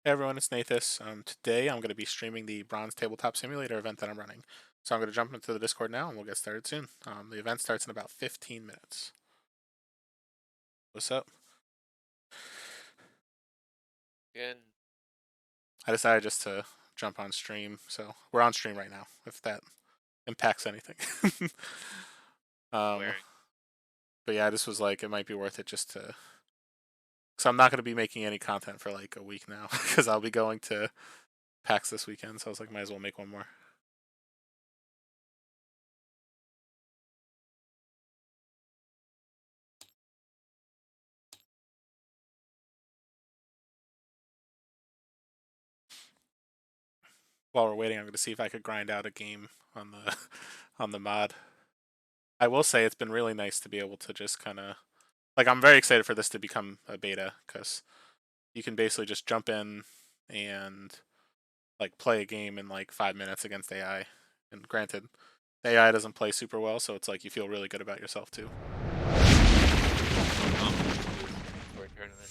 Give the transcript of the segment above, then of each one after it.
Hey everyone, it's Nathas. Today I'm going to be streaming the Bronze Tabletop Simulator event that I'm running. So I'm going to jump into the Discord now and we'll get started soon. The event starts in about 15 minutes. What's up? Good. I decided just to jump on stream, so we're on stream right now, if that impacts anything. um, Where but yeah, this was like, it might be worth it just to... So I'm not going to be making any content for like a week now, because I'll be going to PAX this weekend, so I was like, might as well make one more. While we're waiting, I'm going to see if I could grind out a game on the on the mod. I will say it's been really nice to be able to just kind of like I'm very excited for this to become a beta because you can basically just jump in and like play a game in like 5 minutes against AI. And granted, the AI doesn't play super well, so it's like you feel really good about yourself too. for a tournament?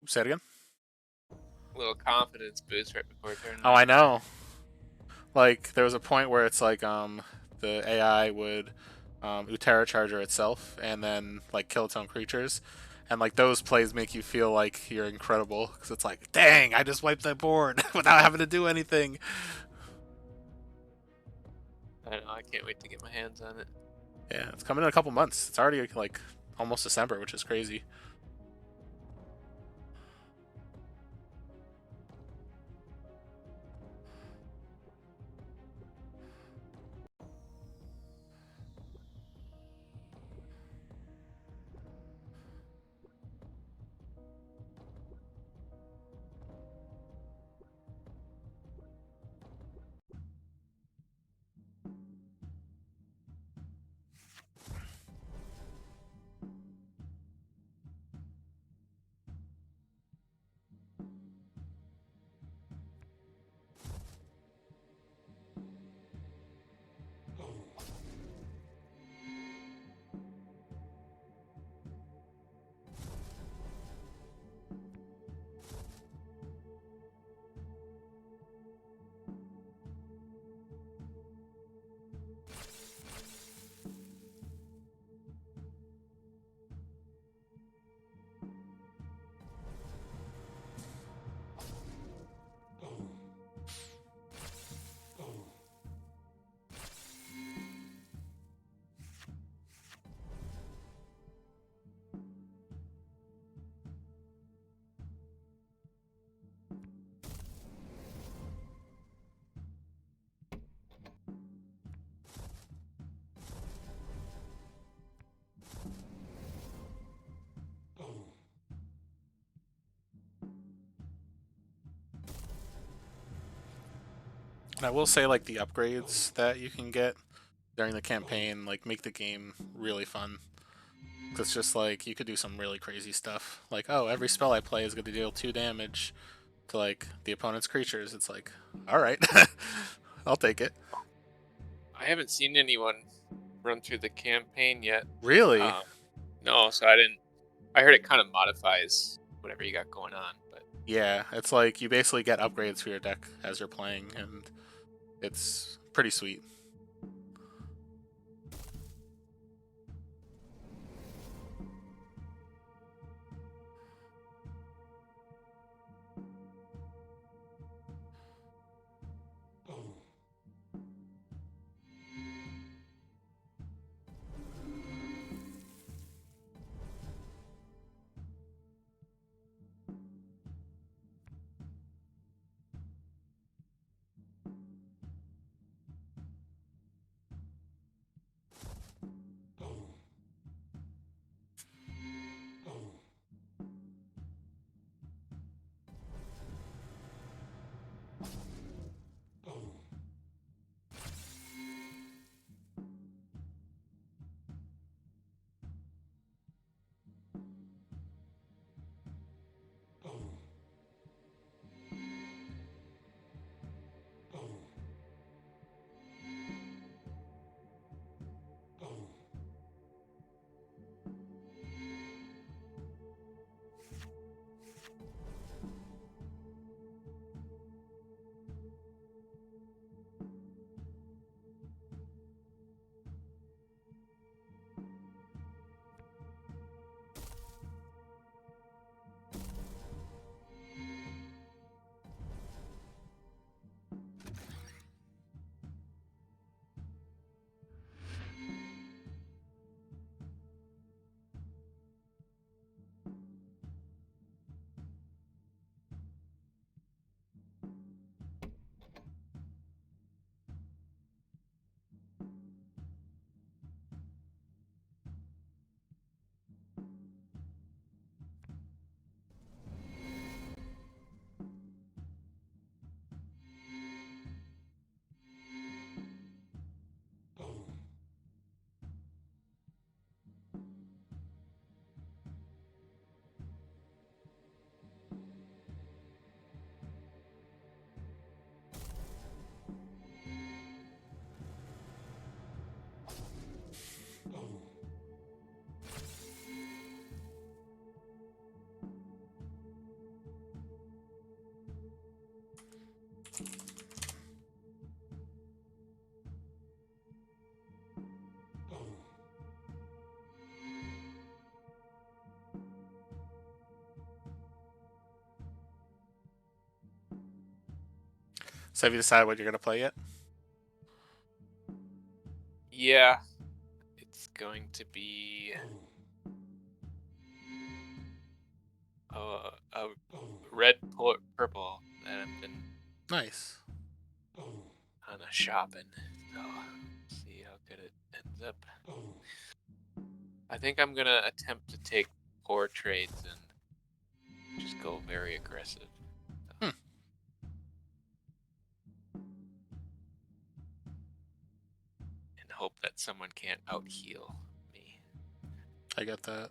Say it again. A little confidence boost right before a Oh, tournament. I know. Like there was a point where it's like the AI would Utera Charger itself and then like kill its own creatures. And like those plays make you feel like you're incredible because it's like, dang, I just wiped that board without having to do anything. I know. I can't wait to get my hands on it. Yeah, it's coming in a couple months. It's already like almost December, which is crazy. And I will say like the upgrades that you can get during the campaign like make the game really fun. It's just like you could do some really crazy stuff. Like, oh, every spell I play is going to deal 2 damage to like the opponent's creatures. It's like, all right, I'll take it. I haven't seen anyone run through the campaign yet. Really? Um, no, so I didn't. I heard it kind of modifies whatever you got going on, but Yeah, it's like you basically get upgrades for your deck as you're playing, and it's pretty sweet. So have you decided what you're gonna play yet? Yeah, it's going to be a red purple that I've been Nice. kind of shopping. So see how good it ends up. I think I'm gonna attempt to take poor trades and just go very aggressive. Hmm. And hope that someone can't out heal me. I get that.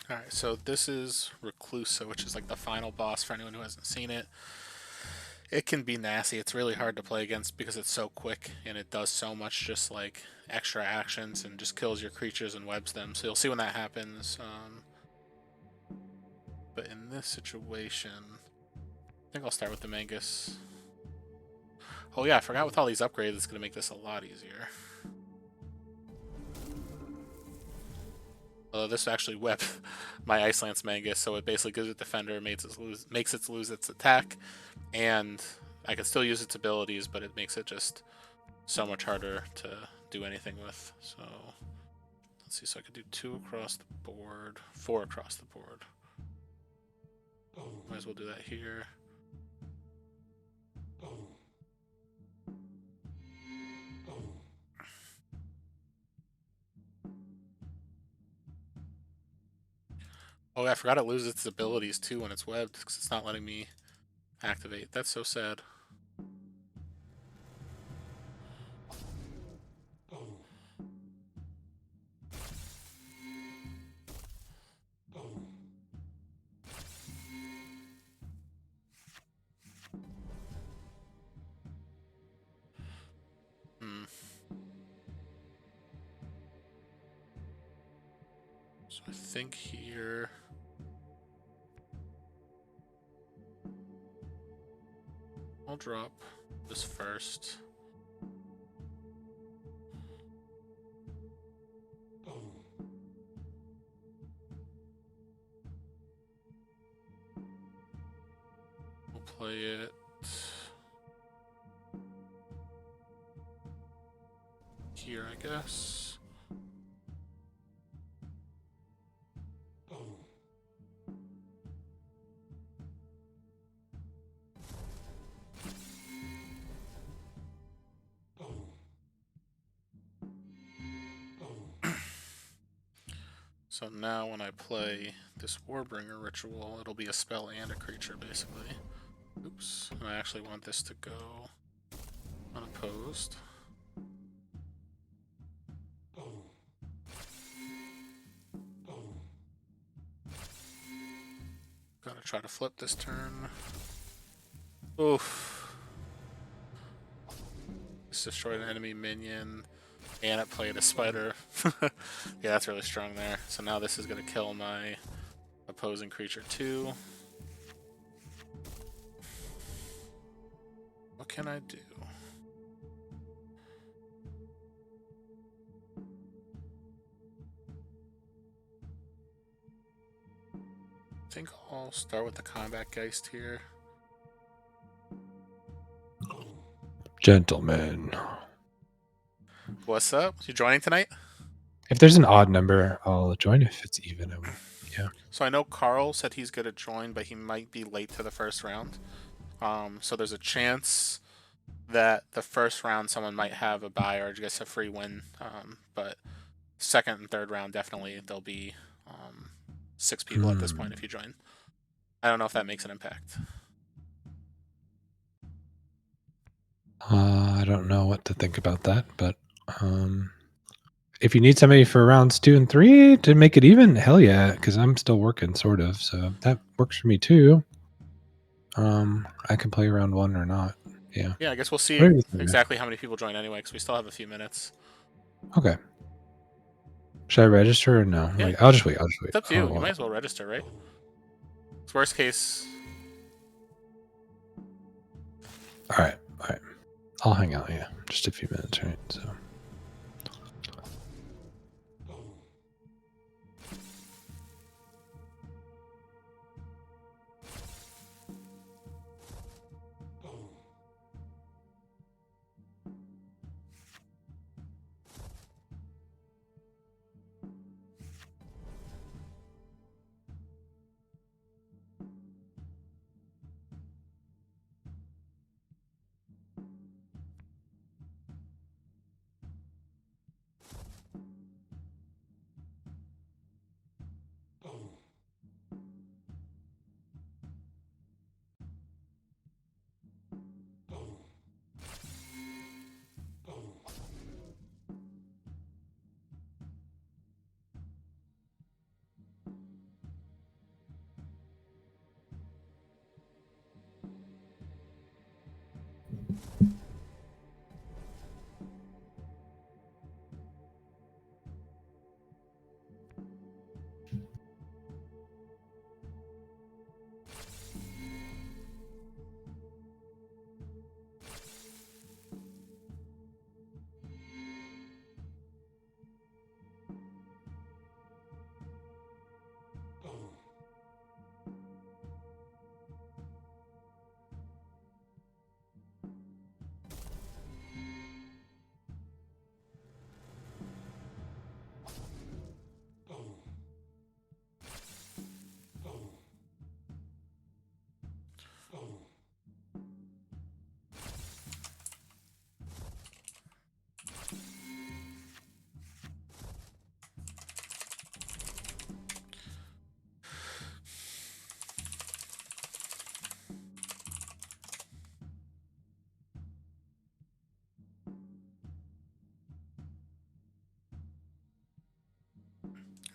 Alright, so this is Reclusa, which is like the final boss for anyone who hasn't seen it. It can be nasty. It's really hard to play against because it's so quick and it does so much just like extra actions and just kills your creatures and webs them. So you'll see when that happens. But in this situation, I think I'll start with the Mangus. Oh yeah, I forgot with all these upgrades, it's going to make this a lot easier. Although this actually web my Ice Lance Mangus, so it basically gives it Defender, makes it lose its attack, and I can still use its abilities, but it makes it just so much harder to do anything with. So let's see, so I could do 2 across the board, 4 across the board. Might as well do that here. Oh yeah, I forgot it loses its abilities too when it's webbed, because it's not letting me activate. That's so sad. Hmm. So I think here... I'll drop this first. We'll play it here, I guess. So now when I play this Warbringer ritual, it'll be a spell and a creature, basically. Oops. And I actually want this to go unopposed. Gotta try to flip this turn. Oof. This destroyed an enemy minion, and it played a spider. Yeah, that's really strong there. So now this is gonna kill my opposing creature too. What can I do? I think I'll start with the Combat Geist here. Gentlemen. What's up? You joining tonight? If there's an odd number, I'll join. If it's even, I won't. Yeah. So I know Carl said he's going to join, but he might be late to the first round. So there's a chance that the first round someone might have a bye or just a free win. But second and third round, definitely there'll be 6 people at this point if you join. I don't know if that makes an impact. I don't know what to think about that, but if you need somebody for rounds 2 and 3 to make it even, hell yeah, because I'm still working, sort of. So that works for me too. I can play round 1 or not. Yeah. Yeah, I guess we'll see Maybe. exactly how many people join anyway, because we still have a few minutes. Okay. Should I register or no? Yeah. Like, I'll just wait. It's up to you. You might as well register, right? It's worst case. All right. I'll hang out. Yeah, just a few minutes, right? So.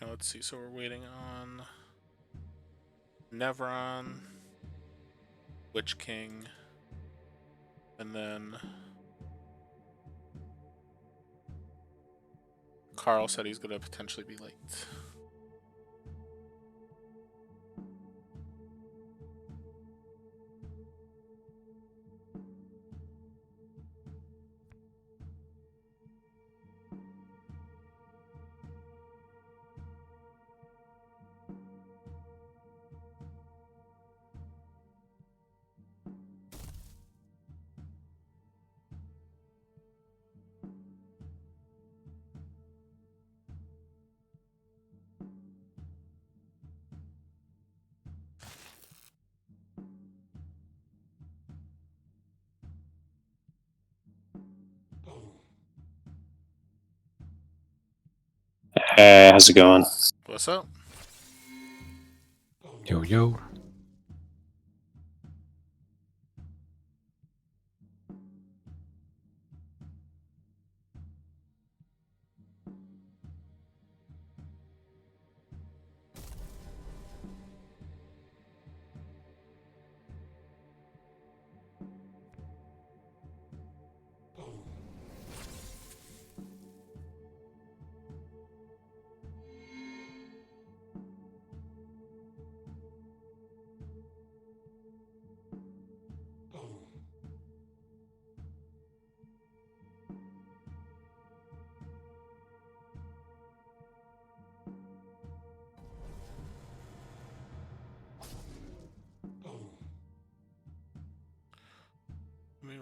Let's see. So we're waiting on Nevron, Witch King, and then Carl said he's going to potentially be late. Hey, how's it going? What's up? Yo.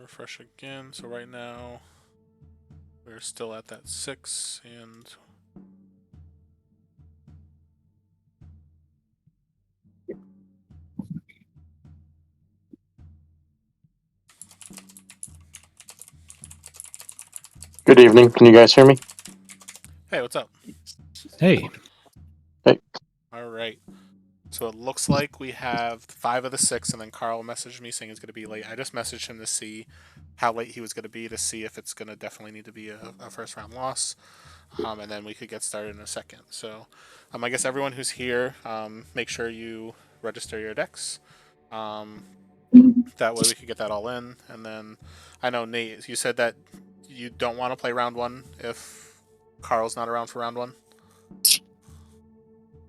refresh again. So right now we're still at that 6 and Good evening. Can you guys hear me? hey, what's up? Hey, All right. So it looks like we have 5 of the 6, and then Carl messaged me saying he's going to be late. I just messaged him to see how late he was going to see if it's going to definitely need to be a first round loss, and then we could get started in a second. So I guess everyone who's here, make sure you register your decks. That way we could get that all in. And then I know, Nate, you said that you don't want to play round 1 if Carl's not around for round 1.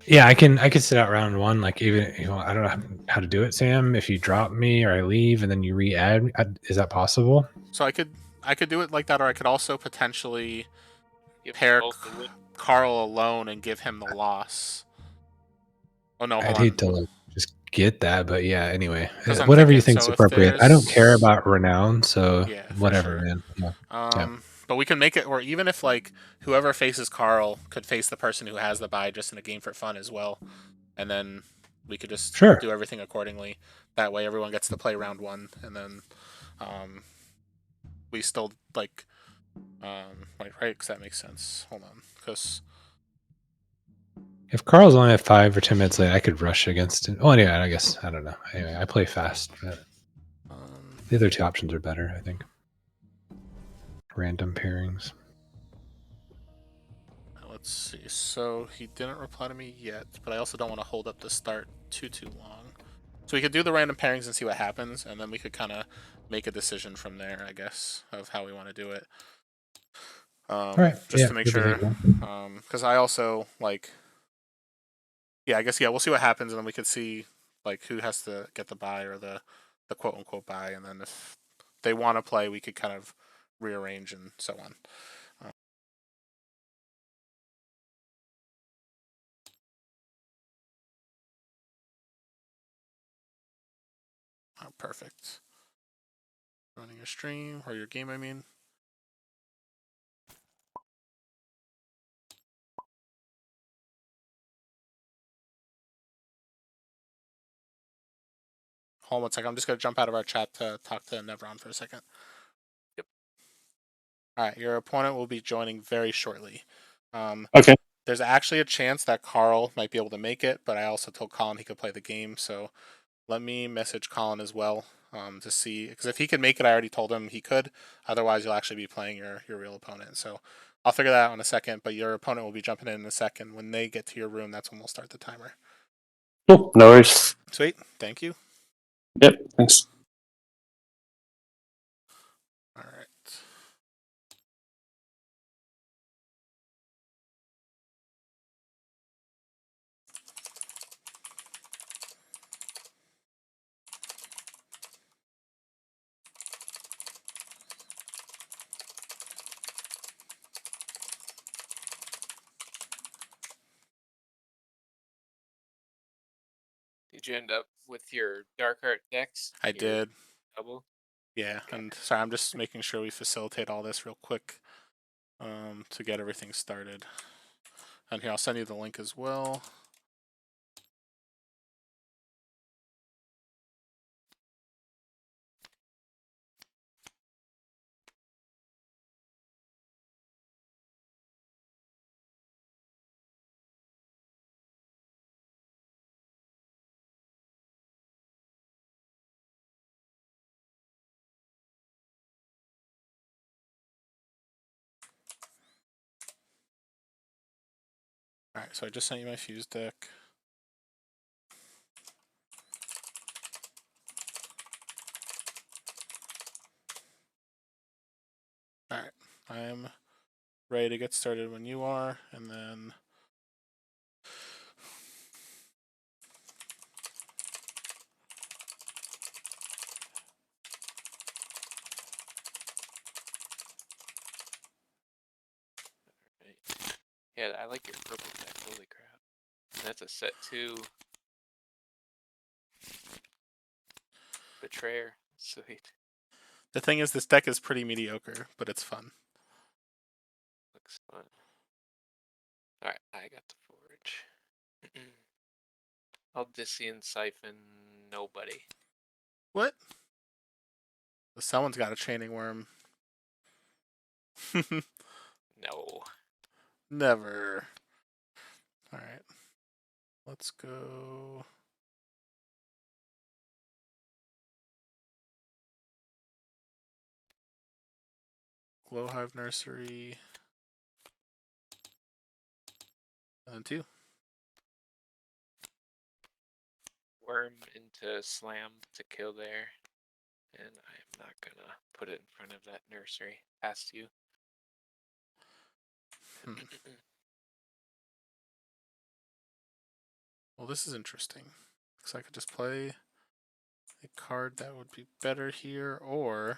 yeah, I can sit out round 1. Like even I don't know how to do it, Sam. If you drop me or I leave and then you re-add, is that possible? So I could do it like that, or I could also potentially Give them pair both the win. Carl alone and give him the loss. Oh no, hold I'd on. hate to like just get that, but yeah. Anyway, Because I'm whatever you thinking, think's so if appropriate. I don't care there's about renown, so yeah, for whatever, sure. man. Yeah. But we can make it, or even if like whoever faces Carl could face the person who has the bye just in a game for fun as well, and then we could just Sure. do everything accordingly. That way, everyone gets to play round 1, and then we still like right, because that makes sense. Hold on, because If Carl's only at 5 or 10 minutes late, I could rush against it. Oh, anyway, I guess I don't know. Anyway, I play fast. But the other 2 options are better, I think. Random pairings. let's see. So he didn't reply to me yet, but I also don't want to hold up the start too long. So we could do the random pairings and see what happens, and then we could kind of make a decision from there, I guess, of how we want to do it. All right. Just Yeah, to make good sure, behavior. because I also like, yeah, I guess we'll see what happens, and then we could see like who has to get the bye or the quote unquote bye, and then if they want to play, we could kind of rearrange and so on. Oh, perfect. Running your stream or your game, I mean. Hold on 1 second. I'm just gonna jump out of our chat to talk to Nevron for a second. Yep. All right, your opponent will be joining very shortly. Okay. There's actually a chance that Carl might be able to make it, but I also told Colin he could play the game, so let me message Colin as well to see, because if he could make it, I already told him he could. Otherwise, you'll actually be playing your real opponent. So I'll figure that out in a second, but your opponent will be jumping in a second. When they get to your room, that's when we'll start the timer. Cool. No worries. Sweet. Thank you. Yep. Thanks. All right. Did you end up with your Darkheart decks? I Your did. double? Yeah, Okay. and sorry, I'm just making sure we facilitate all this real quick to get everything started. And here, I'll send you the link as well. All right, so I just sent you my fuse deck. All right, I'm ready to get started when you are, and then Right. Yeah, I like your purple deck. Holy crap. And that's a set 2 Betrayer. Sweet. The thing is, this deck is pretty mediocre, but it's fun. Looks fun. Alright, I got the forge. Odyssean Siphon, nobody. What? Someone's got a chaining worm. No. Never. Alright. Let's go. Glowhive Nursery. And then 2. Worm into slam to kill there. And I'm not gonna put it in front of that nursery. Past you. Well, this is interesting. Because I could just play a card that would be better here, or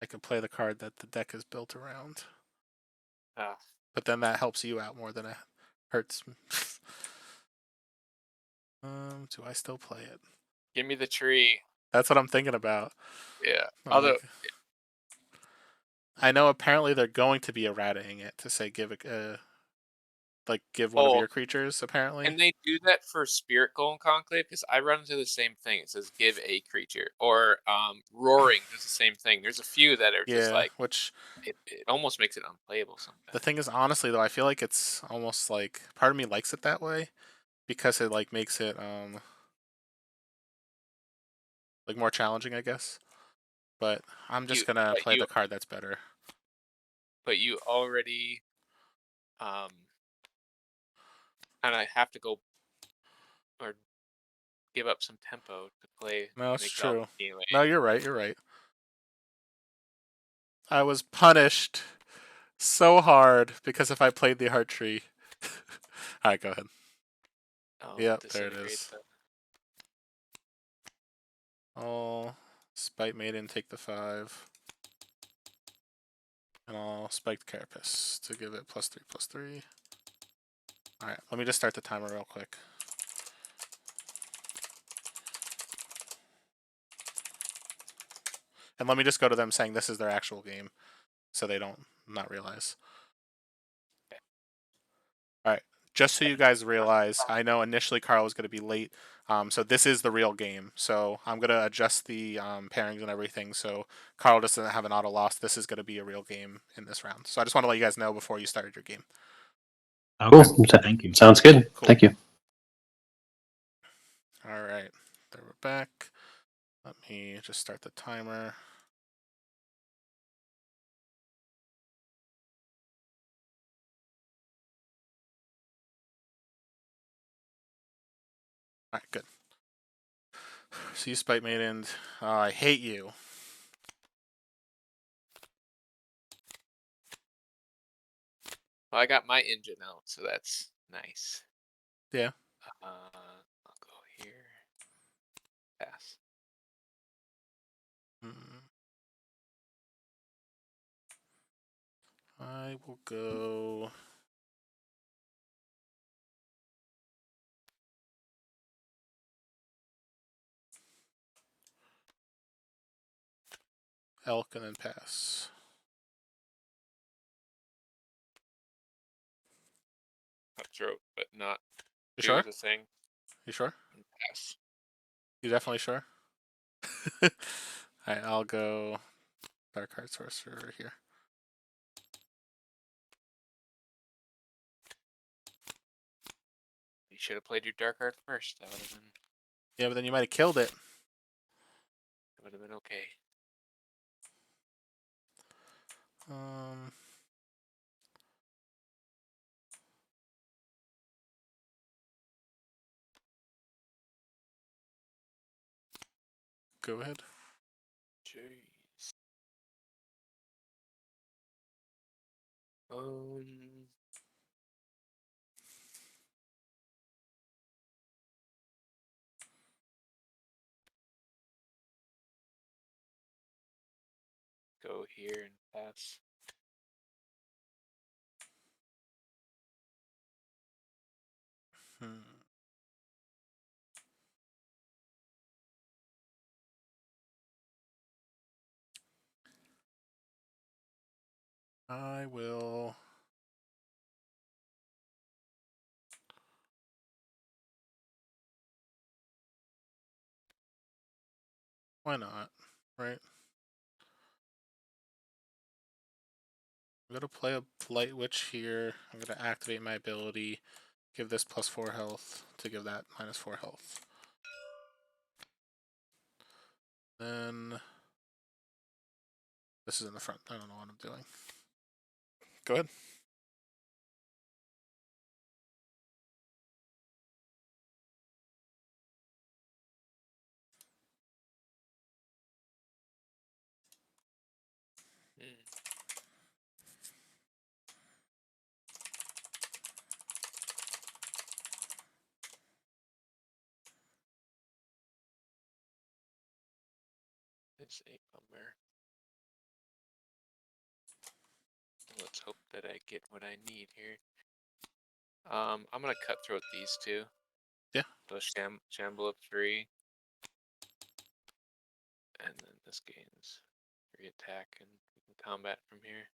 I could play the card that the deck is built around. Ah. But then that helps you out more than it hurts. Do I still play it? Give me the tree. That's what I'm thinking about. Yeah. Although I know apparently they're going to be errataing it to say give one of your creatures. Apparently, can they do that for Spirit Golem Conclave? Because I run into the same thing. It says give a creature, or Roaring does the same thing. There's a few that are just like, which it almost makes it unplayable sometimes. The thing is, honestly though, I feel like it's almost like part of me likes it that way because it like makes it like more challenging, I guess. But I'm just gonna play the card that's better. But you already and I have to go or give up some tempo to play. No, it's true. Anyway. No, you're right. You're right. I was punished so hard because if I played the heart tree. All right, go ahead. Yep, there it is. I'll Spite Maiden, take the 5. And I'll Spike the Carapace to give it +3/+3. Alright, let me just start the timer real quick. And let me just go to them saying this is their actual game, so they don't not realize. Alright, just so you guys realize, I know initially Carl was going to be late, so this is the real game. So I'm going to adjust the pairings and everything, so Carl just doesn't have an auto loss. This is going to be a real game in this round. So I just want to let you guys know before you started your game. Okay. Cool. Thank you. Sounds good. Cool. Thank you. Alright, there we're back. Let me just start the timer. Alright, good. So you Spite Maiden. I hate you. Well, I got my engine out, so that's nice. Yeah. I'll go here. Pass. I will go. Elk and then pass. Cutthroat, but not. You sure? The thing. You sure? Pass. You definitely sure? Alright, I'll go Darkheart Sorcerer here. You should have played your Darkheart first. That would have been. Yeah, but then you might have killed it. That would have been okay. Go ahead. Jeez. Go here and pass. I will. Why not? Right? I'm gonna play a Light Witch here. I'm gonna activate my ability, give this +4 health to give that -4 health. Then this is in the front. I don't know what I'm doing. Go ahead. It's a bummer. Let's hope that I get what I need here. I'm gonna cutthroat these two. Yeah. So shamble up 3. And then this gains 3 attack and we can combat from here.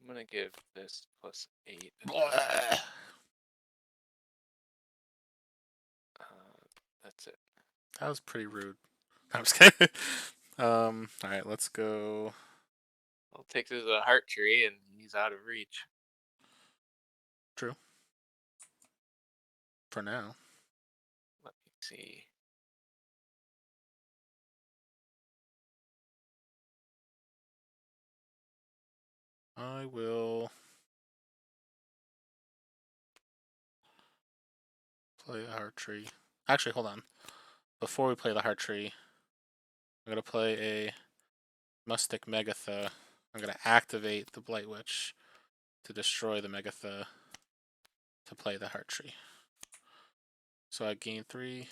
I'm gonna give this +8. That's it. That was pretty rude. I'm just kidding. Alright, let's go. I'll take this as a heart tree and he's out of reach. True. For now. Let me see. I will play a heart tree. Actually, hold on. Before we play the heart tree, I'm gonna play a Mustic Megatha. I'm gonna activate the Blight Witch to destroy the Megatha to play the heart tree. So I gain 3,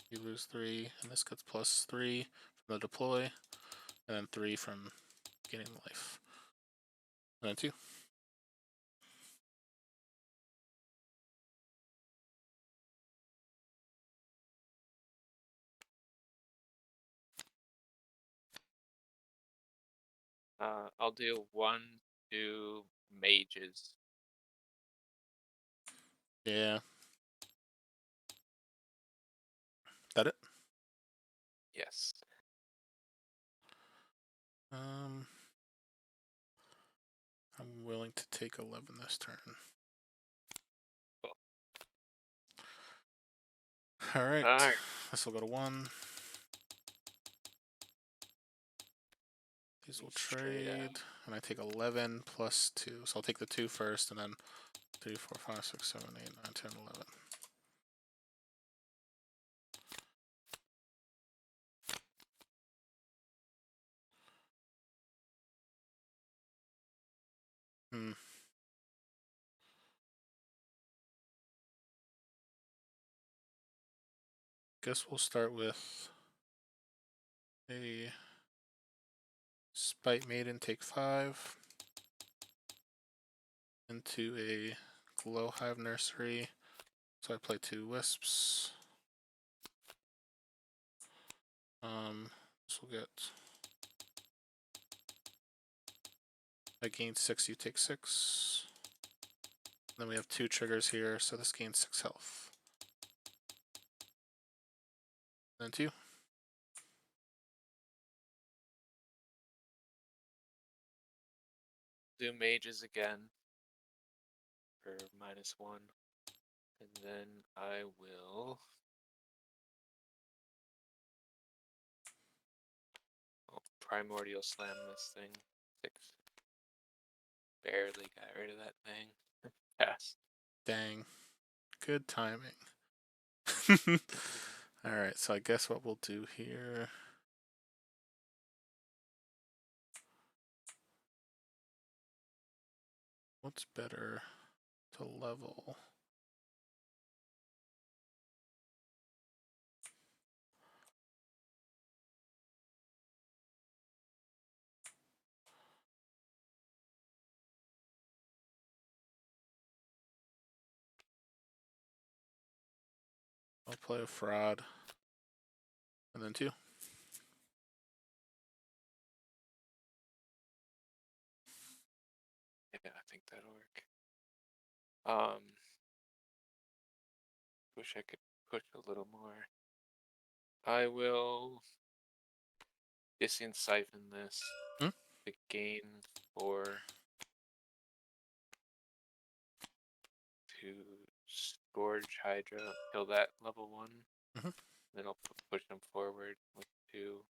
you lose 3, and this gets +3 from the deploy, and then 3 from gaining life. And then 2. I'll do 1, 2 mages. Yeah. That it? Yes. I'm willing to take 11 this turn. Cool. Alright. This will go to 1. These will trade, and I take 11 plus 2. So I'll take the 2 first, and then 3, 4, 5, 6, 7, 8, 9, 10, 11. Guess we'll start with a Spite Maiden, take 5. Into a Glow Hive Nursery. So I play 2 Wisps. This will get. I gain 6, you take 6. Then we have 2 triggers here, so this gains 6 health. Then 2. Do mages again for -1. And then I will. Primordial Slam this thing. 6. Barely got rid of that thing. Pass. Dang. Good timing. Alright, so I guess what we'll do here. What's better to level? I'll play a fraud. And then 2. Yeah, I think that'll work. Wish I could push a little more. I will siphon this to gain 4 to Scourge Hydra, kill that level 1. Then I'll push them forward with 2.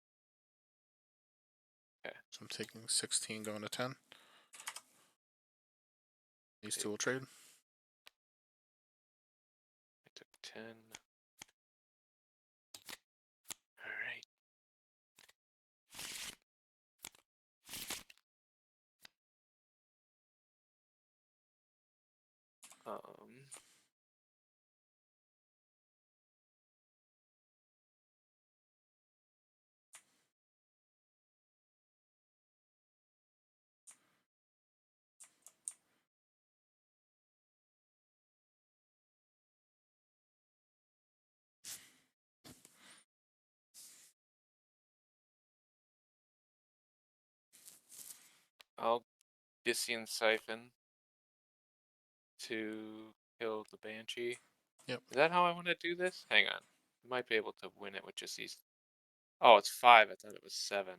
Okay. So I'm taking 16, going to 10. These 2 will trade. I took 10. Alright. I'll Siphon to kill the Banshee. Yep. Is that how I want to do this? Hang on. I might be able to win it with just these. Oh, it's 5. I thought it was 7.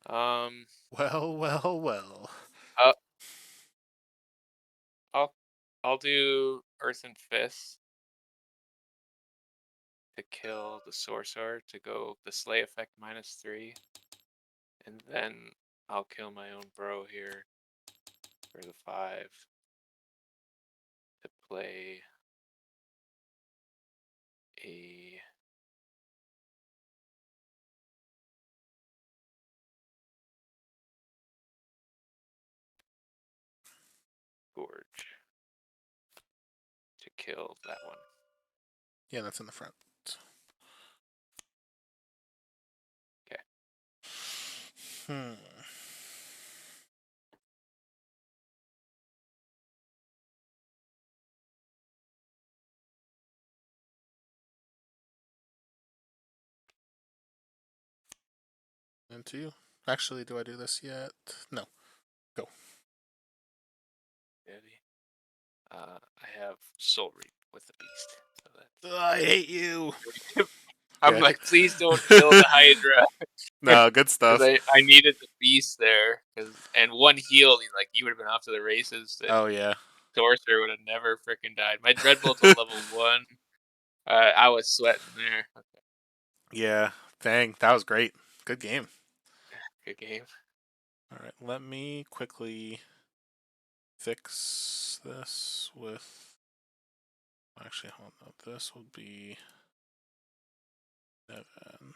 Well. I'll do Earthen Fist to kill the Sorcerer to go the Slay effect -3. And then I'll kill my own bro here for the 5 to play a Gorge to kill that one. Yeah, that's in the front. Okay. And 2. Actually, do I do this yet? No. Go. Ready? I have Soul Reap with the Beast. So that's... I hate you. I'm like, please don't kill the Hydra. No, good stuff. I needed the Beast there, and 1 heal. Like you would have been off to the races. Oh yeah. Sorcerer would have never freaking died. My Dreadbolt's on level 1. I was sweating there. Okay. Yeah. Dang, that was great. Good game. Good game. All right, let me quickly fix this with. Actually, hold on. This will be Nevin.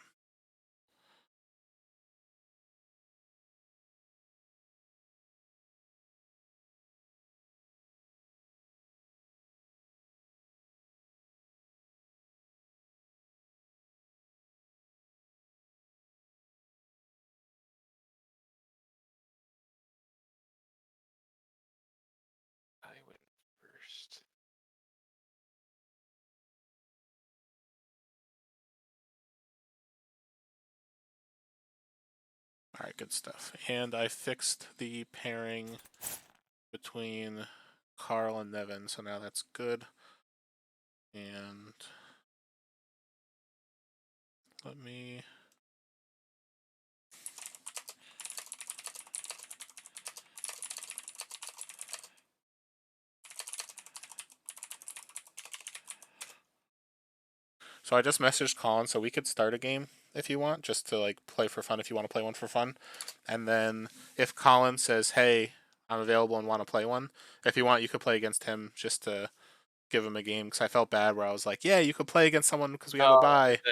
I went first. All right, good stuff. And I fixed the pairing between Carl and Nevin, so now that's good. And let me. So I just messaged Colin, so we could start a game if you want, just to like play for fun if you want to play one for fun. And then if Colin says, "Hey, I'm available and want to play one," if you want, you could play against him just to give him a game. Because I felt bad where I was like, "Yeah, you could play against someone because we have a bye,"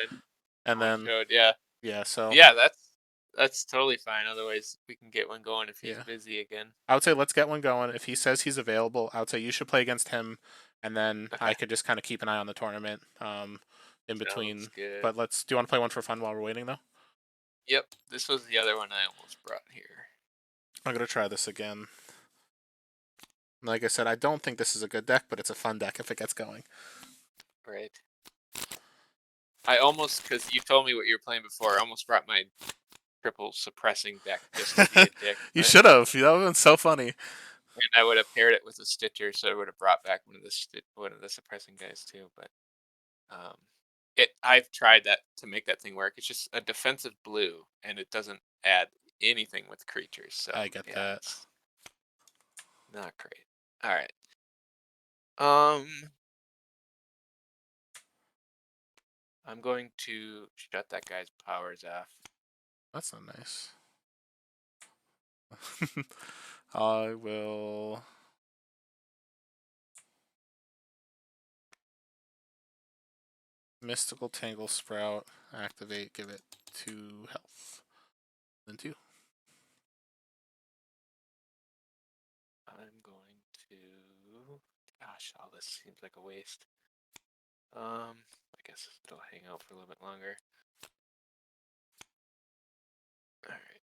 and then Showed, yeah. yeah, so Yeah, that's that's totally fine. Otherwise, we can get one going if he's Yeah. busy again. I would say let's get one going. If he says he's available, I would say you should play against him, and then Okay. I could just kind of keep an eye on the tournament in between. Sounds good. But let's. Do you want to play one for fun while we're waiting though? Yep, this was the other one I almost brought here. I'm gonna try this again. Like I said, I don't think this is a good deck, but it's a fun deck if it gets going. Right. I almost, because you told me what you were playing before, I almost brought my triple suppressing deck just to be a dick. You should have. That would have been so funny. And I would have paired it with a Stitcher, so I would have brought back one of the suppressing guys too. But I've tried that to make that thing work. It's just a defensive blue, and it doesn't add anything with creatures. So I get that. it's not great. All right. I'm going to shut that guy's powers off. That's not nice. I will. Mystical Tangle Sprout, activate, give it 2 health. Then 2. I'm going to. Gosh, all this seems like a waste. I guess it'll hang out for a little bit longer. All right.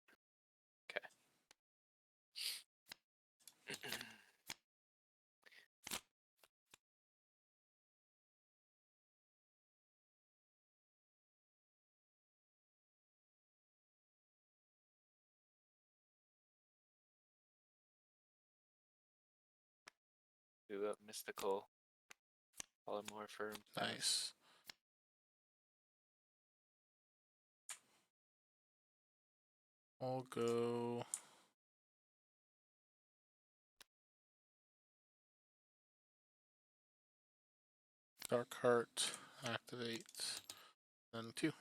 Okay. Do a mystical polymorpher. Nice. I'll go. Darkheart, activate, then 2.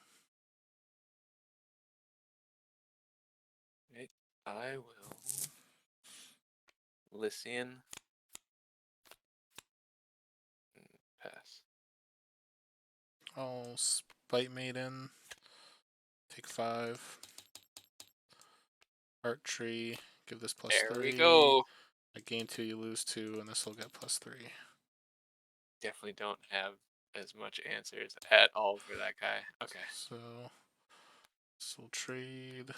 Okay. I will Lycian. Pass. I'll Spite Maiden, take 5. Heart Tree, give this +3. There we go. I gain 2, you lose 2, and this will get +3. Definitely don't have as much answers at all for that guy. Okay. So this will trade.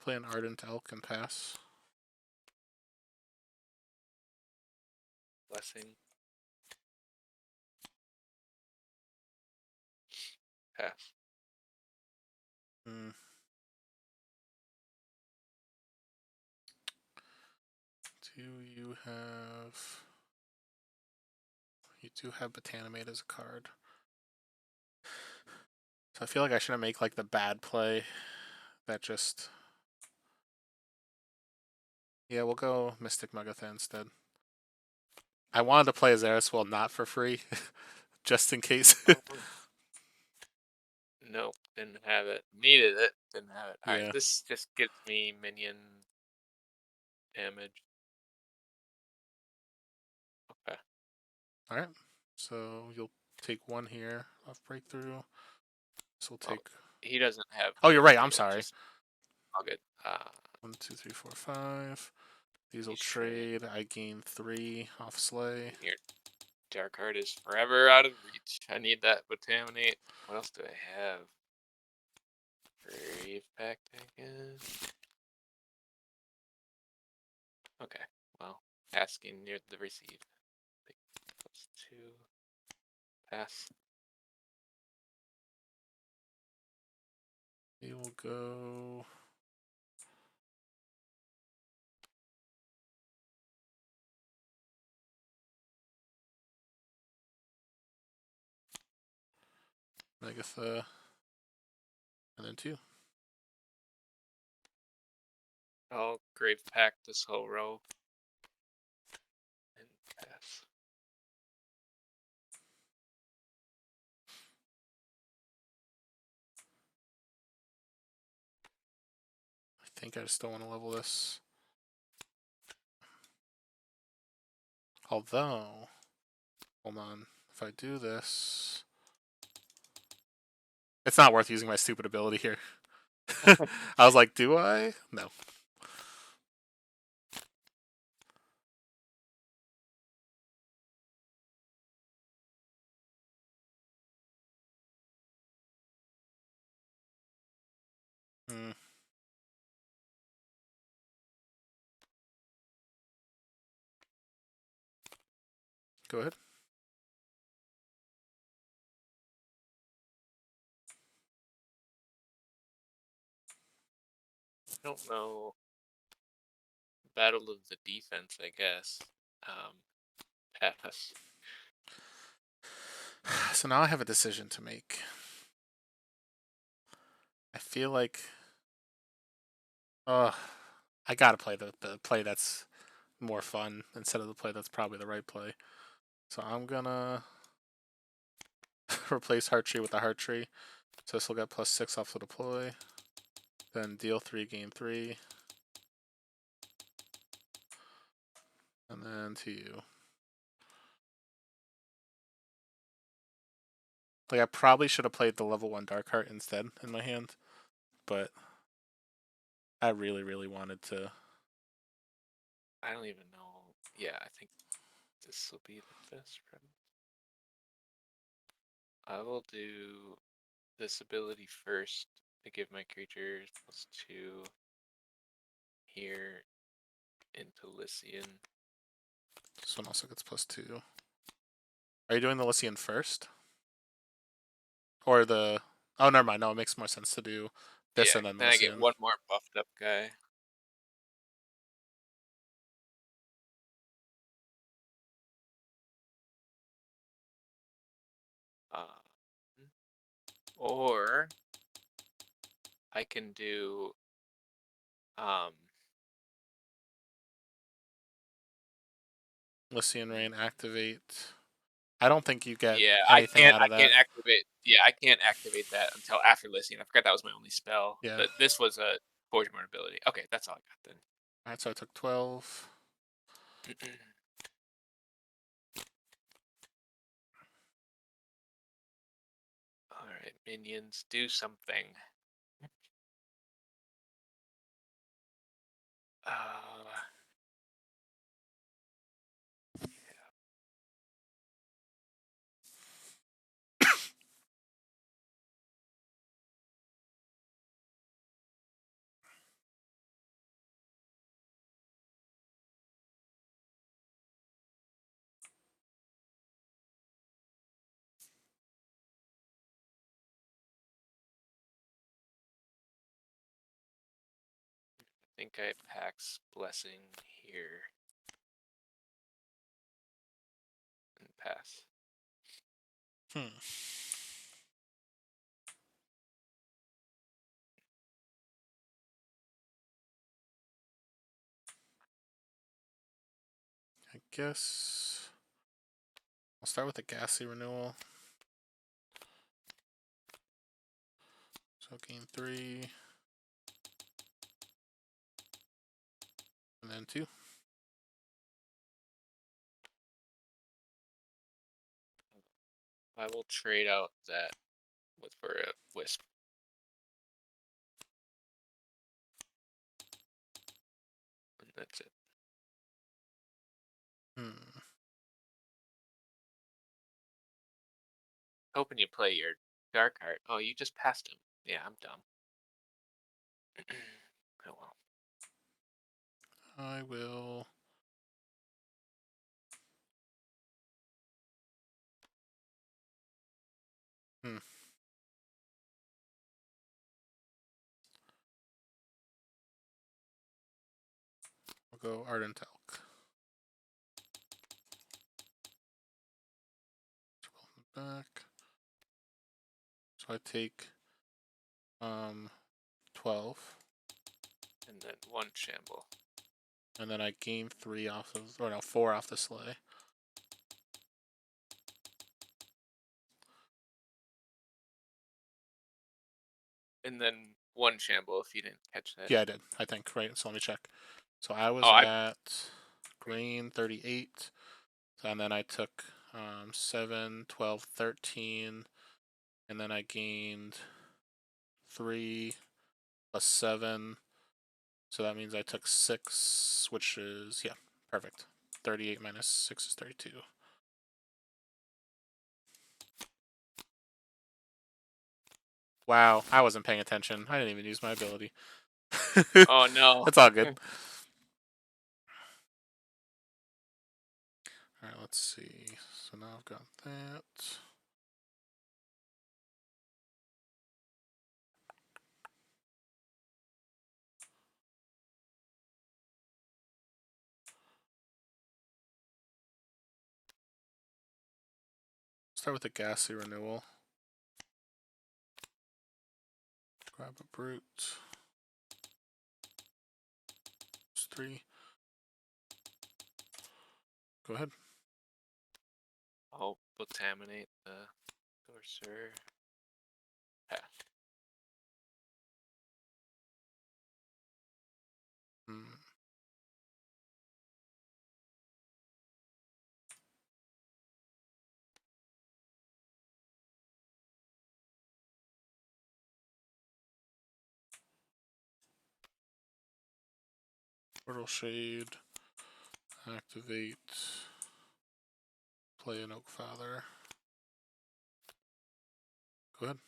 Play an Ardent Elk and pass. Blessing. Pass. Do you have... You do have Botanimate as a card. So I feel like I shouldn't make like the bad play that just... Yeah, we'll go Mystic Megatha instead. I wanted to play Azeraswell not for free, just in case. Nope, didn't have it. Needed it, didn't have it. Alright, Yeah. this just gives me minion damage. Okay. Alright, so you'll take 1 here off Breakthrough. This will take... He doesn't have... Oh, you're right, I'm sorry. All good. 1, 2, 3, 4, 5. These will trade. I gain 3 off Slay. Your Darkheart is forever out of reach. I need that Botaminate. What else do I have? Grave Pact, I guess. Okay, well, asking near the receive. +2. Pass. We will go... Megatha, and then 2. I'll Grave Pact this whole row. And pass. think I just don't want to level this. Although, hold on. If I do this, it's not worth using my stupid ability here. I was like, do I? No. Hmm. Go ahead. I don't know. Battle of the defense, I guess. Pass. So now I have a decision to make. I feel like, I gotta play the play that's more fun instead of the play that's probably the right play. So I'm gonna replace Heart Tree with the Heart Tree. So this will get +6 off the deploy. Then deal 3, gain 3. And then to you. Like, I probably should have played the level 1 Darkheart instead in my hand. But I really, really wanted to. I don't even know. Yeah, I think this will be the best route. I will do this ability first to give my creatures +2 here into Lycian. This one also gets +2. Are you doing the Lycian first? Or the... Oh, never mind. No, it makes more sense to do this Yeah, and then the then I get Lycian. one more buffed up guy. Or I can do Lycian Rain activate. I don't think you get yeah, anything out of I can't that. activate. Yeah, I can't activate that until after Lycian. I forgot that was my only spell. Yeah. But this was a Forge Mode ability. Okay, that's all I got then. Alright, so I took 12. Alright, minions, do something. I think I Pax Blessing here. And pass. I guess I'll start with the Gassy Renewal. So gain 3. And then 2. I will trade out that for a Wisp. And that's it. Hoping you play your Darkheart. Oh, you just passed him. Yeah, I'm dumb. Oh well. I will... I'll go Ardent Elk. Back. So I take 12. And then 1 Shamble. And then I gain 3 off of, or no, 4 off the sleigh. And then one shamble if you didn't catch that. Yeah, I did. I think, right? So let me check. So I was Oh, at green 38, and then I took 7, 12, 13, and then I gained 3 plus 7. So that means I took 6, which is, yeah, perfect. 38 minus 6 is 32. Wow, I wasn't paying attention. I didn't even use my ability. Oh no. That's all good. Alright, let's see. So now I've got that. Start with the gassy renewal. Grab a brute. 3. Go ahead. I'll contaminate the sorcerer. Pass. Portal Shade. Activate. Play an Oak Father. Go ahead.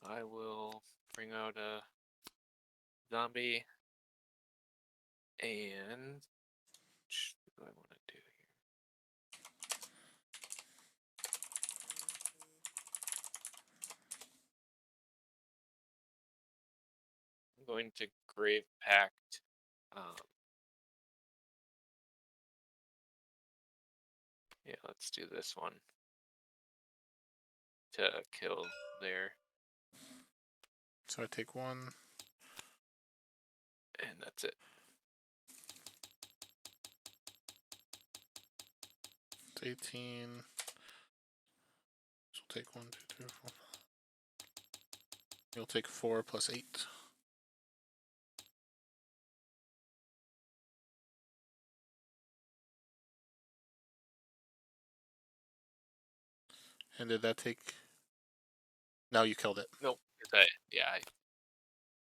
I will bring out a zombie. And what do I want to do here? I'm going to Grave Pact. Yeah, let's do this one to kill there. So I take 1. And that's it. It's 18. So we'll take 1, 2, 3, 4, 5. You'll take 4 plus 8. And did that take? No, you killed it. Nope. Yeah, I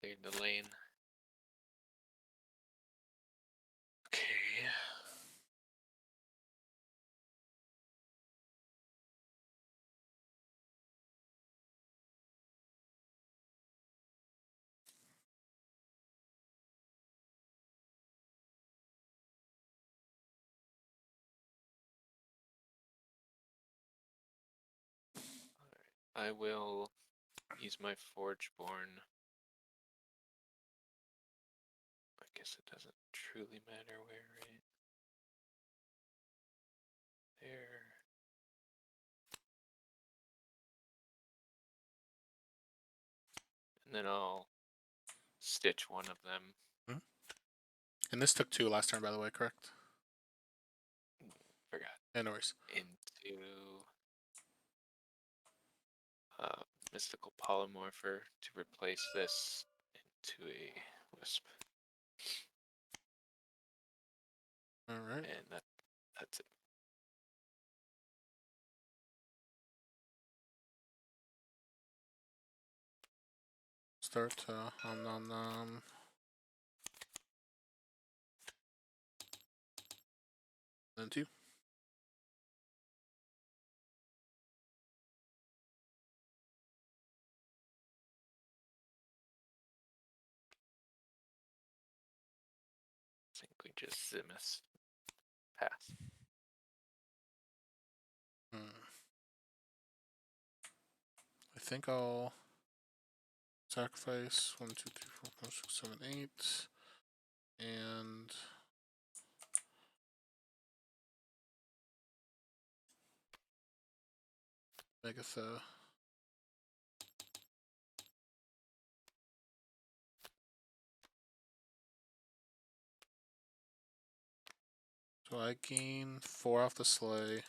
cleared the lane. Okay. I will use my Forgeborn. I guess it doesn't truly matter where, right? There. And then I'll stitch one of them. And this took 2 last turn, by the way, correct? Forgot. Yeah, no worries. Into Mystical Polymorpher to replace this into a Wisp. Alright. And that's it. Start then 2. I think we just Zimus. Pass. I think I'll sacrifice 1, 2, 3, 4, 5, 6, 7, 8, and Megatha. So I gain 4 off the sleigh.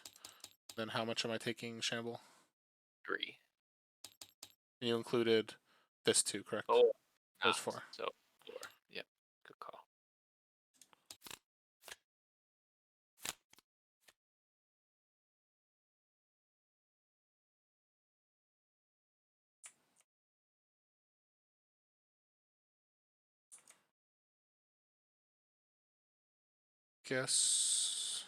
Then how much am I taking, Shamble? 3. You included this too, correct? Oh, Those not. 4. So 4. Yep. Good call. Guess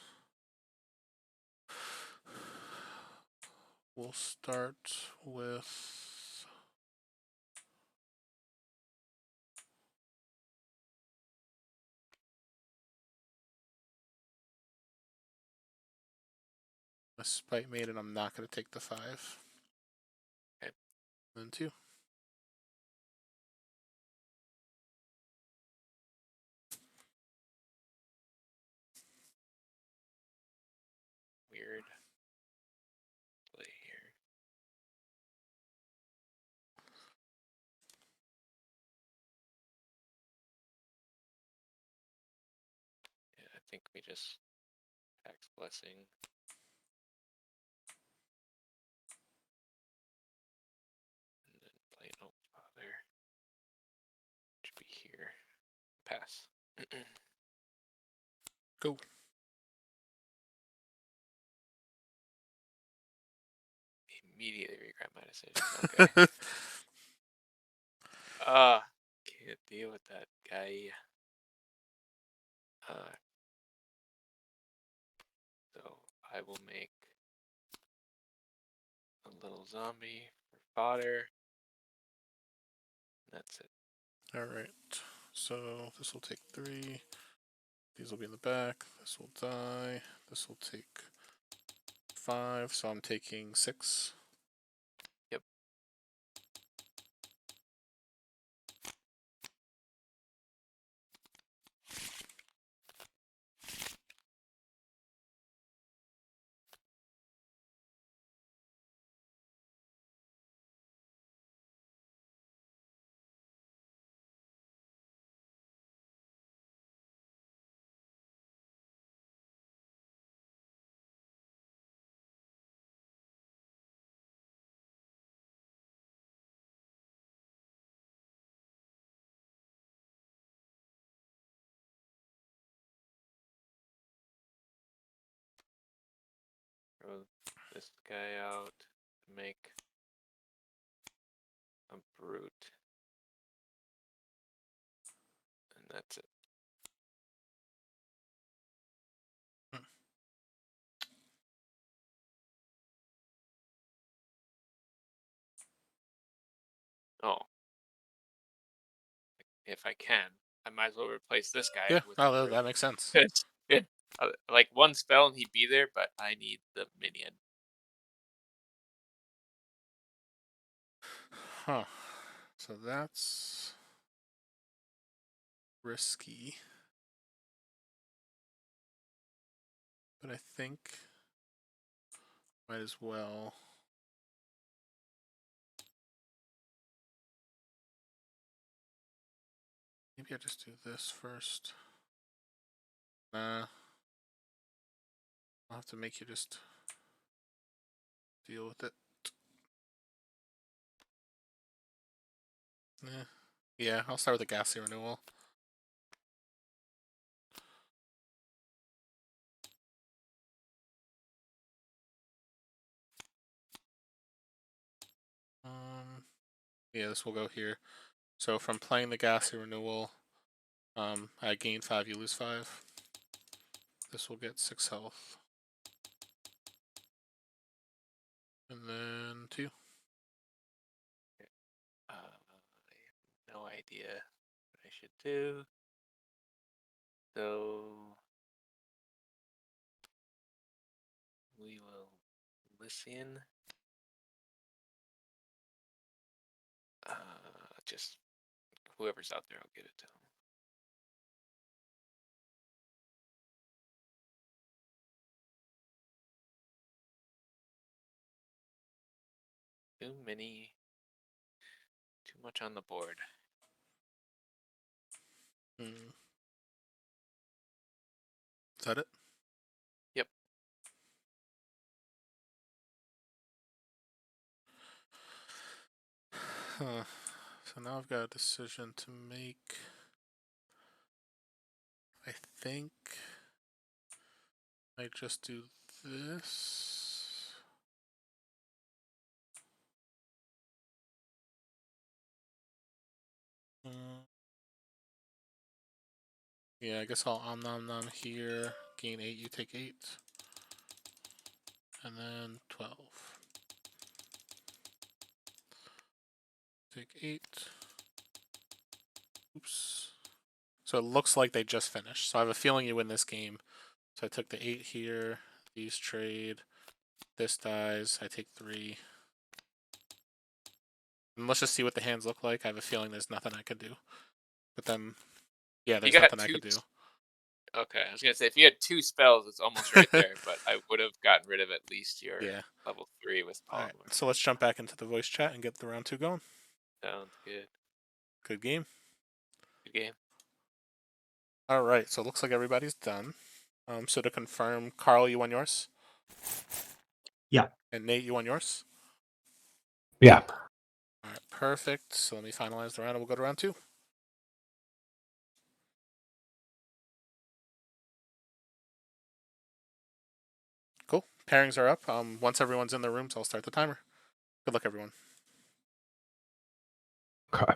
we'll start with a spite made, and I'm not going to take the 5. Okay. Then 2. Weird play here. Yeah, I think we just tax blessing. And then play an old father. Should be here. Pass. Go. Immediately regret my decision. Okay. Can't deal with that guy. So I will make a little zombie for fodder. That's it. Alright. So this will take 3. These will be in the back. This will die. This will take 5. So I'm taking 6. Yep. Throw this guy out to make a brute. And that's it. Oh. If I can, I might as well replace this guy Yeah, with no, a that makes sense. brute. Yeah. Like one spell and he'd be there, but I need the minion. Huh. So that's risky. But I think might as well. Maybe I just do this first. Nah. I'll have to make you just deal with it. Yeah, I'll start with the ghastly renewal. Yeah, this will go here. So from playing the ghastly renewal, I gain 5, you lose 5. This will get 6 health. And then 2. I have no idea what I should do. So we will listen. Just whoever's out there, I'll give it to them. Too much on the board. Is that it? Yep. So now I've got a decision to make. I think I just do this. Yeah, I guess I'll nom nom here. Gain 8, you take 8. And then 12. Take 8. Oops. So it looks like they just finished. So I have a feeling you win this game. So I took the 8 here. These trade. This dies. I take 3. And let's just see what the hands look like. I have a feeling there's nothing I could do. But then, yeah, there's nothing I could do. Okay, I was gonna say if you had 2 spells, it's almost right there. But I would have gotten rid of at least your level 3 with polymorph. Alright, so let's jump back into the voice chat and get the round 2 going. Sounds good. Good game. Good game. Alright, so it looks like everybody's done. So to confirm, Carl, you won yours? Yeah. And Nate, you won yours? Yeah. Alright, perfect. So let me finalize the round and we'll go to round 2. Cool. Pairings are up. Once everyone's in their rooms, I'll start the timer. Good luck, everyone. Okay.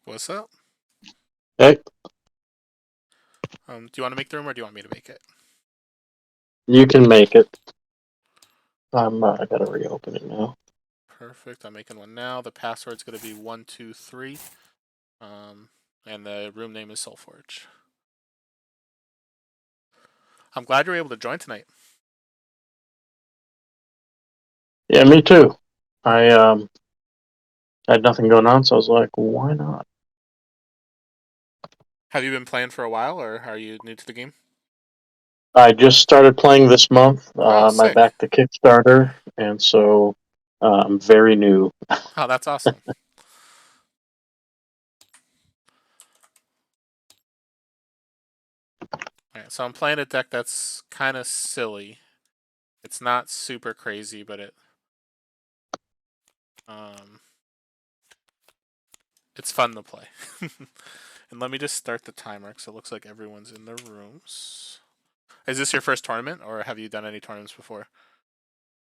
What's up? Hey, Do you want to make the room or do you want me to make it? you can make it. I gotta reopen it now. Perfect. I'm making one now. The password's going to be 123. And the room name is SolForge. I'm glad you were able to join tonight. Yeah, me too. I had nothing going on, so I was like, why not? Have you been playing for a while, or are you new to the game? I just started playing this month. I sick. backed the Kickstarter, and so I'm very new. Oh, that's awesome. Alright, so I'm playing a deck that's kind of silly. It's not super crazy, but it's fun to play. And let me just start the timer, because it looks like everyone's in their rooms. Is this your first tournament, or have you done any tournaments before?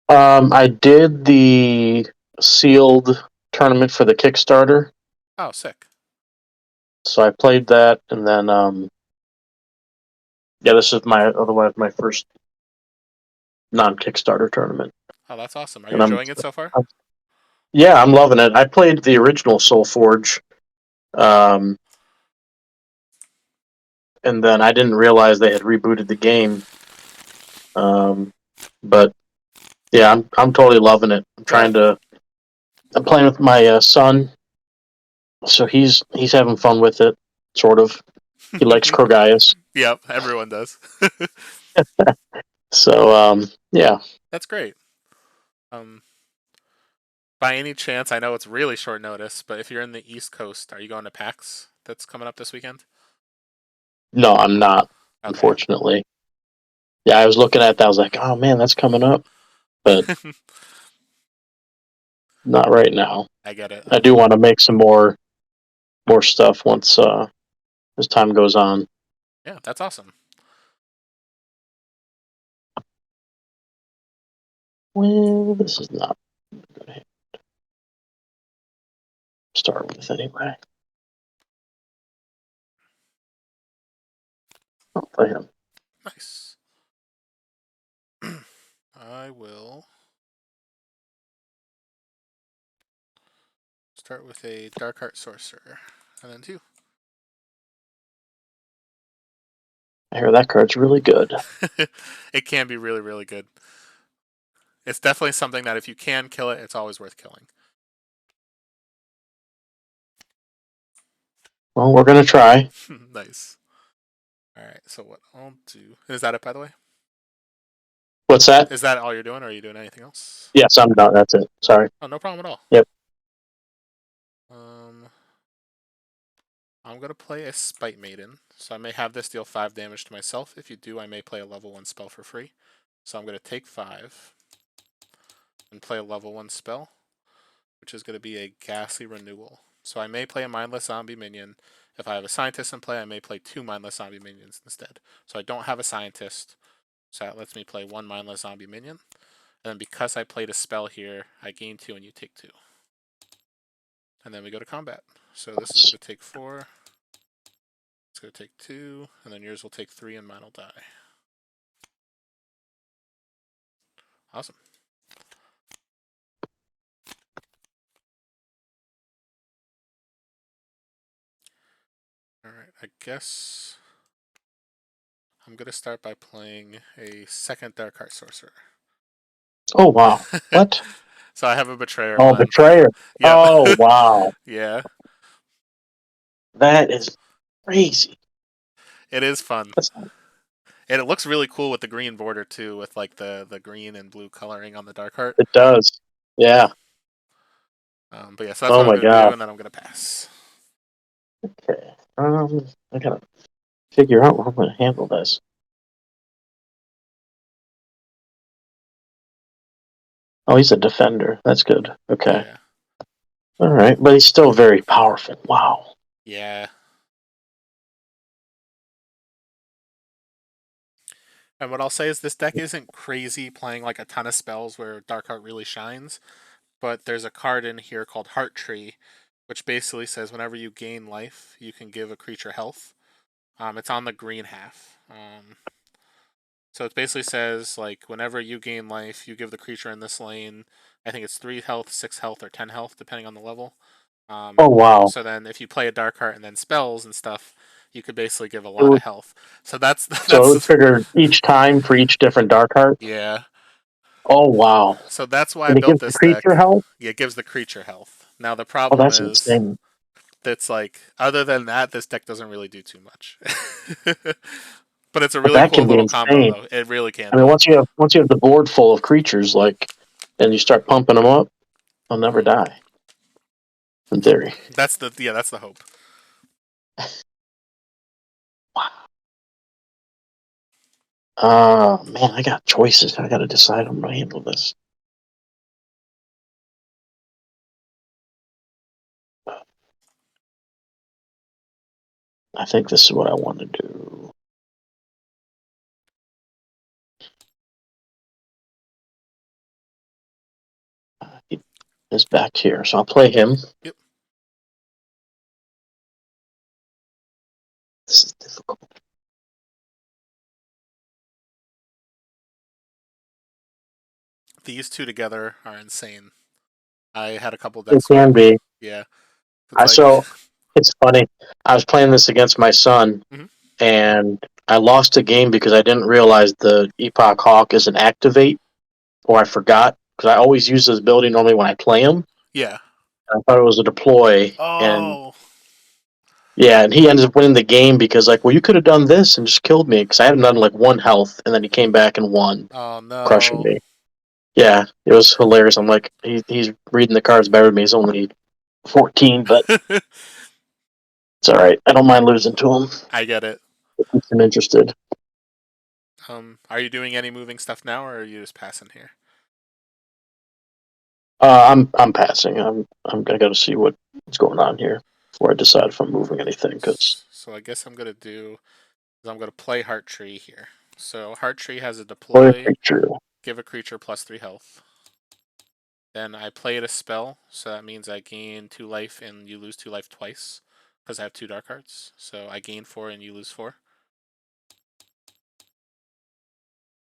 I did the sealed tournament for the Kickstarter. Oh, sick. So I played that, and then this is my first non-Kickstarter tournament. Oh, that's awesome. Are And you enjoying it so far? Yeah, I'm loving it. I played the original SolForge, and then I didn't realize they had rebooted the game. But yeah, I'm totally loving it. I'm playing with my son, so he's having fun with it, sort of. He likes Krogaius. Yep, everyone does. So yeah. That's great. By any chance, I know it's really short notice, but if you're in the East Coast, are you going to PAX that's coming up this weekend? No, I'm not, Okay. unfortunately. Yeah, I was looking at that, I was like, oh man, that's coming up. But not right now. I get it. I do want to make some more stuff once as time goes on. Yeah, that's awesome. Well, this is not going to start with anyway. I'll play him. Nice. I will start with a Darkheart Sorcerer, and then 2. I hear that card's really good. It can be really, really good. It's definitely something that if you can kill it, it's always worth killing. Well, we're gonna try. Nice. Alright, so what I'll do... Is that it, by the way? What's that? Is that all you're doing, or are you doing anything else? Yes, I'm done. That's it. Sorry. Oh, no problem at all. Yep. I'm going to play a Spite Maiden, so I may have this deal 5 damage to myself. If you do, I may play a level 1 spell for free. So I'm going to take 5 and play a level 1 spell, which is going to be a Ghastly Renewal. So I may play a Mindless Zombie minion. If I have a Scientist in play, I may play 2 Mindless Zombie minions instead. So I don't have a Scientist, so that lets me play 1 Mindless Zombie minion. And then because I played a spell here, I gain 2 and you take 2. And then we go to combat. So this is going to take 4. It's going to take 2, and then yours will take 3, and mine will die. Awesome. Alright, I guess I'm going to start by playing a second Darkheart Sorcerer. Oh, wow. What? So I have a Betrayer Oh, one. Betrayer. Yep. Oh, wow. Yeah. That is crazy. It is fun. That's, And it looks really cool with the green border, too, with like the green and blue coloring on the Darkheart. it does. Yeah. But yeah, so that's Oh, what I'm my going to do, God. and then I'm going to pass. Okay. I gotta figure out how I'm gonna handle this. Oh, he's a defender. That's good. Okay. Yeah. All right, but he's still very powerful. Wow. Yeah. And what I'll say is this deck isn't crazy playing like a ton of spells where Darkheart really shines, but there's a card in here called Heart Tree, which basically says whenever you gain life, you can give a creature health. It's on the green half. So it basically says like whenever you gain life, you give the creature in this lane, I think it's 3 health, 6 health, or 10 health, depending on the level. Oh, wow. So then if you play a Darkheart and then spells and stuff, you could basically give a It lot would, of health. So that's so it would trigger each time for each different Darkheart? yeah. Oh, wow. So that's why I And it built gives the this creature deck. health? Yeah, it gives the creature health. Now the Oh, problem that's is insane. that's like other than that, this deck doesn't really do too much. But it's a But really that cool can be little combo, insane. though. It really can I mean, be. once you have the board full of creatures, like, and you start pumping them up, they'll never die. In theory. That's the hope. Man, I got choices. I got to decide how I'm gonna handle this. I think this is what I want to do. He is back here, so I'll play him. Yep. This is difficult. These two together are insane. I had a couple It decks where can be. yeah. It's like So it's funny. I was playing this against my son, Mhm. and I lost a game because I didn't realize the Epoch Hawk is an activate, or I forgot because I always use this ability normally when I play him. yeah. I thought it was a deploy, and Oh. yeah, and he ended up winning the game because like, well, you could have done this and just killed me because I had him done like 1 health, and then he came back and won, Oh crushing no. me. Yeah, it was hilarious. I'm like, he's reading the cards better than me. He's only 14, but it's all right. I don't mind losing to him. I get it. It keeps him interested. Are you doing any moving stuff now, or are you just passing here? I'm passing. I got to see what's going on here before I decide if I'm moving anything. Because So I guess I'm gonna do is I'm gonna play Heart Tree here. So Heart Tree has a play deploy, creature. give a creature +3 health. Then I played a spell, so that means I gain 2 life and you lose 2 life twice because I have 2 Darkhearts. So I gain 4 and you lose 4.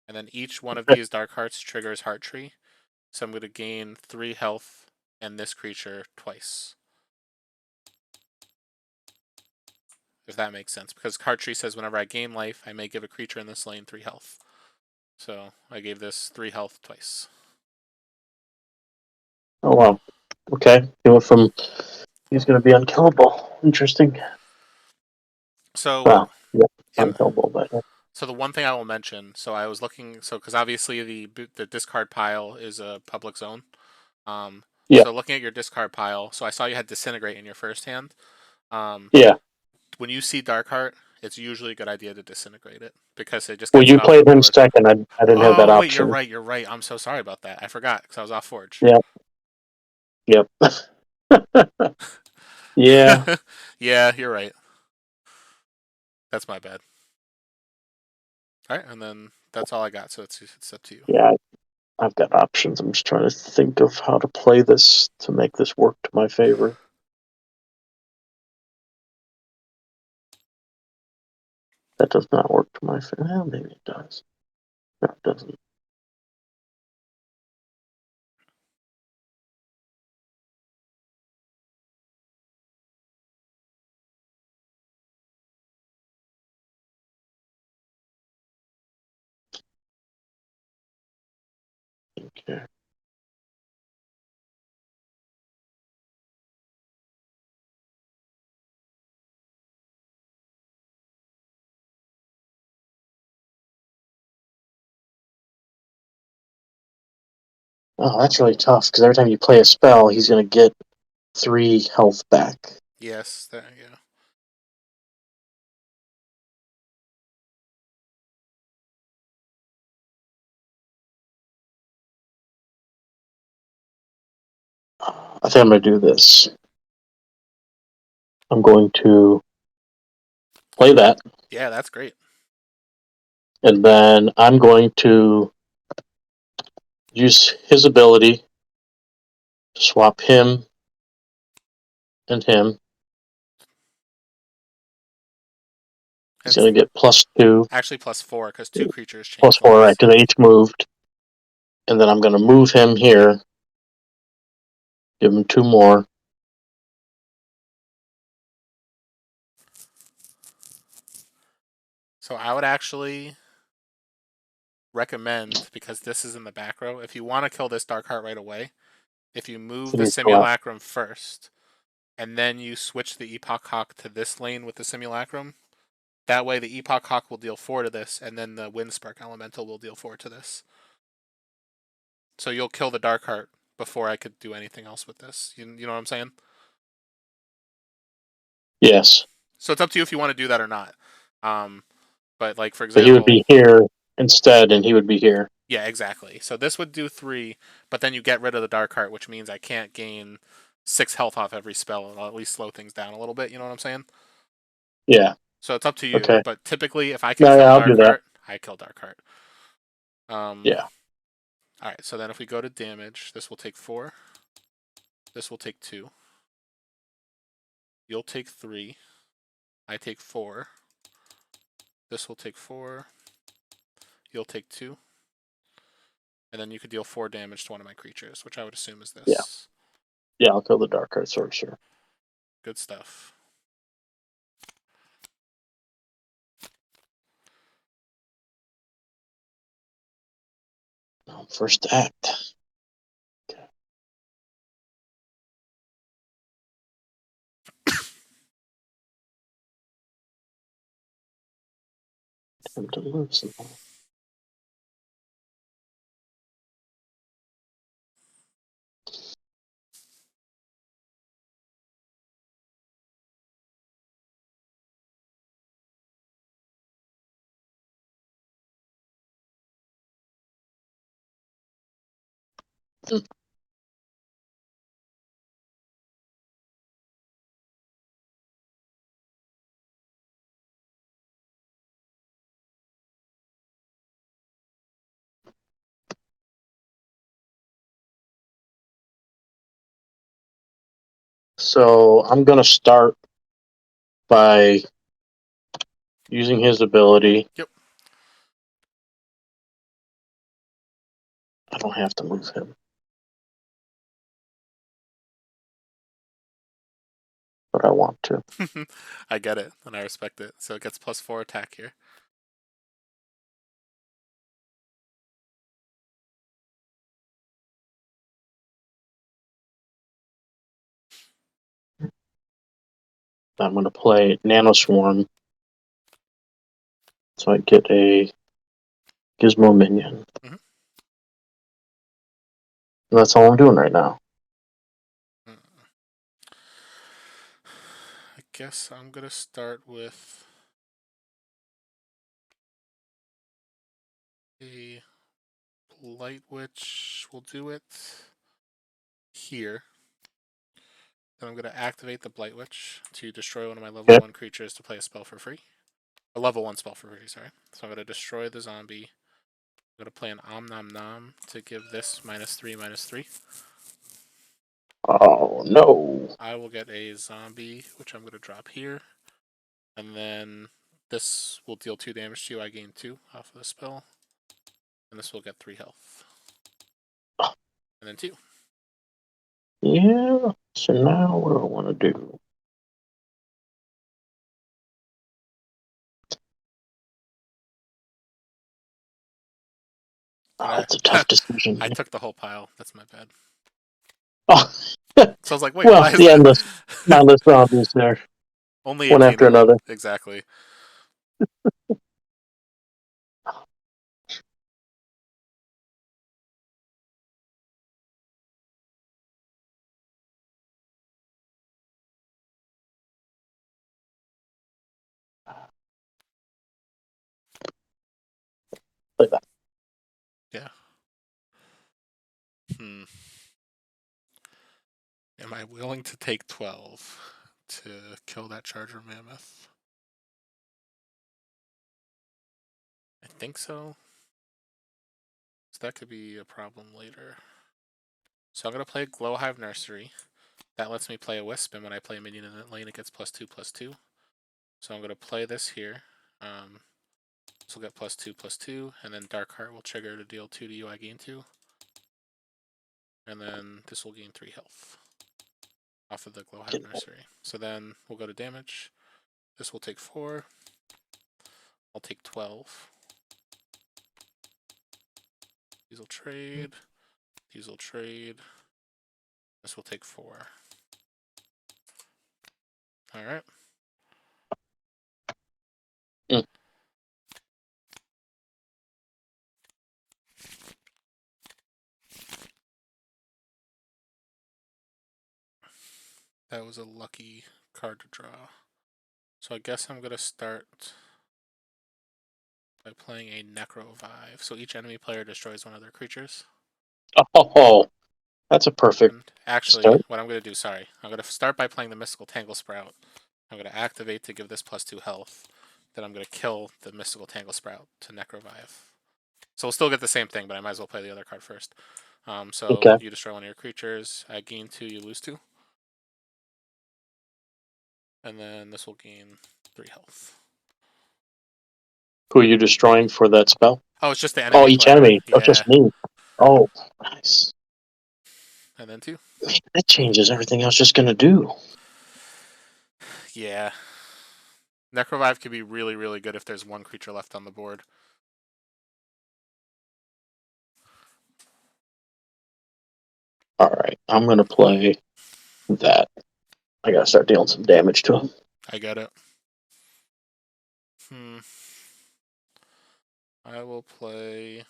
And then each one of these Darkhearts triggers Heart Tree. So I'm going to gain 3 health and this creature twice. if that makes sense. Because card tree says whenever I gain life, I may give a creature in this lane 3 health. So I gave this 3 health twice. Oh wow. Okay. He went from he's going to be unkillable. Interesting. So Well, yeah, in, unkillable, but so the one thing I will mention. So I was looking. So because obviously the discard pile is a public zone. Yeah. So looking at your discard pile, so I saw you had Disintegrate in your first hand. Yeah. When you see Darkheart, it's usually a good idea to Disintegrate it because it just Well, gets you it off the played him board. second. I didn't have that Oh wait, you're option. right. You're right. I'm so sorry about that. I forgot because I was off Forge. Yeah. Yep. Yeah. Yeah, you're right. That's my bad. All right, and then that's all I got. So it's up to you. Yeah. I've got options. I'm just trying to think of how to play this to make this work to my favor. That does not work to my favor. Well, maybe it does. No, it doesn't. Okay. Oh, that's really tough because every time you play a spell, he's going to get 3 health back. Yes, there you go. I think I'm going to do this. I'm going to play that, Yeah, that's great. and then I'm going to use his ability to swap him and him. He's going to get +2. Actually, +4 because 2 creatures change +4, right? lives. Because they each moved. And then I'm going to move him here. Give him 2 more. So I would actually recommend, because this is in the back row, if you want to kill this Darkheart right away, if you move So the he's go out. Simulacrum first, and then you switch the Epoch Hawk to this lane with the Simulacrum, that way the Epoch Hawk will deal 4 to this, and then the Windspark Elemental will deal 4 to this. So you'll kill the Darkheart before I could do anything else with this. You know what I'm saying? Yes. So it's up to you if you want to do that or not. But like for But he would example, be here instead, and he would be here. yeah, exactly. So this would do 3, but then you get rid of the Darkheart, which means I can't gain 6 health off every spell, and I'll at least slow things down a little bit. You know what I'm saying? Yeah. So it's up to you. Okay. But typically, if I can No, kill yeah, I'll do that. Darkheart, I kill Darkheart. Yeah. All right. So then if we go to damage, this will take 4. This will take 2. You'll take 3. I take 4. This will take 4. You'll take 2. And then you could deal 4 damage to one of my creatures, which I would assume is this. Yeah. Yeah, I'll kill the Darkheart Sorcerer. Good stuff. First act. Okay. Time to lose them all. So I'm going to start by using his ability. Yep. I don't have to move him. but I want to. I get it, and I respect it. So it gets +4 attack here. I'm going to play Nanoswarm, so I get a Gizmo minion. Mhm. And that's all I'm doing right now. I guess I'm gonna start with a Light Witch. We'll do it here. Then I'm gonna activate the Blight Witch to destroy one of my level 1 creatures to play a spell for free. A level 1 spell for free, sorry. So I'm gonna destroy the zombie. I'm gonna play an Om Nom Nom to give this -3/-3. Oh, no. I will get a zombie, which I'm gonna drop here. And then this will deal 2 damage to you. I gain 2 off of the spell. And this will get 3 health. And then 2. Yeah, so now what do I want to do? And Oh, it's a tough decision. I took the whole pile. That's my bad. Oh, So I was like, wait, well, why is the that? mindless zombies there. Only 18 One after of them. another. Exactly. Play that. Yeah. Am I willing to take 12 to kill that Charger Mammoth? I think so. So that could be a problem later. So I'm going to play Glowhive Nursery. That lets me play a Wisp, and when I play a minion in that lane, it gets +2/+2. So I'm going to play this here. This will get +2/+2, and then Darkheart will trigger to deal 2 to you. I gain 2. And then this will gain 3 health off of the Glowhive Nursery. So then we'll go to damage. This will take 4. I'll take 12. These will trade. These will trade. This will take 4. Alright. Mm. That was a lucky card to draw. So I guess I'm going to start by playing a Necrovive. So each enemy player destroys one of their creatures. Oh, that's a perfect And actually, start. what I'm going to do, sorry, I'm going to start by playing the Mystical Tangle Sprout. I'm going to activate to give this +2 health. Then I'm going to kill the Mystical Tangle Sprout to Necrovive. So we'll still get the same thing, but I might as well play the other card first. So Okay. you destroy one of your creatures. I gain 2, you lose 2. And then this will gain 3 health. Who are you destroying for that spell? Oh, it's just the enemy Oh, each player. enemy. Yeah. Oh, just me. Oh, nice. And then 2. Man, that changes everything I was just going to do. Yeah. Necrovive could be really, really good if there's one creature left on the board. Alright, I'm going to play that. I got to start dealing some damage to him. I get it. I will play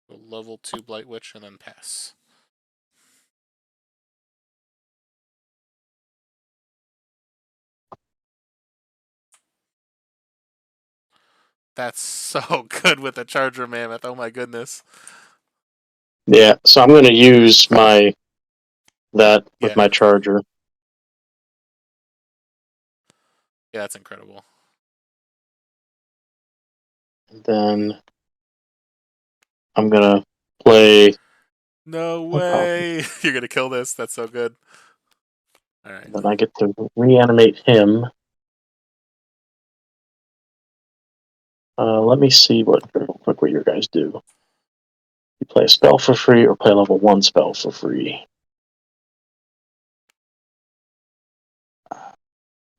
a level 2 Blight Witch and then pass. That's so good with the Charger Mammoth. Oh my goodness. Yeah, so I'm going to use that with my charger. Yeah, that's incredible. Then I'm going to play... No way! You're going to kill this. That's so good. Alright. Then I get to reanimate him. Let me see what your guys do. You play a spell for free or play a level 1 spell for free.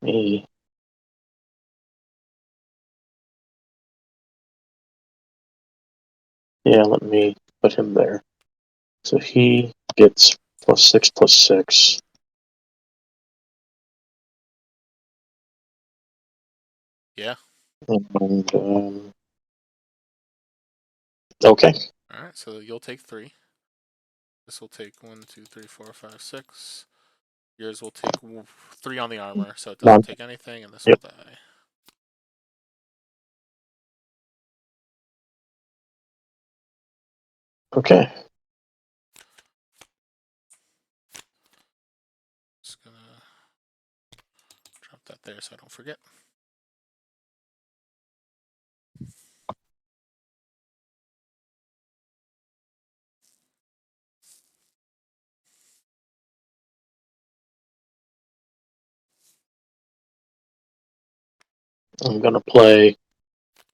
Me. Yeah, let me put him there. So he gets +6/+6. Yeah. And, okay. All right. So you'll take 3. This will take 1, 2, 3, 4, 5, 6. Yours will take 3 on the armor, so it doesn't take anything, and this will die. Okay. Just gonna drop that there so I don't forget. I'm going to play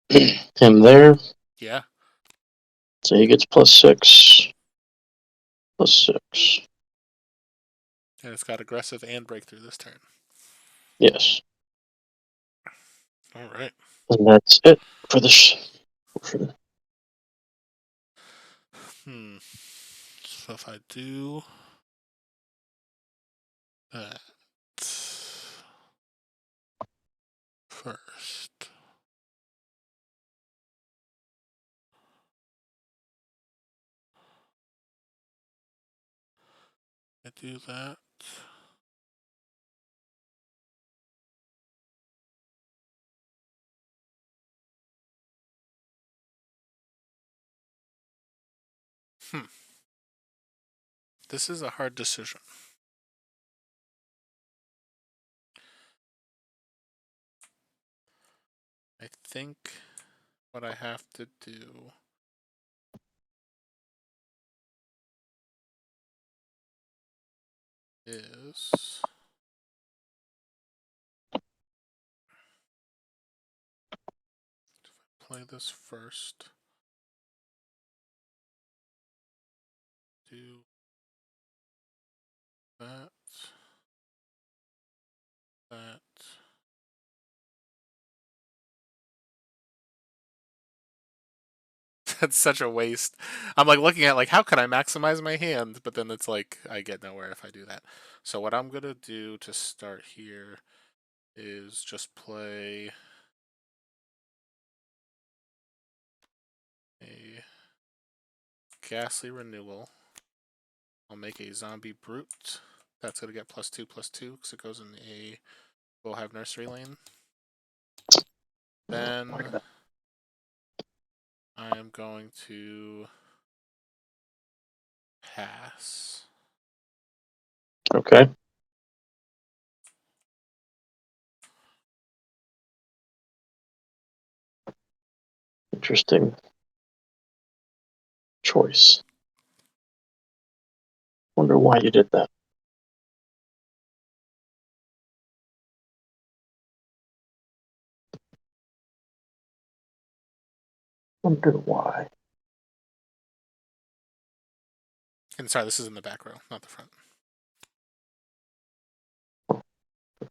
him there. Yeah. So he gets +6/+6. And it's got aggressive and breakthrough this turn. Yes. All right. And that's it for this. So if I do that first. I do that. This is a hard decision. I think what I have to do is play this first. Do that. That. That's such a waste. I'm like looking at like how can I maximize my hand, but then it's like I get nowhere if I do that. So what I'm gonna do to start here is just play a Ghastly Renewal. I'll make a Zombie Brute. That's gonna get +2/+2 because it goes in a We'll have Nursery Lane. Then I am going to pass. Okay. Interesting choice. Wonder why you did that. Wonder why. And sorry, this is in the back row, not the front.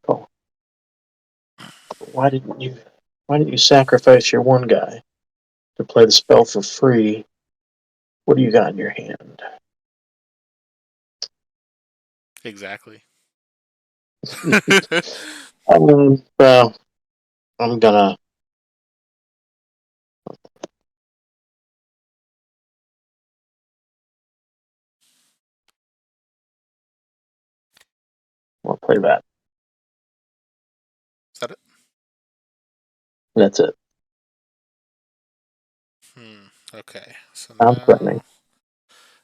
Oh. Why didn't you sacrifice your one guy to play the spell for free? What do you got in your hand? Exactly. Well, I'm gonna. I'll play that. Is that it? That's it. Okay. So I'm now, threatening.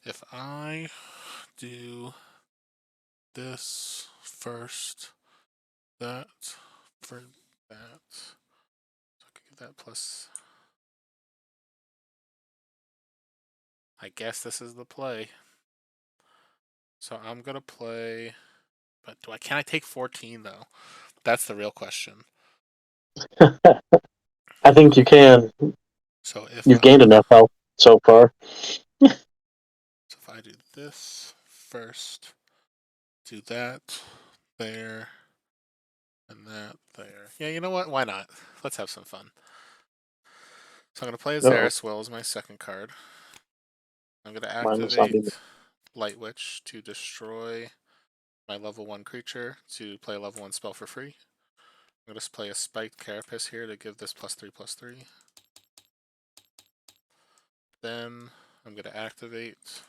if I do this first, that for that, so I can give that plus. I guess this is the play. So I'm gonna play, but can I take 14 though? That's the real question. I think you can. So if You've gained enough health so far. this first. Do that there. And that there. Yeah, you know what? Why not? Let's have some fun. So I'm going to play Zaraswell as my second card. I'm going to activate Light Witch to destroy my level 1 creature to play a level 1 spell for free. I'm going to play a Spiked Carapace here to give this +3/+3. Then I'm going to activate,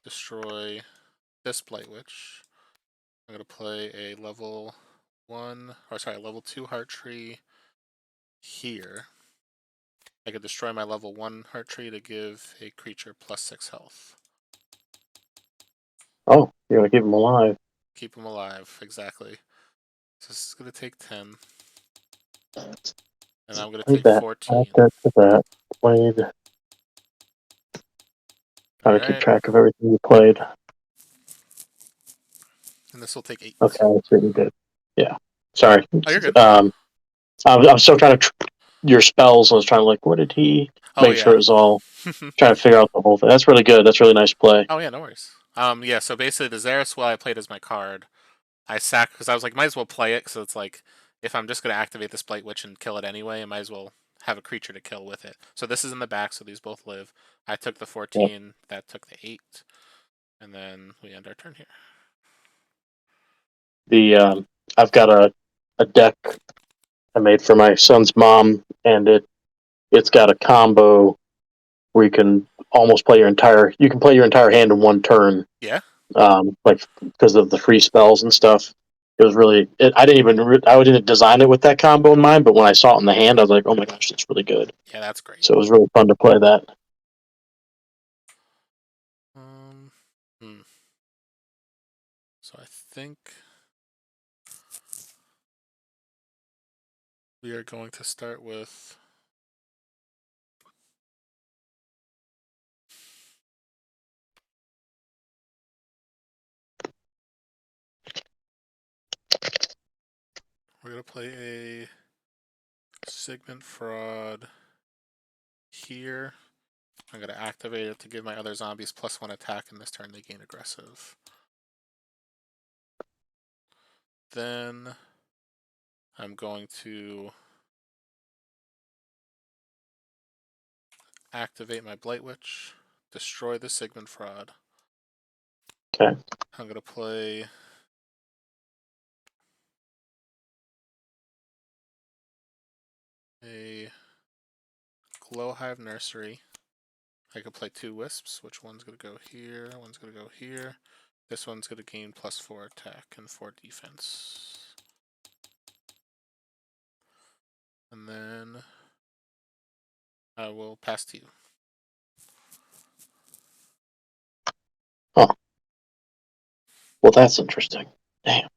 destroy this Blight Witch. I'm going to play a level 2 Heart Tree here. I could destroy my level 1 Heart Tree to give a creature +6 health. Oh, you're going to keep him alive. Keep him alive, exactly. So this is going to take 10. And I'm going to take 14. That played. Trying to keep track of everything you played. And this will take 8. Okay, that's what you did. Yeah. Sorry. Oh, you're good. I'm still trying to your spells. I was trying to what did he make sure it was all trying to figure out the whole thing. That's really good. That's really nice play. Oh yeah, no worries. Yeah. So basically, the Zaraswell I played as my card. I sacked because I was like, might as well play it. So it's like, if I'm just gonna activate this Blight Witch and kill it anyway, I might as well have a creature to kill with it. So this is in the back, so these both live. I took the 14. That took the 8, and then we end our turn here. I've got a deck I made for my son's mom, and it's got a combo where you can almost play your entire hand in one turn. Yeah. Because of the free spells and stuff. It was really. I didn't design it with that combo in mind, but when I saw it in the hand, I was like, "Oh my gosh, that's really good." Yeah, that's great. So it was really fun to play that. So I think we are going to start with we're going to play a Sigmund Fraud here. I'm going to activate it to give my other zombies +1 attack, and this turn they gain aggressive. Then I'm going to activate my Blight Witch, destroy the Sigmund Fraud. Okay. I'm going to play a Glowhive Nursery. I could play 2 Wisps. Which one's going to go here? One's going to go here. This one's going to gain +4 attack and 4 defense. And then I will pass to you. Oh. Well, that's interesting. Damn.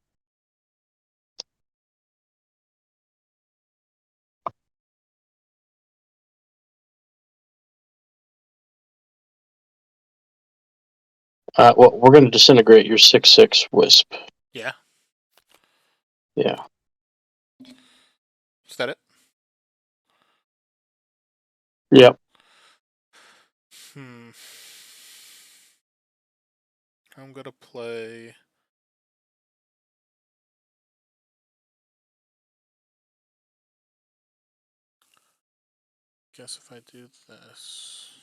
Well, we're going to disintegrate your 6/6 Wisp. Yeah. Yeah. Is that it? Yep. I'm going to play guess if I do this.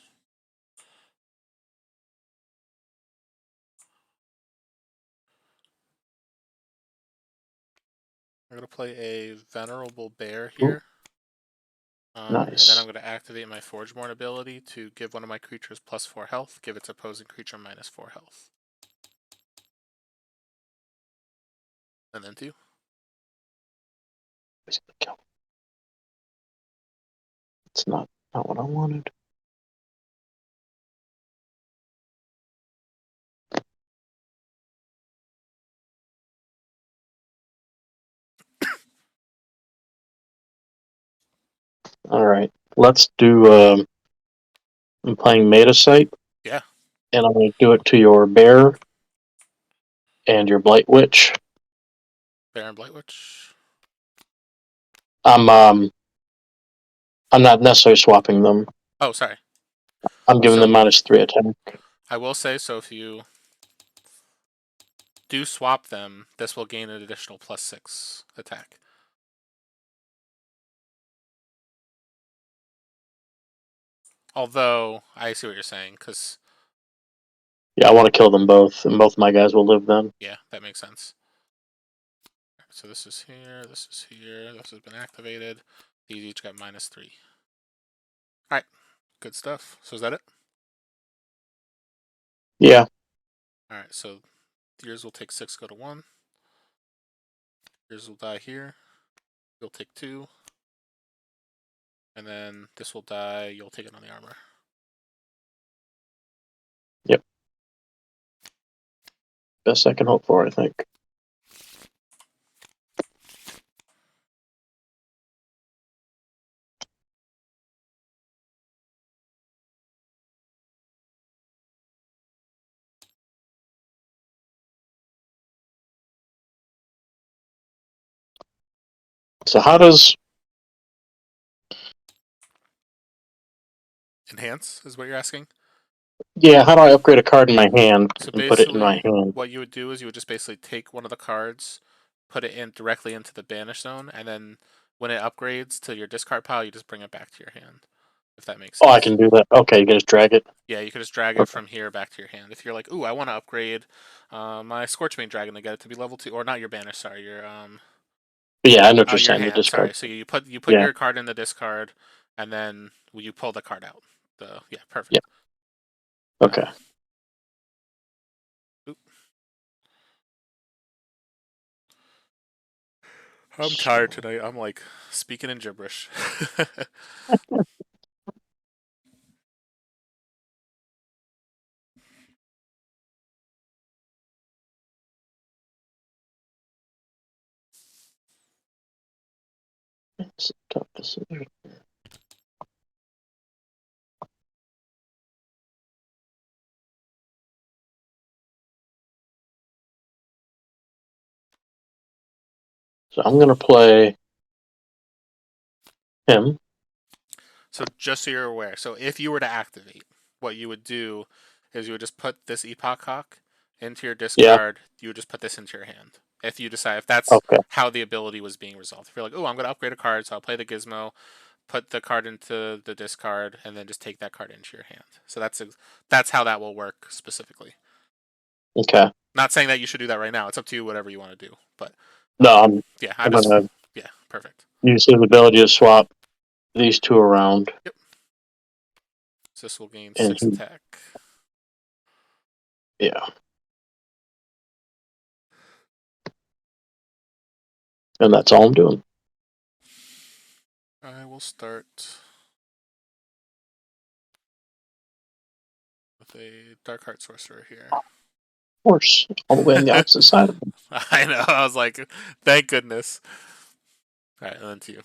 I'm going to play a Venerable Bear here. Nice. And then I'm going to activate my Forgeborn ability to give one of my creatures +4 health, give its opposing creature -4 health. And then 2. It's not what I wanted. All right, let's do. I'm playing Metasite. Yeah. And I'm going to do it to your bear and your Blight Witch. Bear and Blight Witch. I'm not necessarily swapping them. Oh, sorry. I'm giving them -3 attack. I will say, so if you do swap them, this will gain an additional +6 attack. Although, I see what you're saying, because... Yeah, I want to kill them both, and both my guys will live then. Yeah, that makes sense. So this is here, this is here, this has been activated. These each got -3. Alright, good stuff. So is that it? Yeah. Alright, so yours will take 6, go to 1. Yours will die here. You'll take 2. And then this will die, you'll take it on the armor. Yep. Best I can hope for, I think. So how does... Enhance is what you're asking? Yeah, how do I upgrade a card in my hand So and put it in my basically, hand? what you would do is you would just basically take one of the cards, put it in directly into the banish zone, and then when it upgrades to your discard pile, you just bring it back to your hand. If that makes sense. Oh, I can do that. Okay, you can just drag it. Yeah, you can just drag it from here back to your hand. If you're like, ooh, I want to upgrade my Scorchbane Dragon to get it to be level 2, or not your banish, sorry, your Yeah, I know what you're your saying. The hand. discard. Sorry, so you put Yeah. your card in the discard, and then you pull the card out. Yeah, perfect. Yeah. Okay. Oop. I'm tired tonight. I'm like speaking in gibberish. It's a tough decision. So I'm gonna play him. So just so you're aware, so if you were to activate, what you would do is you would just put this Epoch Hawk into your Yeah. discard. You would just put this into your hand. If you decide, if that's Okay. how the ability was being resolved. If you're like, oh, I'm going to upgrade a card, so I'll play the Gizmo, put the card into the discard, and then just take that card into your hand. So that's how that will work specifically. Okay. Not saying that you should do that right now. It's up to you, whatever you want to do. But No, yeah, I'm gonna yeah, perfect. use his ability to swap these two around. Yep. So this will gain And 6 attack. Yeah. And that's all I'm doing. I will start with a Darkheart Sorcerer here. Of course. All the way on the opposite side of him. I know, I was like, thank goodness. Alright, and then to you.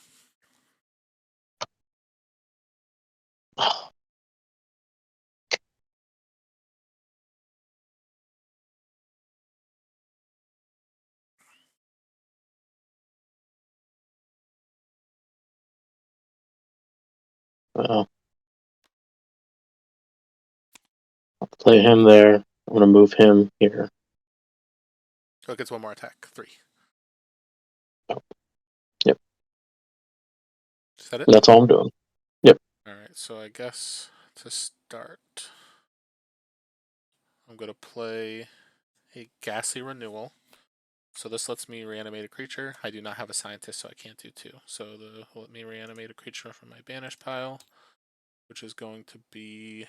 I'll play him there. I'm gonna move him here. Oh, it gets one more attack. 3. Yep. Is that it? And that's all I'm doing. Yep. Alright, so I guess to start, I'm going to play a Ghastly Renewal. So this lets me reanimate a creature. I do not have a scientist, so I can't do 2. So let me reanimate a creature from my banish pile, which is going to be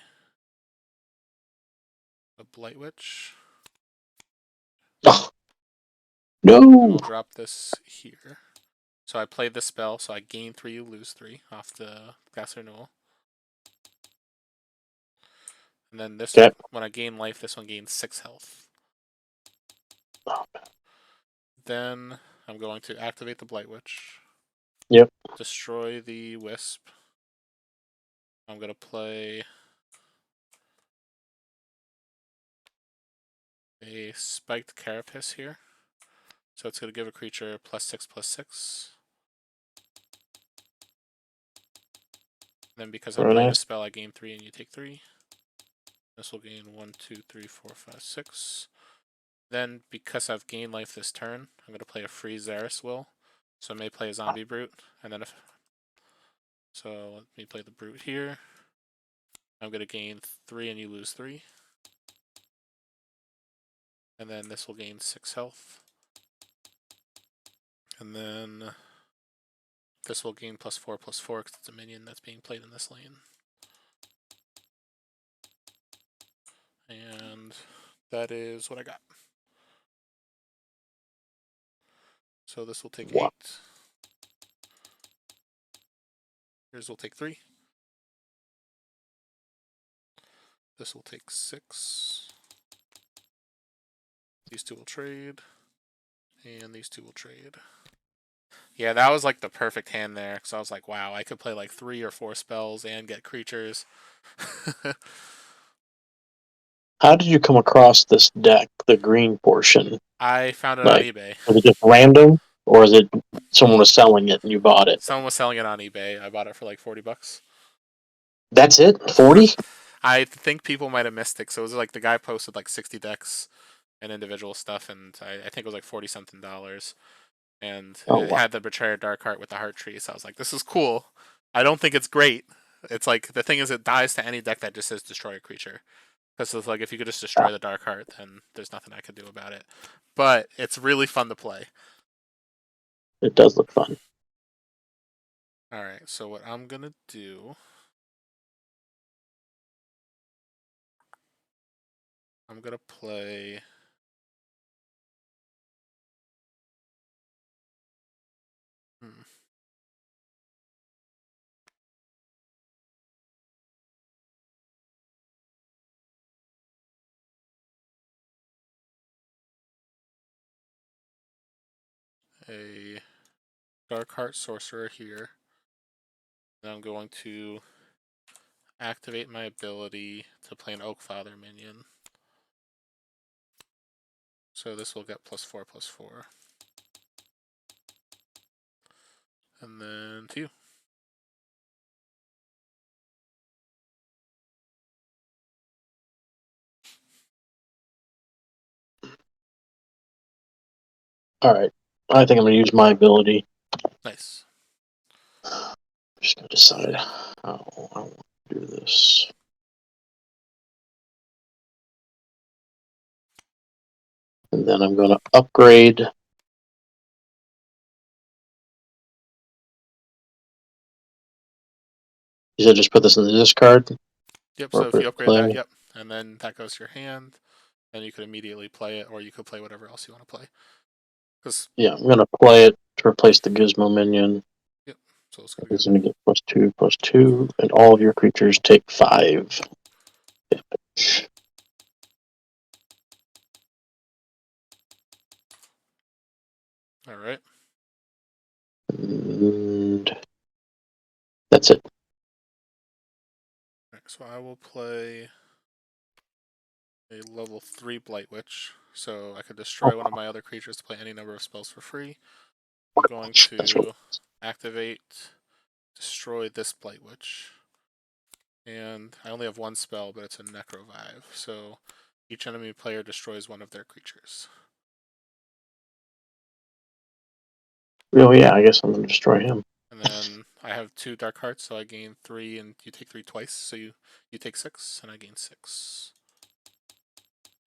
a Blight Witch. Oh. And I'll No. drop this here. So I played this spell, so I gain 3, you lose 3 off the Ghastly Renewal. And then this, Okay. when I gain life, this one gains 6 health. Oh. Then I'm going to activate the Blight Witch. Yep. Destroy the Wisp. I'm going to play a Spiked Carapace here. So it's going to give a creature +6/+6. And then because I Very played a nice. spell, I gain 3 and you take 3. This will gain 1, 2, 3, 4, 5, 6. Then, because I've gained life this turn, I'm going to play a free Zaris Will. So I may play a Zombie Brute, and then if... So let me play the Brute here. I'm going to gain 3 and you lose 3. And then this will gain 6 health. And then this will gain +4/+4 because it's a minion that's being played in this lane. And that is what I got. So this will take 8. Here's will take 3. This will take 6. These two will trade. And these two will trade. Yeah, that was like the perfect hand there. Because I was like, wow, I could play like 3 or 4 spells and get creatures. How did you come across this deck, the green portion? I found it on eBay. Was it just random? Or is it someone was selling it and you bought it? Someone was selling it on eBay. I bought it for like $40. That's it? 40? I think people might have missed it. So it was like the guy posted like 60 decks and individual stuff, and I think it was like $40-something. And it had the Betrayer Darkheart with the Heart Tree. So I was like, this is cool. I don't think it's great. It's like, the thing is, it dies to any deck that just says destroy a creature. Because it's like, if you could just destroy the Darkheart, then there's nothing I could do about it. But it's really fun to play. It does look fun. Alright, so what I'm going to do... I'm going to play... a Darkheart Sorcerer here. And I'm going to activate my ability to play an Oakfather minion. So this will get +4/+4. And then to you. Alright. I think I'm going to use my ability. Nice. I'm just going to decide how I want to do this. And then I'm going to upgrade. You said just put this in the discard? Yep, so if you upgrade that, yep. And then that goes to your hand. Then you could immediately play it, or you could play whatever else you want to play. Yeah, I'm going to play it to replace the Gizmo minion. Yep, so it's going to get +2/+2, and all of your creatures take 5 damage. Alright. And that's it. Alright, so I will play a level 3 Blight Witch. So I could destroy one of my other creatures to play any number of spells for free. I'm going to activate, destroy this Blight Witch. And I only have one spell, but it's a Necrovive. So each enemy player destroys one of their creatures. Oh yeah, I guess I'm going to destroy him. And then I have 2 Darkhearts, so I gain 3, and you take 3 twice. So you take 6, and I gain 6.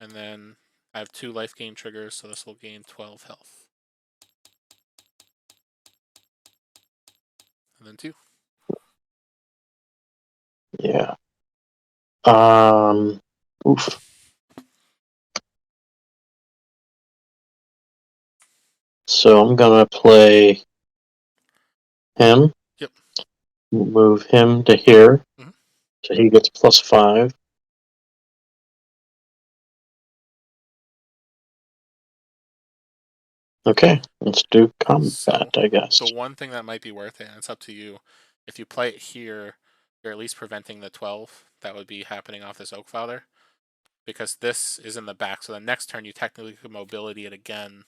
And then I have 2 life gain triggers, so this will gain 12 health. And then 2. Yeah. Oof. So I'm gonna play him. Yep. Move him to here. Mm-hmm. So he gets +5. Okay, let's do combat, I guess. So one thing that might be worth it, and it's up to you, if you play it here, you're at least preventing the 12 that would be happening off this Oakfather. Because this is in the back, so the next turn you technically could mobility it again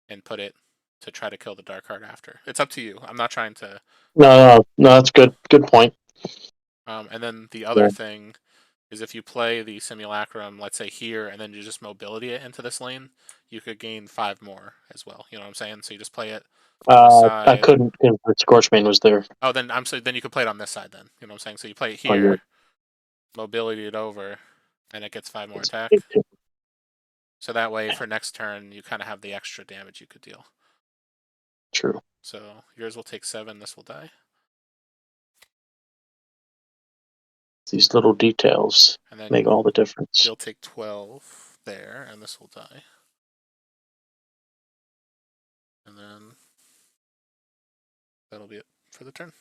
and put it to try to kill the Darkheart after. It's up to you. I'm not trying to... No, that's good. Good point. And then the other thing is if you play the Simulacrum, let's say here, and then you just mobility it into this lane, you could gain 5 more as well. You know what I'm saying? So you just play it to the side. I couldn't because the Scorchbane was there. Oh, then then you could play it on this side then. You know what I'm saying? So you play it Oh, yeah. here, mobility it over, and it gets 5 more attack. So that way, for next turn, you kind of have the extra damage you could deal. True. So yours will take 7. This will die. These little details And then make all the difference. you'll take 12 there, and this will die. And then that'll be it for the turn.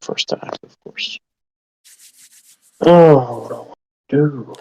First time, of course. Oh, what do I want to do?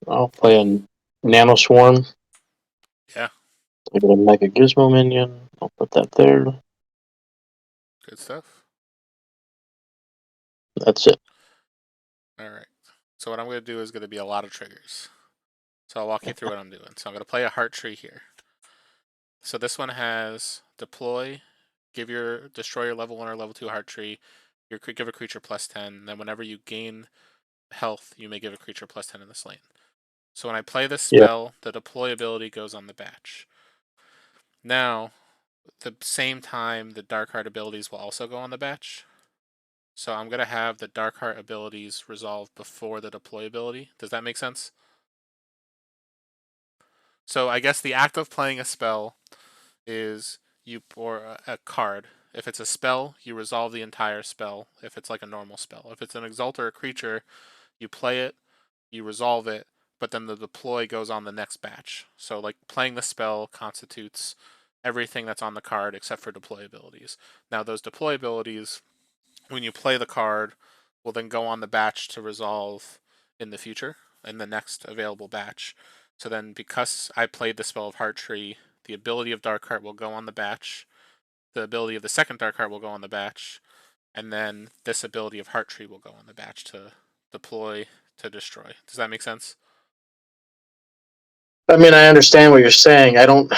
I'll play a Nano Swarm. Yeah. I get a Mega Gizmo minion. I'll put that there. Good stuff. That's it. Alright. So what I'm going to do is going to be a lot of triggers. So I'll walk you through what I'm doing. So I'm going to play a heart tree here. So this one has deploy, destroy your level 1 or level 2 heart tree, give a creature +10, then whenever you gain health, you may give a creature +10 in this lane. So when I play this spell, the deploy ability goes on the batch. Now, at the same time, the Darkheart abilities will also go on the batch. So I'm going to have the Darkheart abilities resolve before the deploy ability. Does that make sense? So I guess the act of playing a spell is or a card. If it's a spell, you resolve the entire spell if it's like a normal spell. If it's an Exalt or a creature, you play it, you resolve it, but then the deploy goes on the next batch. So like playing the spell constitutes everything that's on the card except for deploy abilities. Now those deploy abilities, when you play the card, will then go on the batch to resolve in the future, in the next available batch. So then because I played the spell of Heart Tree, the ability of Darkheart will go on the batch, the ability of the second Darkheart will go on the batch, and then this ability of Heart Tree will go on the batch to deploy to destroy. Does that make sense? I mean, I understand what you're saying. I don't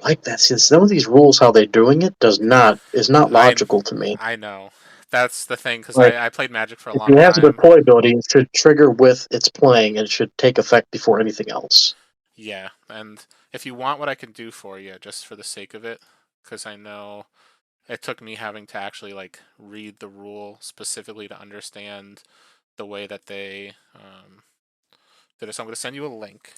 like that. Since some of these rules, how they're doing it, is not logical to me. I know. That's the thing, because Like, I played Magic for a if long it has a time. deploy ability, it should trigger with its playing, and it should take effect before anything else. Yeah, and if you want what I can do for you, just for the sake of it, because I know it took me having to actually like read the rule specifically to understand the way that they did it. So I'm going to send you a link.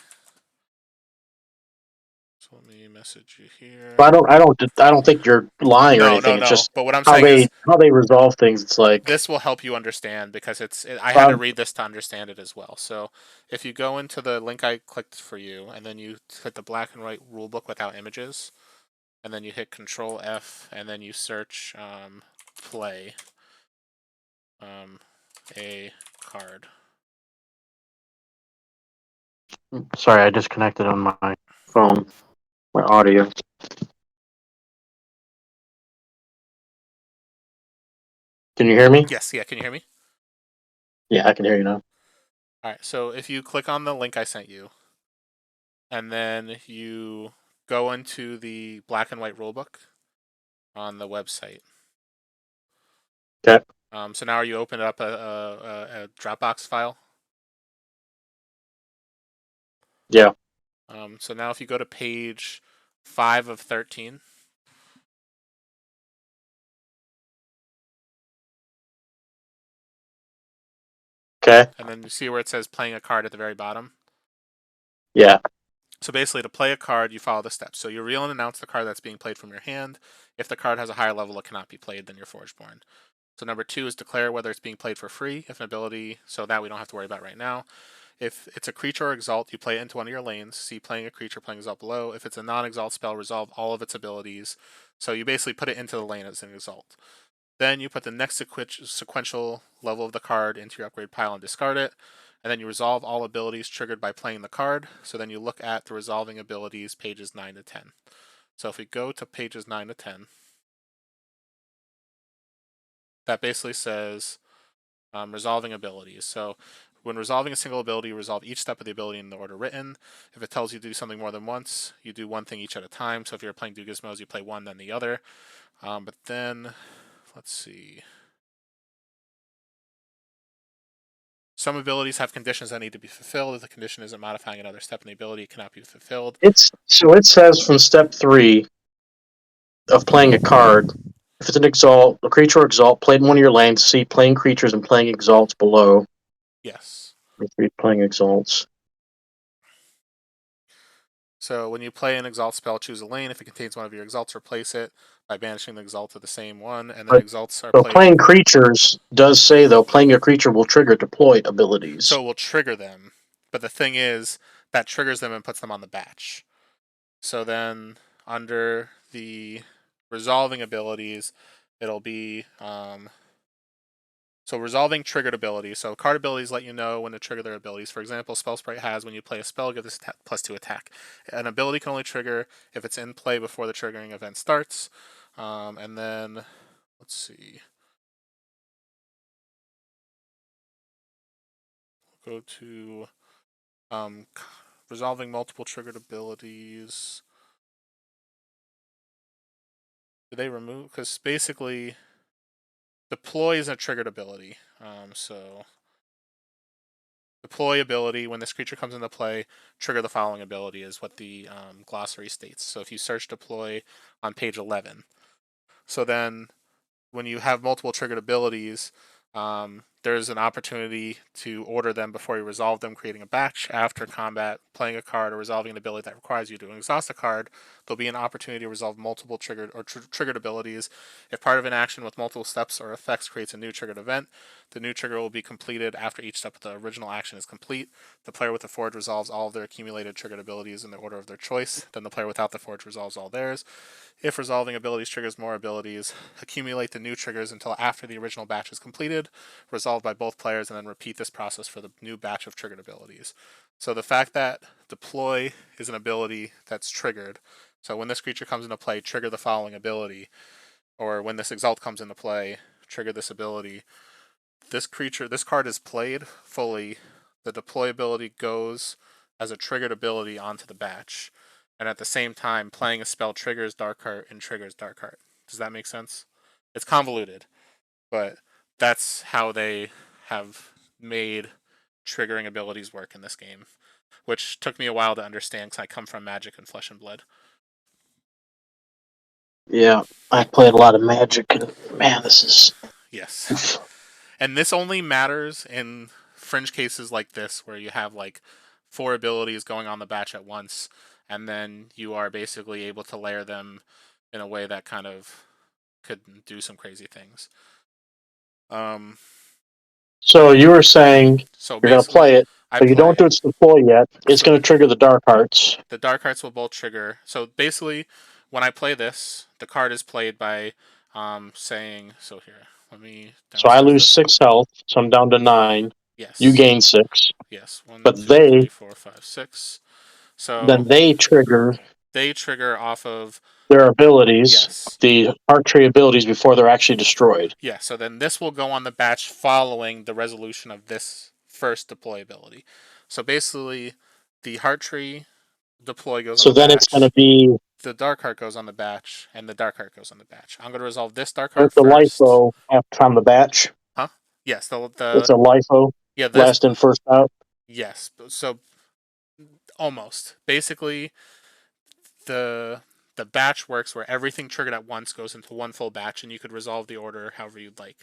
So let me message you here. But I don't think you're lying or anything. It's just But what I'm how saying is how they resolve things. It's like this will help you understand because I had to read this to understand it as well. So if you go into the link I clicked for you, and then you hit the black and white rulebook without images, and then you hit Control F, and then you search play a card. Sorry, I disconnected on my phone, my audio. Can you hear me? Yes, yeah, can you hear me? Yeah, I can hear you now. Alright, so if you click on the link I sent you, and then you go into the black and white rulebook on the website. Okay. So now you open up a Dropbox file. Yeah. So now if you go to page 5 of 13. Okay. And then you see where it says playing a card at the very bottom? Yeah. So basically, to play a card, you follow the steps. So you reveal and announce the card that's being played from your hand. If the card has a higher level, it cannot be played than your Forgeborn. So number 2 is declare whether it's being played for free. If an ability, so that we don't have to worry about right now. If it's a creature or exalt, you play it into one of your lanes. See playing a creature, playing exalt below. If it's a non-exalt spell, resolve all of its abilities. So you basically put it into the lane as an exalt. Then you put the next sequential level of the card into your upgrade pile and discard it. And then you resolve all abilities triggered by playing the card. So then you look at the resolving abilities, pages 9 to 10. So if we go to pages 9 to 10, that basically says resolving abilities. So when resolving a single ability, you resolve each step of the ability in the order written. If it tells you to do something more than once, you do one thing each at a time. So if you're playing Do Gizmos, you play one, then the other. But then, let's see. Some abilities have conditions that need to be fulfilled. If the condition isn't modifying another step in the ability, it cannot be fulfilled. It says from step 3 of playing a card, if it's an exalt, a creature or exalt, played in one of your lanes, see playing creatures and playing exalts below. Yes. Playing exalts. So when you play an exalt spell, choose a lane. If it contains one of your exalts, replace it by banishing the exalt to the same one, and then But, exalts are so played. playing creatures does say, though, playing a creature will trigger deployed abilities. So it will trigger them. But the thing is, that triggers them and puts them on the batch. So then under the resolving abilities, it'll be so resolving triggered abilities. So card abilities let you know when to trigger their abilities. For example, Spell Sprite has when you play a spell, give this +2 attack. An ability can only trigger if it's in play before the triggering event starts. And then let's see. Go to resolving multiple triggered abilities. Do they remove? Because basically, deploy is a triggered ability. So deploy ability, when this creature comes into play, trigger the following ability is what the glossary states. So if you search deploy on page 11. So then when you have multiple triggered abilities, there's an opportunity to order them before you resolve them, creating a batch. After combat, playing a card, or resolving an ability that requires you to exhaust a card, there'll be an opportunity to resolve multiple triggered or triggered abilities. If part of an action with multiple steps or effects creates a new triggered event, the new trigger will be completed after each step of the original action is complete. The player with the forge resolves all of their accumulated triggered abilities in the order of their choice. Then the player without the forge resolves all theirs. If resolving abilities triggers more abilities, accumulate the new triggers until after the original batch is completed, resolved by both players, and then repeat this process for the new batch of triggered abilities. So the fact that deploy is an ability that's triggered, so when this creature comes into play, trigger the following ability, or when this exalt comes into play, trigger this ability. This card is played fully. The deploy ability goes as a triggered ability onto the batch. And at the same time, playing a spell triggers Darkheart and triggers Darkheart. Does that make sense? It's convoluted, but that's how they have made triggering abilities work in this game, which took me a while to understand because I come from Magic and Flesh and Blood. Yeah, I played a lot of Magic, and man, this is... Yes. And this only matters in fringe cases like this, where you have like 4 abilities going on the batch at once, and then you are basically able to layer them in a way that kind of could do some crazy things. So you were saying So you're going to play it, but you don't do its deploy yet. It's going to trigger the Dark Hearts. The Dark Hearts will both trigger. So basically, when I play this, the card is played by saying, so here, let me... So I lose 6 health, so I'm down to 9. Yes. You gain 6. Yes. 1, but 2, they... 3, 4, 5, 6. So then they trigger off of their abilities, yes, the Heart Tree abilities, before they're actually destroyed. Yeah, so then this will go on the batch following the resolution of this first deploy ability. So basically, the Heart Tree deploy goes on the batch. So then it's going to be... the Darkheart goes on the batch, and the Darkheart goes on the batch. I'm going to resolve this Darkheart Where's the first. LIFO on the batch? Huh? Yes, It's a LIFO, yeah, last in, first out? Yes, so almost. Basically, the batch works where everything triggered at once goes into one full batch, and you could resolve the order however you'd like.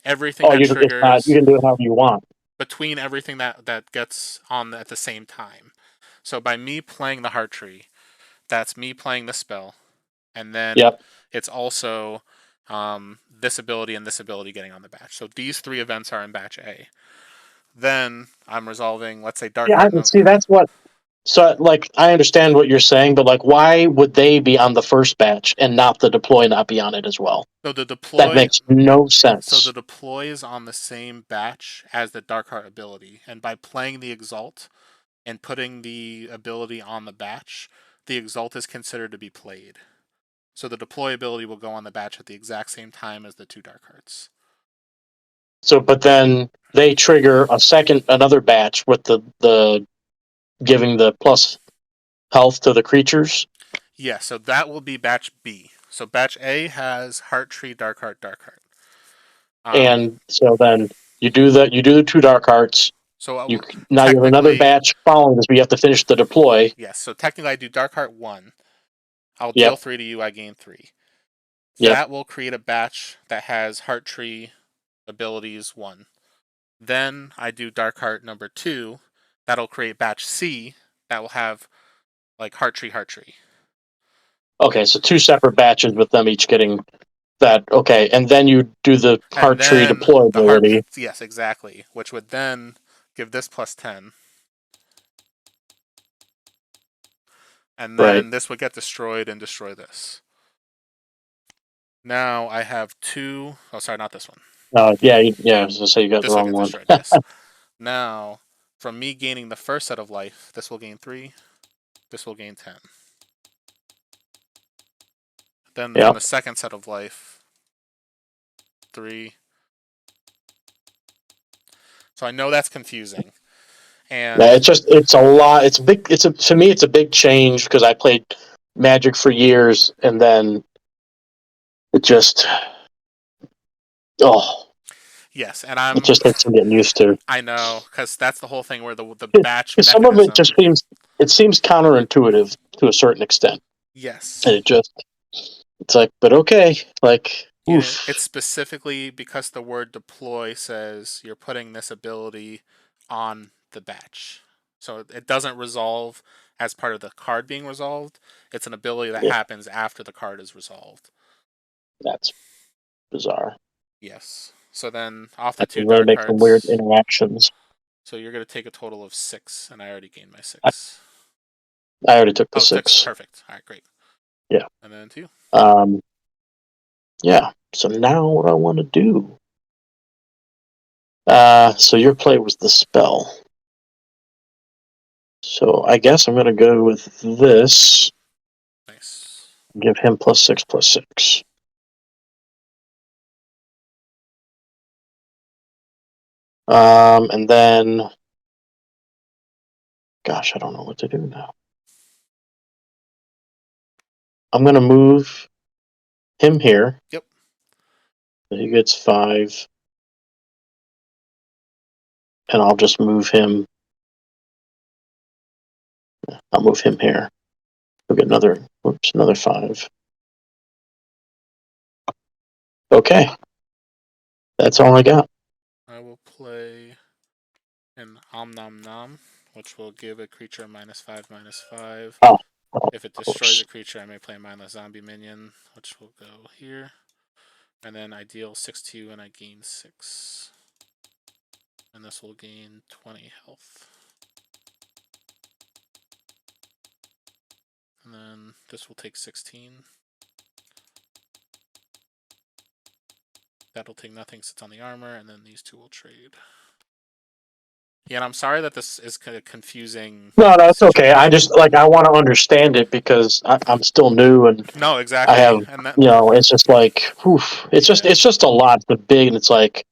Everything that triggers... you can do it however you want. between everything that gets on at the same time. So by me playing the heart tree, that's me playing the spell, and then Yep. it's also this ability and this ability getting on the batch. So these 3 events are in batch A. Then I'm resolving, let's say, Yeah, Darkheart. No, see, that's what. So, like, I understand what you're saying, but like, why would they be on the first batch and not the deploy not be on it as well? so the That deploy. makes no sense. So the deploy is on the same batch as the Darkheart ability, and by playing the Exalt and putting the ability on the batch, the Exalt is considered to be played. So the deploy ability will go on the batch at the exact same time as the 2 Darkhearts. So, but then they trigger another batch with the giving the plus health to the creatures. Yeah, so that will be batch B. So batch A has Heart Tree, Darkheart, Darkheart. And so then you do the 2 dark hearts. So now you have another batch following this, but you have to finish the deploy. Yes, so technically I do Darkheart 1. I'll Yep. deal 3 to you, I gain 3. Yep. That will create a batch that has Heart Tree abilities 1. Then I do Darkheart number 2. That'll create batch C that will have like Heart Tree, Heart Tree. Okay, so 2 separate batches with them each getting that. Okay, and then you do the Heart Tree deploy ability. Yes, exactly. Which would then give this plus 10. And then this would get destroyed and destroy this. Now I have 2. Oh, sorry, not this one. Yeah. I was gonna say you got this the wrong will get one. Destroyed, yes. Now, from me gaining the first set of life, this will gain 3. This will gain 10. Then from the second set of life, 3. So I know that's confusing. And yeah, it's a lot. It's big. To me, it's a big change because I played Magic for years, and then it just yes, and it just takes some getting used to. I know, because that's the whole thing where the batch Some mechanism. of it just seems counterintuitive to a certain extent. Yes. And it's like, but okay, like. Yeah, Oof. it's specifically because the word deploy says you're putting this ability on the batch. So it doesn't resolve as part of the card being resolved. It's an ability that happens after the card is resolved. That's bizarre. Yes. So then off the 2 really dark make cards. some weird interactions. So you're going to take a total of 6, and I already gained my 6. I already took the 6. Perfect. All right, great. Yeah. And then 2. Yeah. So now what I want to do. So your play was the spell. So I guess I'm going to go with this. Nice. Give him +6/+6. And then, gosh, I don't know what to do now. I'm going to move him here. Yep. He gets 5. And I'll just move him. I'll move him here. We'll get another 5. Okay. That's all I got. I will play an Om Nom Nom, which will give a creature -5/-5. Oh, if it destroys a creature, I may play a mindless zombie minion, which will go here. And then I deal 6 to you and I gain 6. And this will gain 20 health. And then this will take 16. That'll take nothing since it's on the armor, and then these 2 will trade. Yeah, and I'm sorry that this is kind of confusing. No, it's okay. I just I want to understand it because I'm still new and no, exactly. I have it's just like, it's just a lot. It's big and it's like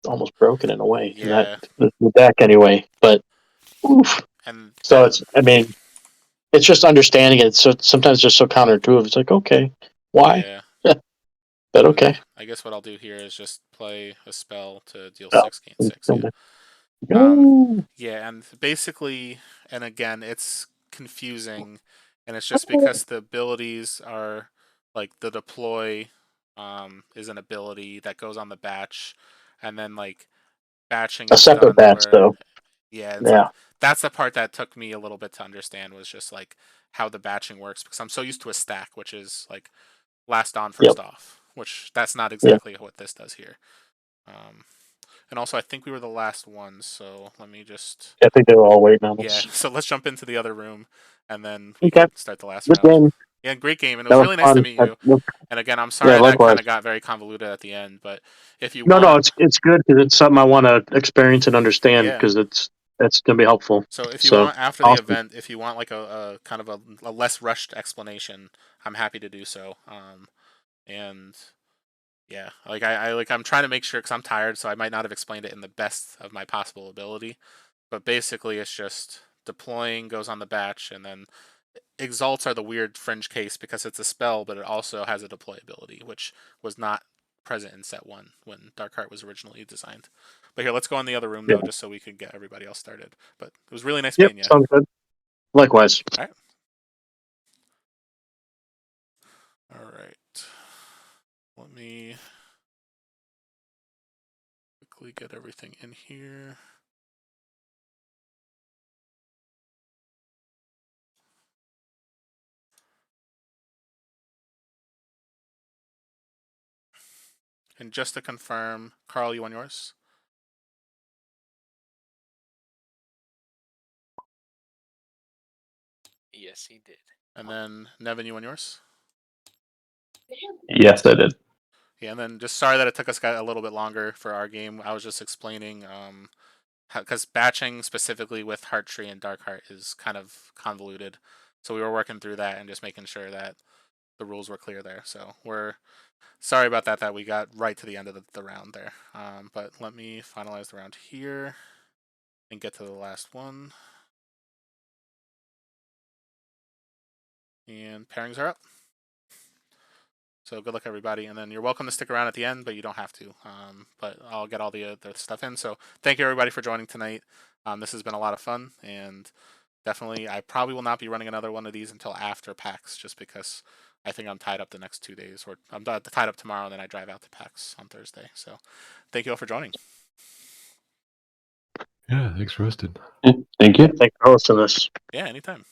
almost broken in a way. Yeah. The deck anyway, but And so it's just understanding it. So sometimes just so counterintuitive. It's like, okay, why? Yeah. But okay. I guess what I'll do here is just play a spell to deal 6, gain 6. Yeah, and basically, and again, it's confusing, and it's just because the abilities are like the deploy is an ability that goes on the batch, and then like batching A is separate done. batch, though. Yeah, it's Yeah. like that's the part that took me a little bit to understand, was just like how the batching works, because I'm so used to a stack, which is like last on, first off, which that's not exactly what this does here. And also, I think we were the last ones, so let me just... I think they were all waiting on Yeah, us. so let's jump into the other room, and then we Okay. can start the last Good round. game. Yeah, great game, and it That was was really nice to fun. meet you. And again, I'm sorry Yeah, that likewise. kind of got very convoluted at the end, but if you No, want... it's good because it's something I want to experience and understand, Yeah. because that's going to be helpful. So if you want, after the event, if you want like a kind of a less rushed explanation, I'm happy to do so. And yeah, like I'm trying to make sure, because I'm tired, so I might not have explained it in the best of my possible ability. But basically, it's just deploying goes on the batch, and then exalts are the weird fringe case because it's a spell, but it also has a deploy ability, which was not present in set 1 when Darkheart was originally designed. But here, let's go in the other room, though, just so we can get everybody else started. But it was really nice meeting you. Sounds good. Likewise. All right. All right. Let me quickly get everything in here. And just to confirm, Carl, you want yours? Yes, he did. And then Nevin, you want yours? Yes, I did. Yeah, and then just sorry that it took us a little bit longer for our game. I was just explaining because batching specifically with Heart Tree and Darkheart is kind of convoluted. So we were working through that and just making sure that the rules were clear there. So we're sorry about that we got right to the end of the round there. But let me finalize the round here and get to the last one. And pairings are up. So good luck, everybody. And then you're welcome to stick around at the end, but you don't have to. But I'll get all the stuff in. So thank you, everybody, for joining tonight. This has been a lot of fun. And definitely, I probably will not be running another one of these until after PAX, just because I think I'm tied up the next 2 days. Or I'm tied up tomorrow, and then I drive out to PAX on Thursday. So thank you all for joining. Yeah, thanks for hosting. Thank you. Thanks for hosting this. Yeah, anytime.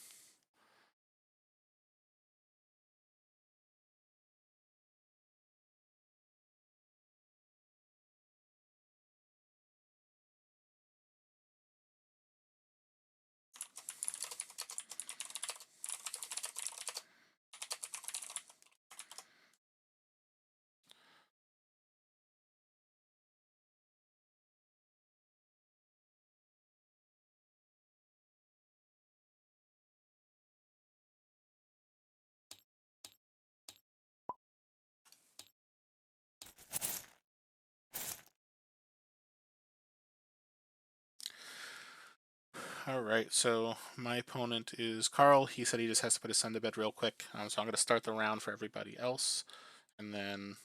All right, so my opponent is Carl. He said he just has to put his son to bed real quick. So I'm going to start the round for everybody else, and then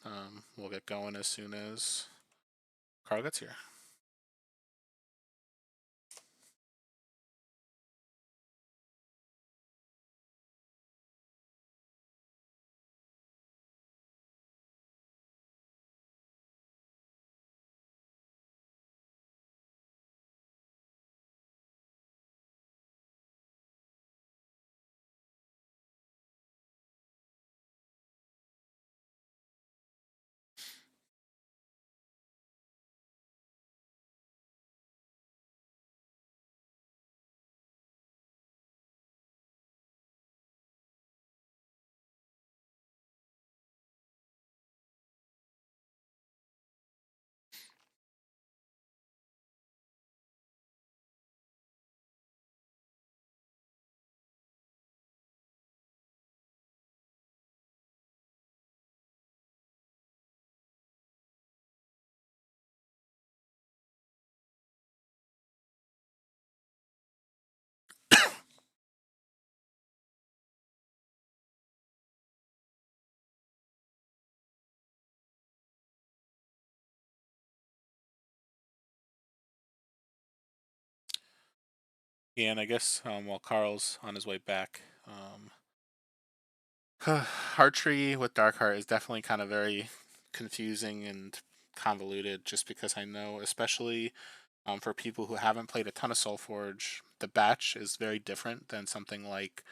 we'll get going as soon as Carl gets here. Yeah, and I guess while Carl's on his way back, Heart Tree with Darkheart is definitely kind of very confusing and convoluted, just because I know, especially For people who haven't played a ton of SolForge, the batch is very different than something like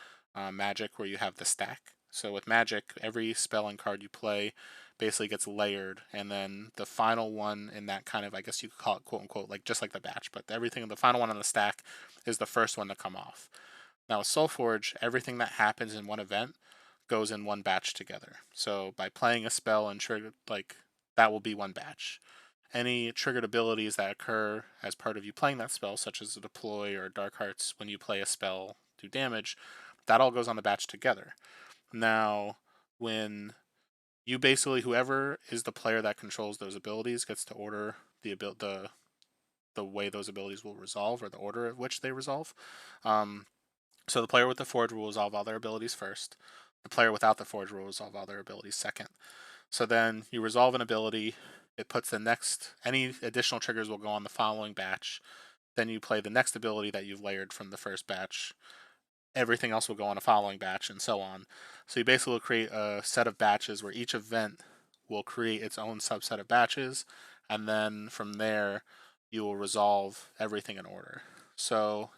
Magic, where you have the stack. So with Magic, every spell and card you play basically gets layered, and then the final one in that kind of, I guess you could call it quote unquote, like just like the batch, but everything, the final one on the stack is the first one to come off. Now with SolForge, everything that happens in one event goes in one batch together. So by playing a spell and trigger, like that will be one batch. Any triggered abilities that occur as part of you playing that spell, such as a deploy or Darkhearts when you play a spell do damage, that all goes on the batch together. Now, when you basically, whoever is the player that controls those abilities gets to order the way those abilities will resolve, or the order at which they resolve. So the player with the Forge will resolve all their abilities first. The player without the Forge will resolve all their abilities second. So then you resolve an ability, it puts the next, any additional triggers will go on the following batch. Then you play the next ability that you've layered from the first batch. Everything else will go on a following batch, and so on. So you basically will create a set of batches where each event will create its own subset of batches, and then from there you will resolve everything in order. So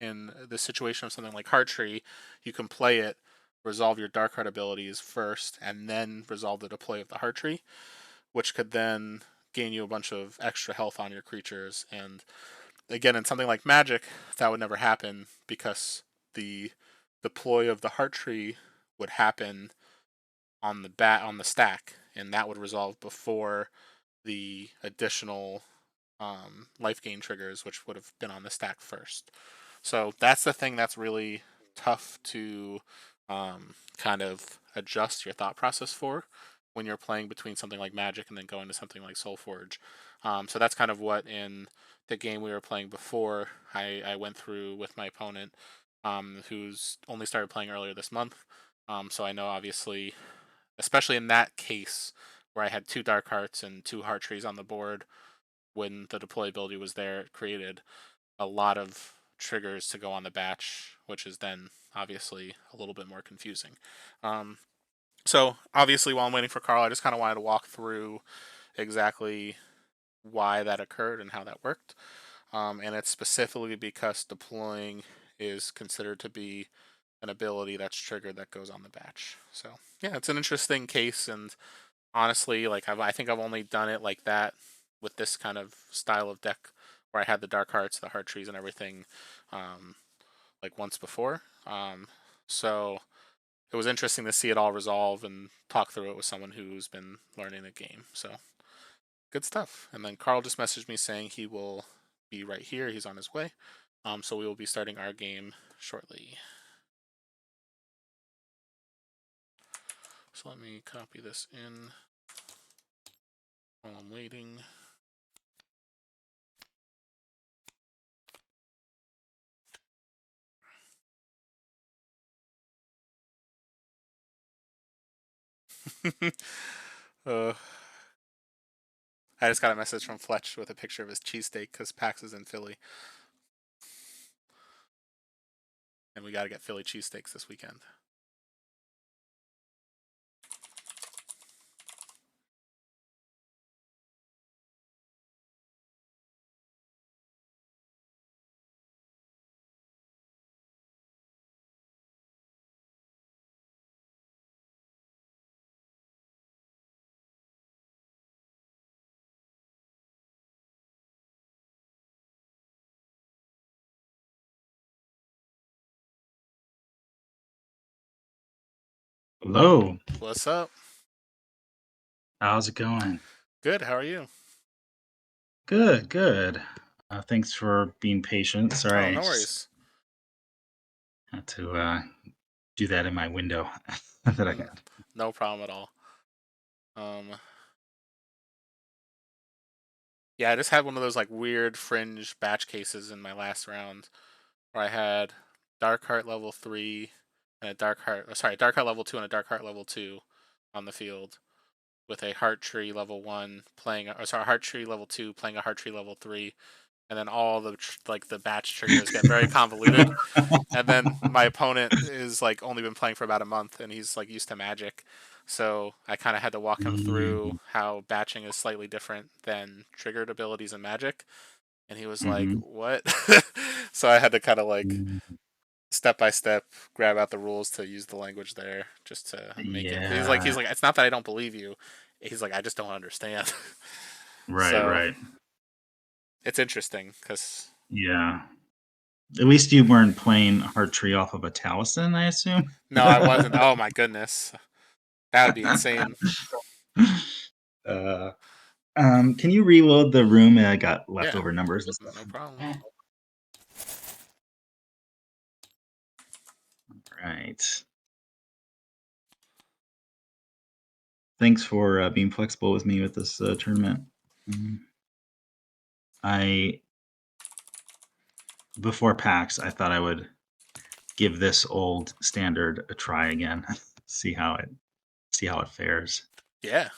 in the situation of something like Hearttree, you can play it, resolve your Darkheart abilities first, and then resolve the deploy of the Hearttree, which could then gain you a bunch of extra health on your creatures. And again, in something like Magic, that would never happen because the deploy of the Hearttree would happen on the stack, and that would resolve before the additional life gain triggers, which would have been on the stack first. So that's the thing that's really tough to kind of adjust your thought process for when you're playing between something like Magic and then going to something like SolForge. So that's kind of what in the game we were playing before I went through with my opponent, who's only started playing earlier this month. So I know obviously, especially in that case where I had 2 Darkhearts and 2 Hearttrees on the board, when the deployability was there, it created a lot of triggers to go on the batch, which is then obviously a little bit more confusing. So obviously, while I'm waiting for Carl, I just kind of wanted to walk through exactly why that occurred and how that worked. And it's specifically because deploying is considered to be an ability that's triggered that goes on the batch. So yeah, it's an interesting case, and honestly, like I think I've only done it like that with this kind of style of deck where I had the Darkhearts, the Hearttrees, and everything, like once before. So it was interesting to see it all resolve and talk through it with someone who's been learning the game. So good stuff. And then Carl just messaged me saying he will be right here. He's on his way. So we will be starting our game shortly. So let me copy this in while I'm waiting. I just got a message from Fletch with a picture of his cheesesteak because PAX is in Philly. And we got to get Philly cheesesteaks this weekend. Hello. What's up? How's it going? Good. How are you? Good, good. Thanks for being patient. Sorry, Oh, I no just worries. had to do that in my window that I had. No problem at all. Yeah, I just had one of those like weird fringe batch cases in my last round where I had Darkheart level 3 and a Darkheart level 2 and a Darkheart level 2 on the field, with a Hearttree level 1 playing, Hearttree level 2 playing a Hearttree level 3, and then all the like the batch triggers get very convoluted. And then my opponent is like only been playing for about a month, and he's like used to Magic, so I kind of had to walk him through how batching is slightly different than triggered abilities in Magic. And he was like, "What?" So I had to kind of like step by step grab out the rules to use the language there just to make it. He's like, it's not that I don't believe you. He's like, I just don't understand. Right, So right. it's interesting because Yeah. At least you weren't playing Heart Tree off of a Taliesin, I assume. no, I wasn't. Oh my goodness, that would be insane. Can you reload the room? I got leftover Yeah, numbers and stuff. no problem. Right. Thanks for being flexible with me with this tournament. Before PAX, I thought I would give this old standard a try again. see how it fares. Yeah.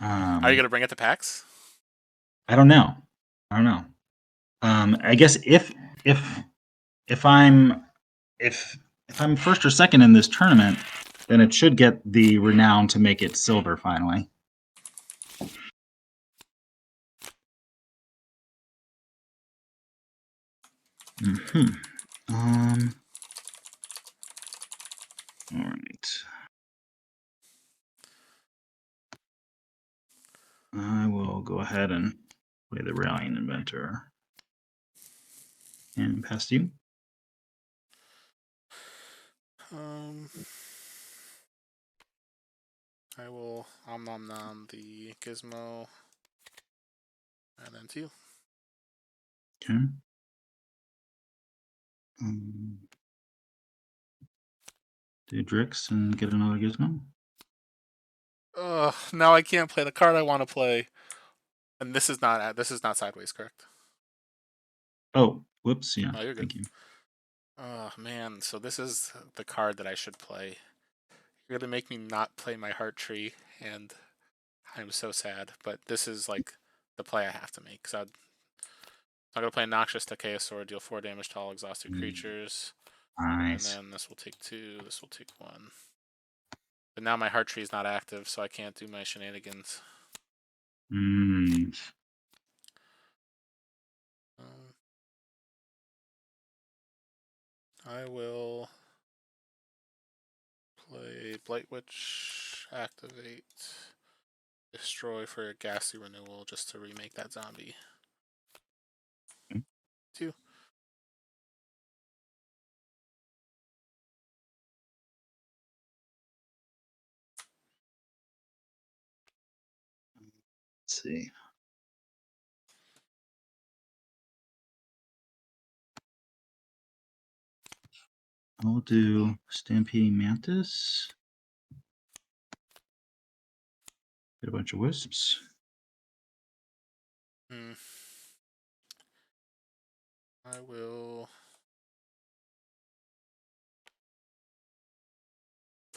Are you gonna bring it to PAX? I don't know. I guess if I'm first or second in this tournament, then it should get the renown to make it silver finally. All right. I will go ahead and play the Rallying Inventor. And pass to you. I will nom the gizmo and then to you. Okay. Do Drix and get another gizmo. Now I can't play the card I want to play. And this is not sideways, correct? Oh, whoops! Yeah, Oh, you're good. thank you. Oh man, so this is the card that I should play. You're gonna make me not play my Heart Tree, and I'm so sad. But this is like the play I have to make. Cause I'm gonna play Noxious Takeosaur, deal 4 damage to all exhausted creatures. Nice. And then this will take 2. This will take 1. But now my Heart Tree is not active, so I can't do my shenanigans. I will play Blight Witch, activate, destroy for a ghastly renewal just to remake that zombie. 2. Let's see. I'll do Stampeding Mantis. Get a bunch of wisps. I will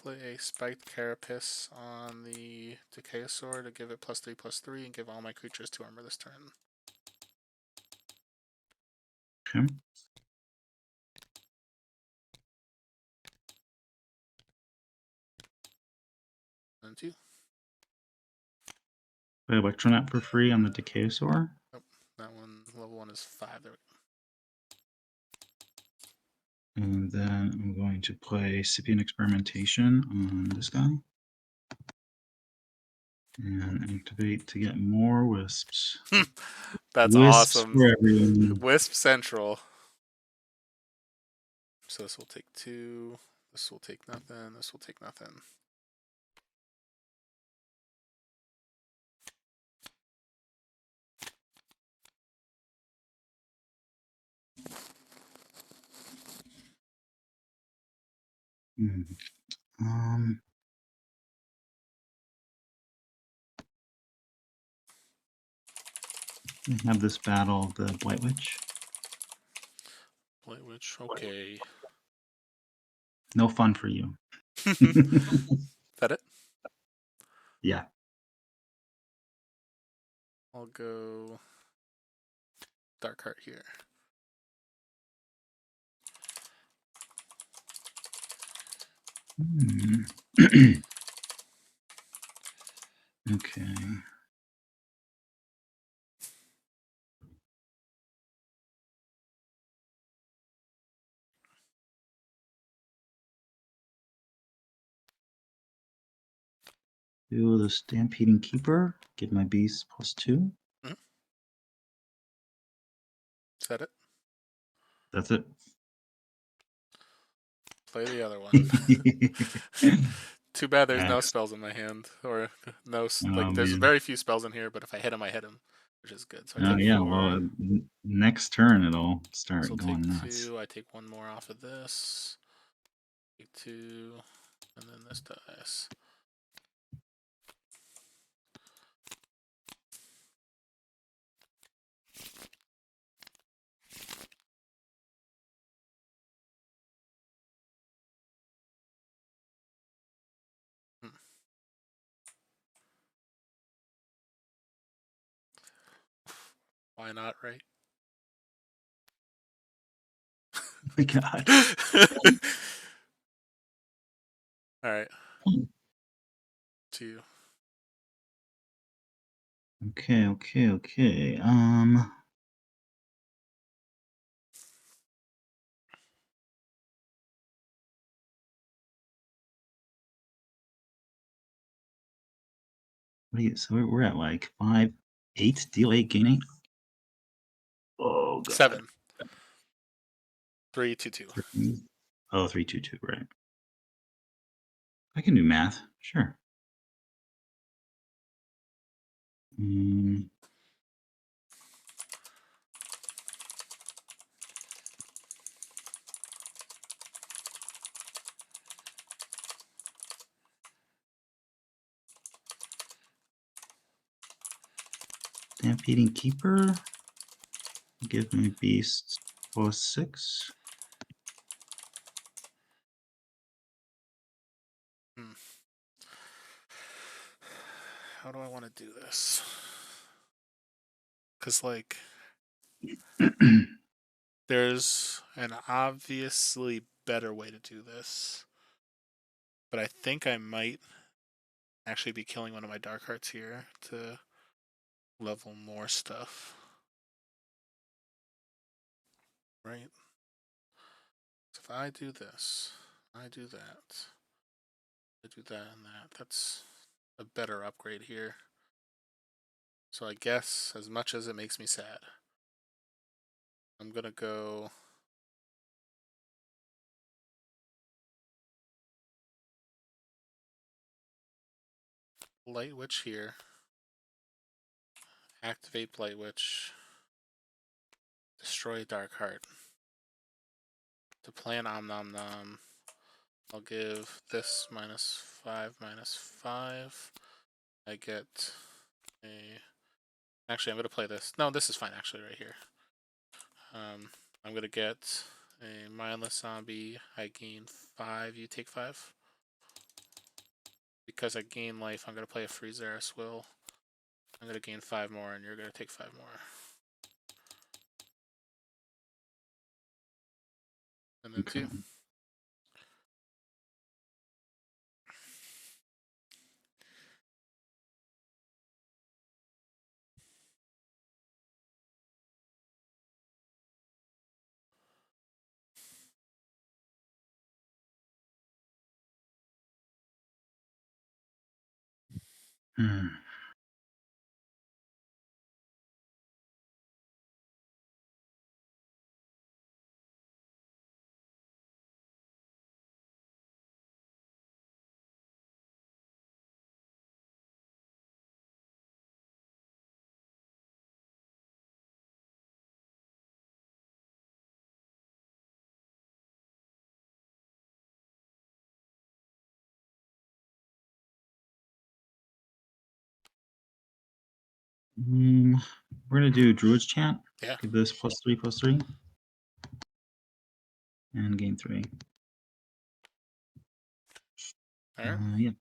play a Spiked Carapace on the Decayosaur to give it +3/+3 and give all my creatures 2 armor this turn. Okay. And 2. Play Electronet for free on the Decayosaur. Nope, that one, level 1 is 5. There we go. And then I'm going to play Scythian Experimentation on this guy. And activate to get more wisps. That's wisps awesome. For everyone. Wisp Central. So this will take 2. This will take nothing. This will take nothing. I have this battle, the Blight Witch. Blight Witch, okay. No fun for you. That it? Yeah. I'll go Darkheart here. Okay. Do the Stampeding Keeper. Give my beast +2. Is that it? That's it. Play the other one. Too bad there's no spells in my hand, or no like. There's man. very few spells in here, but if I hit him, I hit him, which is good. So I take Yeah. 4. Well, next turn it'll start So I'll going take nuts. 2. I take 1 more off of this. Take 2, and then this dies. Why not, right? Oh my God. All right. To you. Okay. What do you? So we're at like 5, 8. Deal 8, gain 8. Oh God. 7. 3, 2, 2. 3, 2, 2. Right. I can do math. Sure. Stampeding Keeper. Give my beast +6. How do I want to do this? Because, like, there's an obviously better way to do this. But I think I might actually be killing one of my Darkhearts here to level more stuff. Right? So if I do this, I do that, I do that and that, that's a better upgrade here. So I guess, as much as it makes me sad, I'm gonna go Light Witch here, activate Blight Witch, destroy Darkheart. To play an Om Nom Nom, I'll give this -5, -5. I get a... Actually, I'm going to play this. No, this is fine, actually, right here. I'm going to get a mindless zombie. I gain 5, you take 5. Because I gain life, I'm going to play a Freezeris Will. I'm going to gain 5 more, and you're going to take 5 more. And then Okay. 2. We're gonna do Druid's Chant. Yeah. Give this +3/+3, and gain 3. All right. Yep.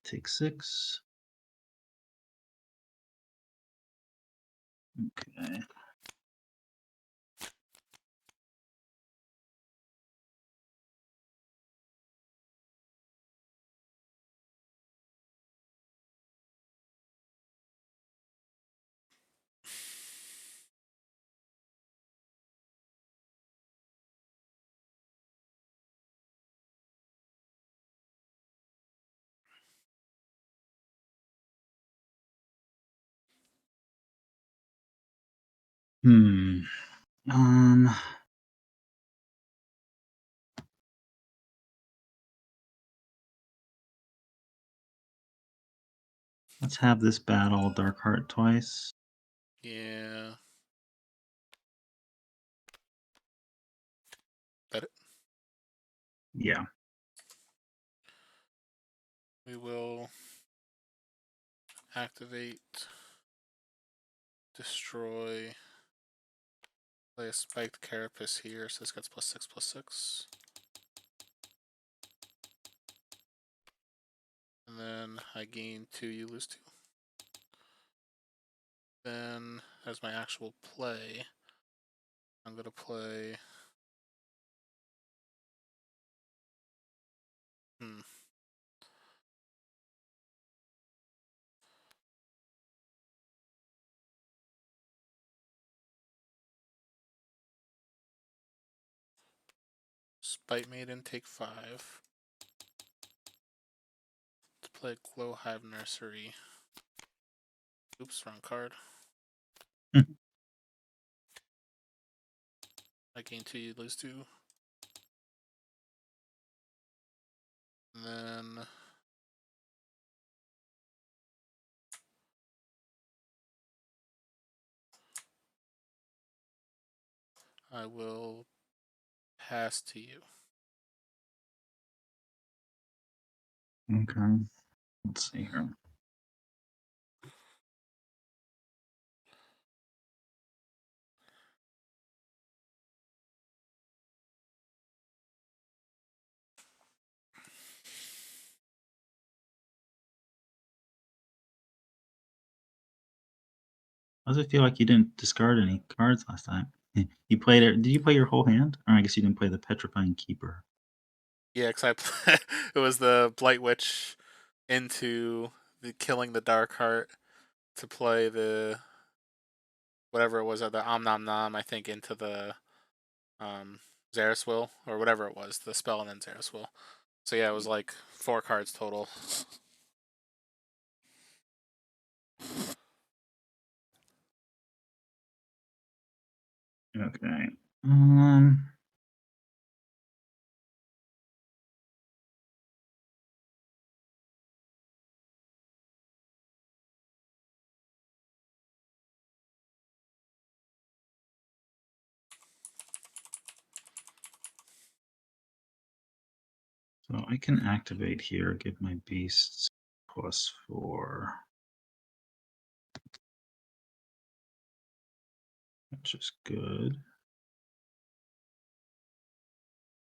Take 6. Okay. Let's have this battle Darkheart twice. Yeah. That it? Yeah. We will activate, destroy, play a spiked carapace here, so this gets +6/+6. And then I gain 2, you lose 2. Then, as my actual play, I'm going to play... Spite Maiden, take 5. To play Glow Hive Nursery. Oops, wrong card. I gain 2, you lose 2. And then I will pass to you. Okay. Let's see here. How does it feel like you didn't discard any cards last time? You played it. Did you play your whole hand? Or I guess you didn't play the Petrifying Keeper. Yeah, because it was the Blight Witch into the killing the Darkheart to play the whatever it was, the Om Nom Nom, I think, into the Xeris Will, or whatever it was, the spell and then Xeris Will. So yeah, it was like 4 cards total. Okay. So I can activate here, give my beasts +4. Which is good.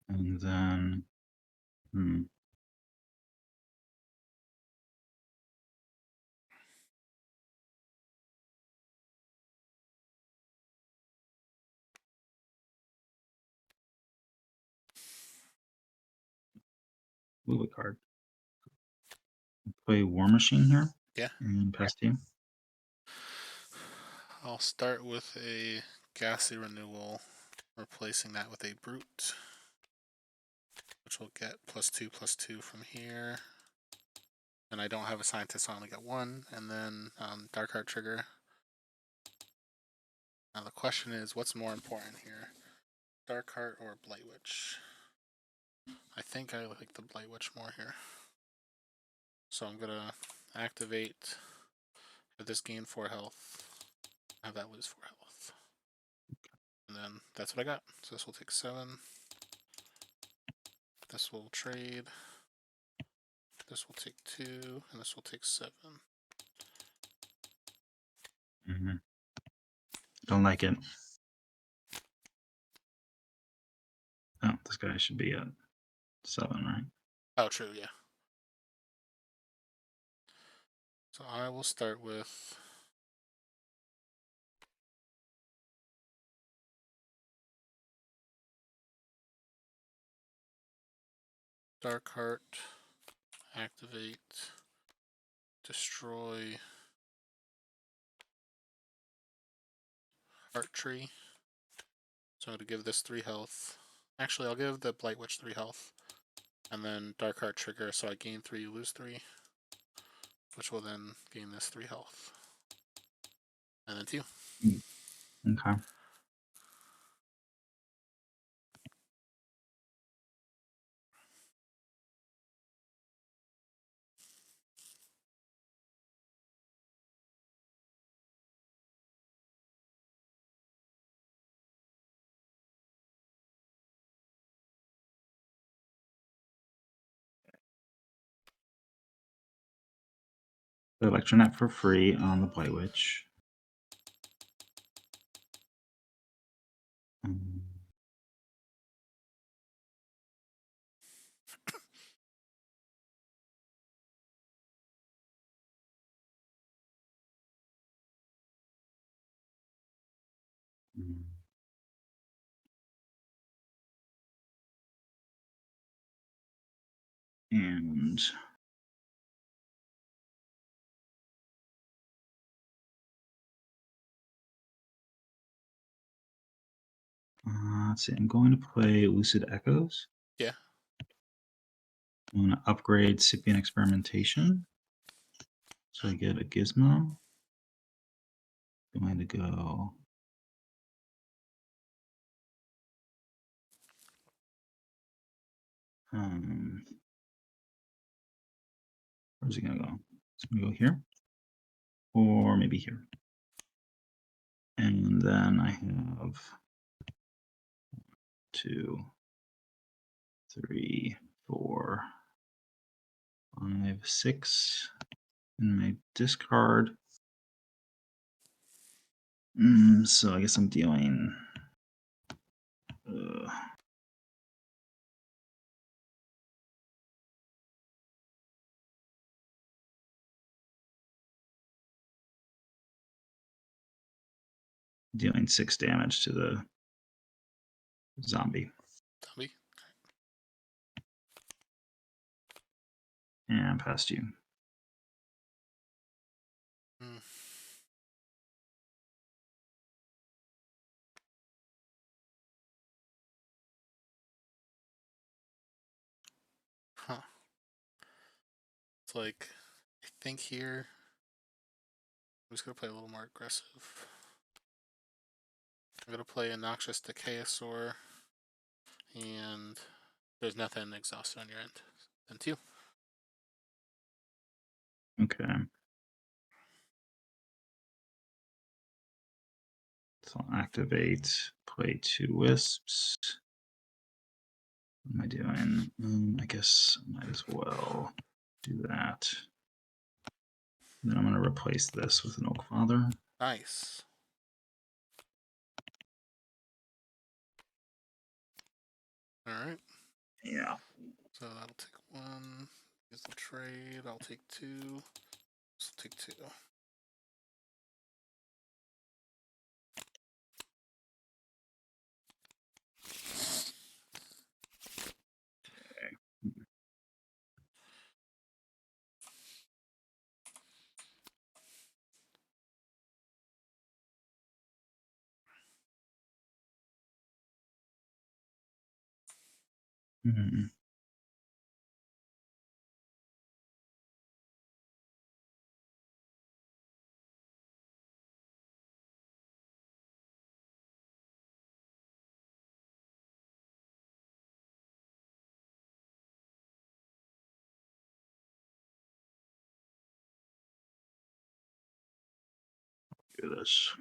And then, move a card. Play War Machine here. Yeah. And pass to you. I'll start with a Ghastly Renewal, replacing that with a Brute, which will get +2/+2 from here. And I don't have a Scientist, so I only get 1. And then Darkheart trigger. Now the question is, what's more important here? Darkheart or Blight Witch? I think I like the Blight Witch more here. So I'm gonna activate, have this gain 4 health, have that lose 4 health. And then that's what I got. So this will take 7. This will trade. This will take 2, and this will take 7. Don't like it. Oh, this guy should be at 7, right? Oh, true, yeah. So I will start with Darkheart, activate, destroy Heart Tree. So I'm going to give this 3 health. Actually, I'll give the Blight Witch 3 health. And then Darkheart trigger, so I gain 3, you lose 3. Which will then gain this 3 health. And then 2. Okay. The Electronet for free on the Blight Witch. And let's see, I'm going to play Lucid Echoes. Yeah. I'm going to upgrade Sipient Experimentation. So I get a Gizmo. I'm going to go. Where's he going to go? It's going to go here. Or maybe here. And then I have 2, 3, 4, 5, 6 in my discard. So I guess I'm dealing. Dealing 6 damage to the zombie. Zombie. And past you. Huh. It's like, I think here, I'm just going to play a little more aggressive. I'm going to play a Noxious Decayosaur, and there's nothing exhausted on your end. Then 2. Okay. So I'll activate, play 2 Wisps. What am I doing? I guess I might as well do that. Then I'm going to replace this with an Oak Father. Nice. Alright. Yeah. So that'll take 1. Use the trade. I'll take 2. This will take 2. Do this.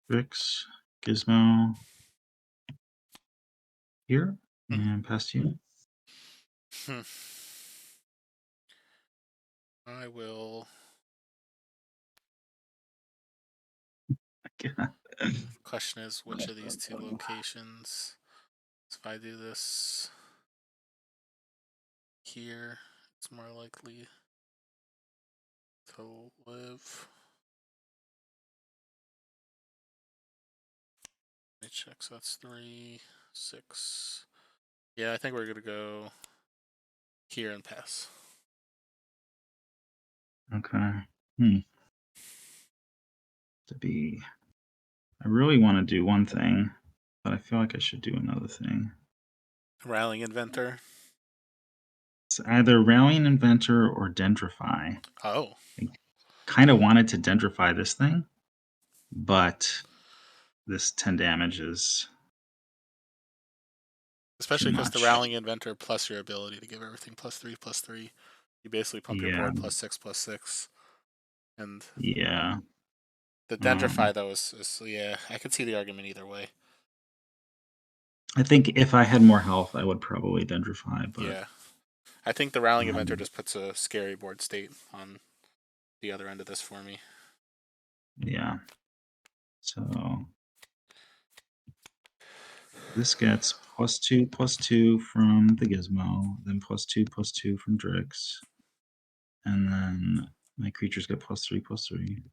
Fix, Gizmo here, and past you. I will. Question is, which of these 2 locations? So if I do this here, it's more likely to live. check. So that's 3, 6. Yeah, I think we're gonna go here and pass. Okay. To be, I really want to do one thing, but I feel like I should do another thing. Rallying Inventor. It's either Rallying Inventor or Dendrify. Oh. I kind of wanted to Dendrify this thing, but this 10 damage is Especially too because the much. Rallying Inventor plus your ability to give everything +3/+3. You basically pump your board +6/6. And Yeah. the Dendrify, though, is yeah, I could see the argument either way. I think if I had more health, I would probably Dendrify, but Yeah. I think the Rallying Inventor just puts a scary board state on the other end of this for me. yeah. So this gets +2/+2 from the Gizmo, then +2/+2 from Drix, and then my creatures get +3/+3.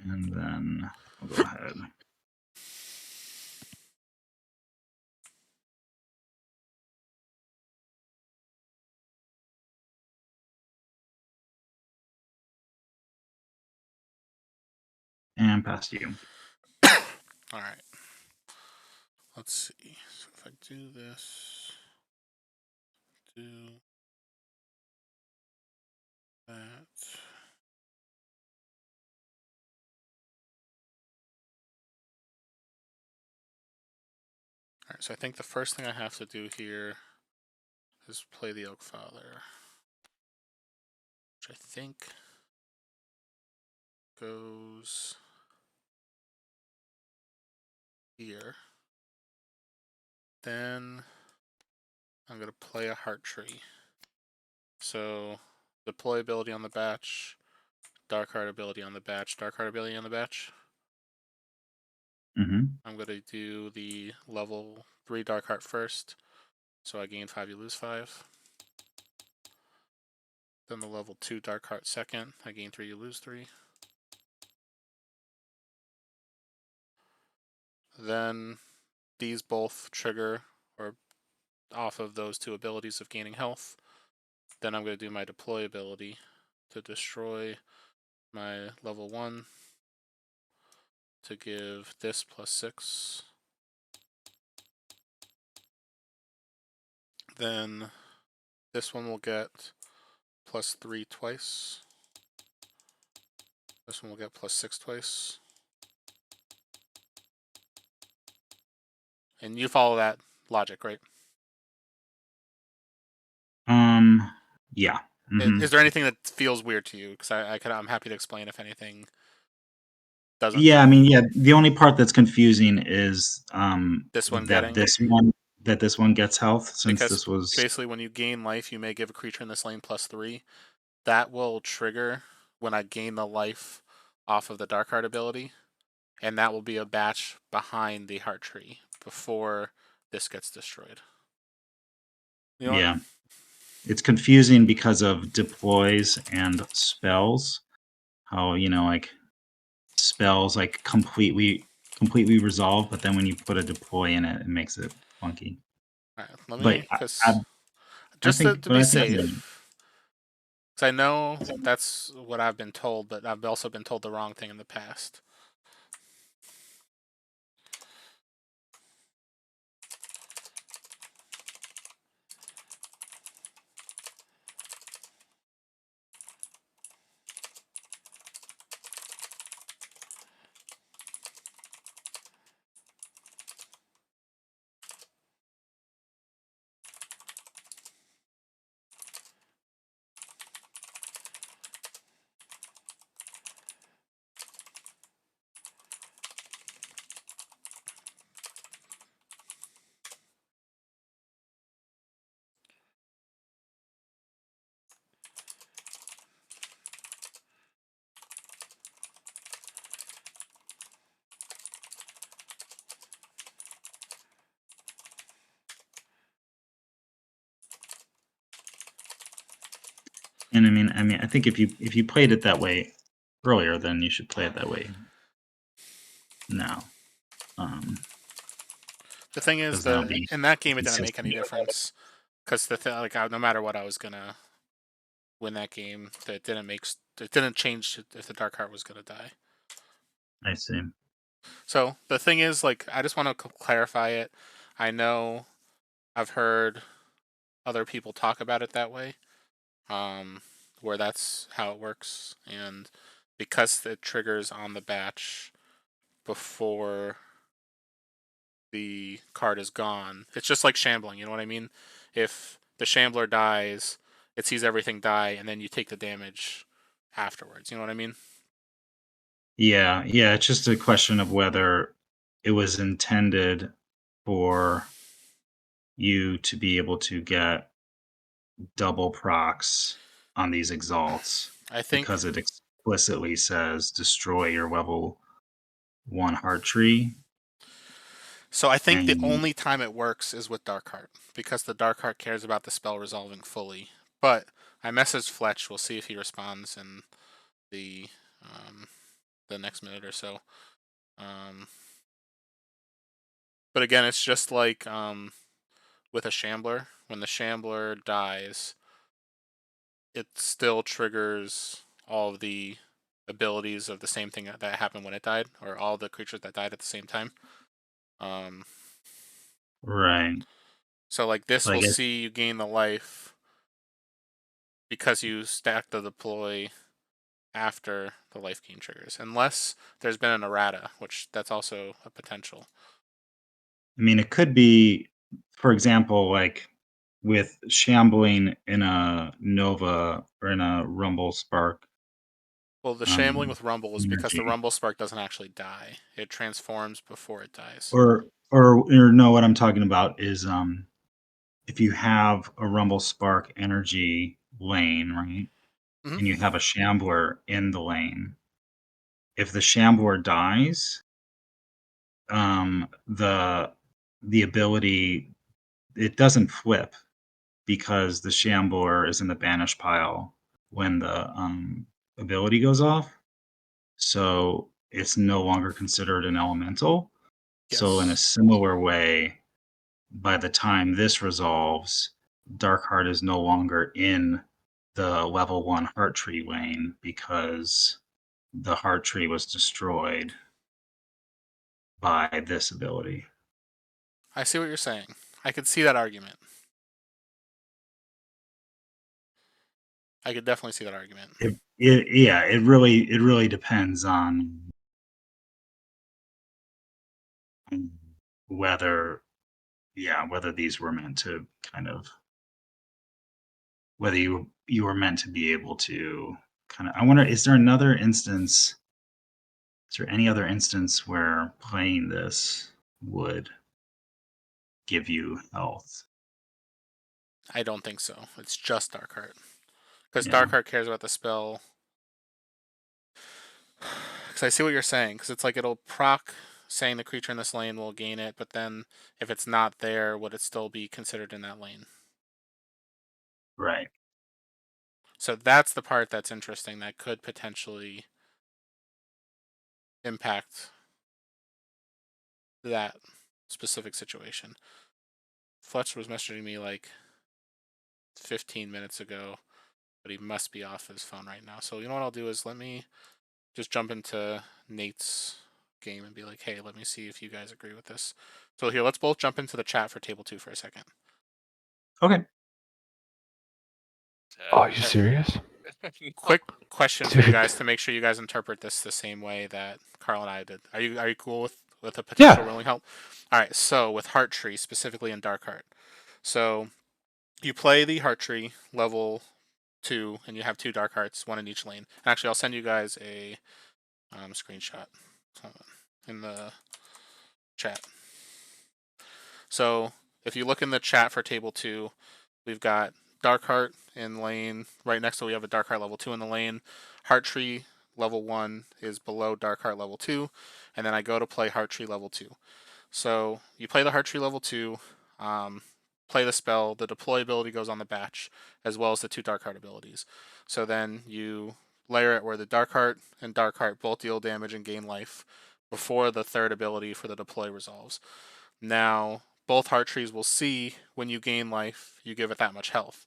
And then I'll go ahead. And pass to you. All right. Let's see. So if I do this, do that. All right. So I think the first thing I have to do here is play the Oak Father, which I think goes here. Then I'm going to play a Heart Tree. So deploy ability on the batch, Darkheart ability on the batch, Darkheart ability on the batch. Mm-hmm. I'm going to do the level 3 Darkheart first. So I gain 5, you lose 5. Then the level 2 Darkheart second. I gain 3, you lose 3. Then these both trigger or off of those 2 abilities of gaining health. Then I'm going to do my deploy ability to destroy my level 1 to give this +6. Then this one will get +3 twice. This one will get +6 twice. And you follow that logic, right? Yeah. Mm-hmm. Is there anything that feels weird to you? Because I'm happy to explain if anything doesn't. Yeah, I mean, yeah. The only part that's confusing is This one that getting this one gets health, since because this was basically when you gain life, you may give a creature in this lane +3. That will trigger when I gain the life off of the Darkheart ability, and that will be a batch behind the Heart Tree before this gets destroyed. You know yeah. It's confusing because of deploys and spells. How, like spells like completely resolve, but then when you put a deploy in it, it makes it funky. All right, let But me, because just to but be I think you're right. safe, because I know that's what I've been told, but I've also been told the wrong thing in the past. And I think if you played it that way earlier, then you should play it that way now. The thing is, Because that'll be in that game, it didn't make any consistent. difference because no matter what I was gonna win that game, it didn't change if the Darkheart was gonna die. I see. So the thing is, like, I just want to clarify it. I know I've heard other people talk about it that way, where that's how it works, and because it triggers on the batch before the card is gone, it's just like shambling. You know what I mean? If the shambler dies, it sees everything die, and then you take the damage afterwards. You know what I mean? Yeah, it's just a question of whether it was intended for you to be able to get double procs on these exalts I think because it explicitly says destroy your level 1 heart tree. so. I think the And only time it works is with Darkheart because the Darkheart cares about the spell resolving fully. But I messaged Fletch. We'll see if he responds in the um, the next minute or so. But again, it's just like with a Shambler. When the Shambler dies, it still triggers all of the abilities of the same thing that happened when it died, or all the creatures that died at the same time. right. So like this Like will it, see you gain the life because you stack the deploy after the life gain triggers, unless there's been an errata, which that's also a potential. it could be, for example, like with shambling in a Nova or in a Rumble Spark Well, the shambling with Rumble is because the energy. Rumble Spark doesn't actually die; it transforms before it dies. Or no, what I'm talking about is if you have a Rumble Spark energy lane, right? Mm-hmm. And you have a Shambler in the lane. If the Shambler dies, the ability, it doesn't flip because the Shambler is in the banish pile when the ability goes off. So it's no longer considered an elemental. So in a Yes. similar way, by the time this resolves, Darkheart is no longer in the level 1 heart tree lane because the heart tree was destroyed by this ability. I see what you're saying. I could see that argument. I could definitely see that argument. It really depends on whether whether these were meant to kind of, whether you were meant to be able to kind of, I wonder, is there any other instance where playing this would give you health? I don't think so. It's just Darkheart. Because Yeah, Darkheart cares about the spell. Because I see what you're saying. Because it's like it'll proc saying the creature in this lane will gain it, but then if it's not there, would it still be considered in that lane? right. So that's the part that's interesting that could potentially impact that specific situation. Fletcher was messaging me like 15 minutes ago, but he must be off his phone right now. So you know what I'll do is let me just jump into Nate's game and be like, hey, let me see if you guys agree with this. So here, let's both jump into the chat for table 2 for a second. Okay. Are you serious? Quick question for you guys to make sure you guys interpret this the same way that Carl and I did. Are you cool with a potential Yeah. ruling help? All right. So with Heart Tree, specifically in Darkheart, so you play the Heart Tree level 2, and you have 2 Darkhearts, 1 in each lane. Actually, I'll send you guys a screenshot in the chat. So if you look in the chat for table 2, we've got Darkheart in lane. Right next to it, we have a Darkheart level 2 in the lane. Heart Tree level 1 is below Darkheart level 2. And then I go to play Heart Tree level 2. So you play the Heart Tree level 2, play the spell. The deploy ability goes on the batch, as well as the 2 Darkheart abilities. So then you layer it where the Darkheart and Darkheart both deal damage and gain life before the third ability for the deploy resolves. Now, both heart trees will see when you gain life, you give it that much health.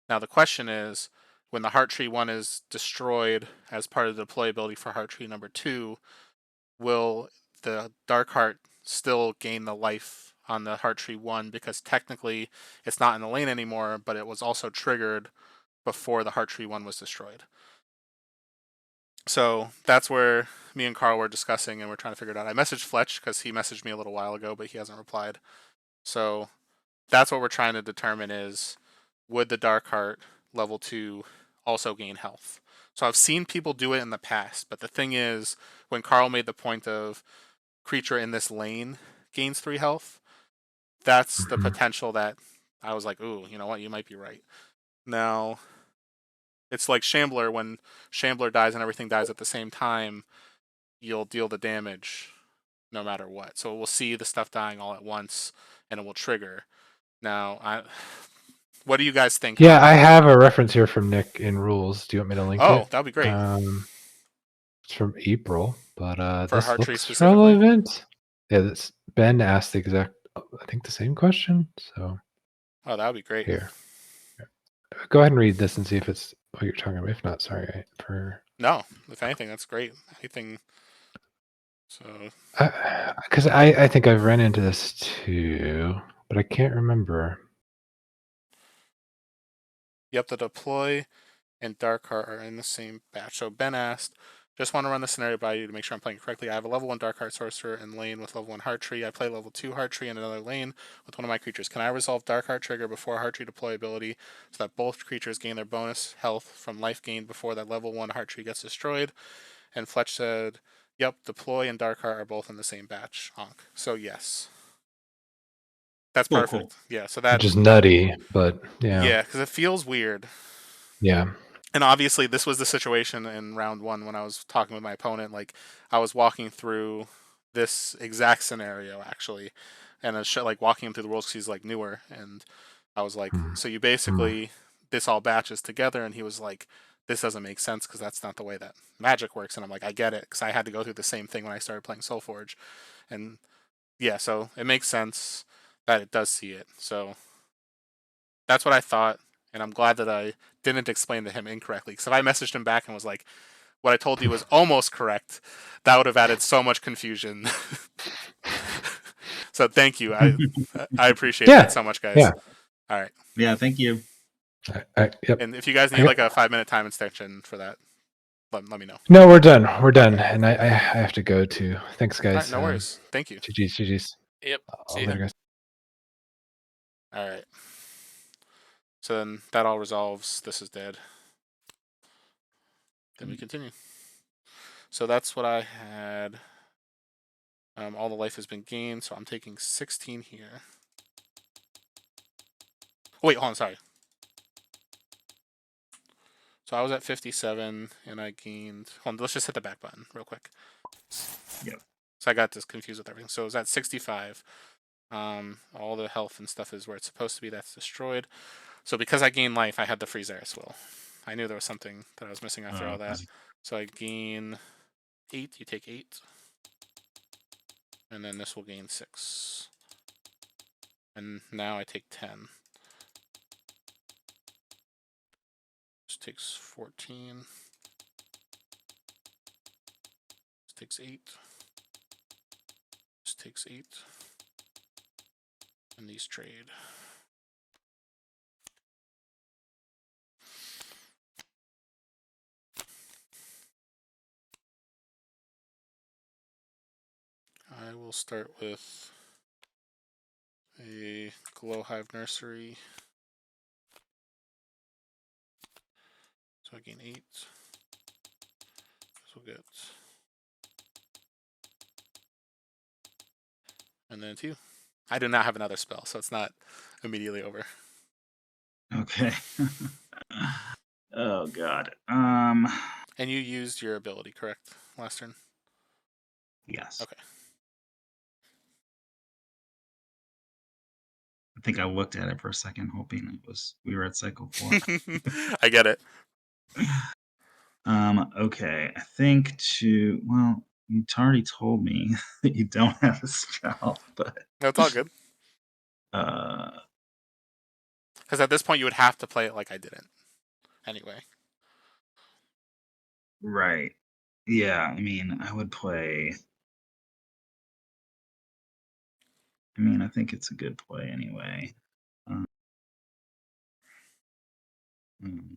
Now, the question is, when the heart tree 1 is destroyed as part of the deploy ability for heart tree number 2, will the Darkheart still gain the life on the heart tree 1, because technically it's not in the lane anymore, but it was also triggered before the heart tree 1 was destroyed. So that's where me and Carl were discussing, and we're trying to figure it out. I messaged Fletch because he messaged me a little while ago, but he hasn't replied. So that's what we're trying to determine is, would the Darkheart level 2 also gain health? So I've seen people do it in the past, but the thing is, when Carl made the point of creature in this lane gains 3 health, that's the potential that I was like, ooh, you know what, you might be right. Now, it's like Shambler. When Shambler dies and everything dies at the same time, you'll deal the damage no matter what. So we'll see the stuff dying all at once, and it will trigger. Now, what do you guys think? Yeah, I have a reference here from Nick in rules. Do you want me to link it? Oh, that'd be great. It's from April, but For this heart tree looks specifically? relevant. Yeah, this Ben asked the exact, I think, the same question. So Oh, that would be great. here, go ahead and read this and see if it's what you're talking about. If not, sorry for. No, if anything, that's great. Anything. So. Because I think I've run into this too, but I can't remember. Yep, the deploy and Darkheart are in the same batch. So Ben asked, just want to run the scenario by you to make sure I'm playing correctly. I have a level 1 Darkheart Sorcerer in lane with level 1 Heart Tree. I play level 2 Heart Tree in another lane with one of my creatures. Can I resolve Darkheart trigger before Heart Tree deploy ability so that both creatures gain their bonus health from life gained before that level 1 Heart Tree gets destroyed? And Fletch said, yep, deploy and Darkheart are both in the same batch. Honk. So yes. That's Cool, perfect. cool. Yeah, so that. Which is nutty, but yeah. Yeah, because it feels weird. Yeah. And obviously, this was the situation in round 1 when I was talking with my opponent. Like, I was walking through this exact scenario, actually. And I was like walking him through the rules because he's like newer. And I was like, so you basically, this all batches together. And he was like, this doesn't make sense because that's not the way that Magic works. And I'm like, I get it, because I had to go through the same thing when I started playing SolForge. And yeah, so it makes sense that it does see it. So that's what I thought, and I'm glad that I didn't explain to him incorrectly. Because if I messaged him back and was like, "What I told you was almost correct," that would have added so much confusion. So thank you. I appreciate that so much, guys. Yeah. All right. Yeah, thank you. Yep. And if you guys need like a 5-minute time extension for that, let me know. No, we're done. We're done. Okay. And I have to go too. Thanks, guys. All right, no worries. Thank you. GG's. Yep. See Later, you. guys. All right. So then that all resolves. This is dead. Then we continue. So that's what I had. All the life has been gained, so I'm taking 16 here. Oh, wait, hold on, sorry. So I was at 57, and I gained... Hold on, let's just hit the back button real quick. Yep. So I got this confused with everything. So it was at 65. All the health and stuff is where it's supposed to be. That's destroyed. So because I gained life, I had the freeze Eris will. I knew there was something that I was missing after all that. So I gain 8. You take 8. And then this will gain 6. And now I take 10. This takes 14. This takes 8. This takes 8. And these trade. I will start with a Glowhive Nursery. So I gain 8. This will get. And then 2. I do not have another spell, so it's not immediately over. Okay. Oh god. And you used your ability, correct, last turn? Yes. Okay. I think I looked at it for a second, hoping we were at cycle 4. I get it. Okay, I think well, you already told me that you don't have a spell, but No, it's all good. uh, Because at this point, you would have to play it like I didn't. Anyway. right. Yeah, I mean, I would play. I mean, I think it's a good play anyway. Um, hmm.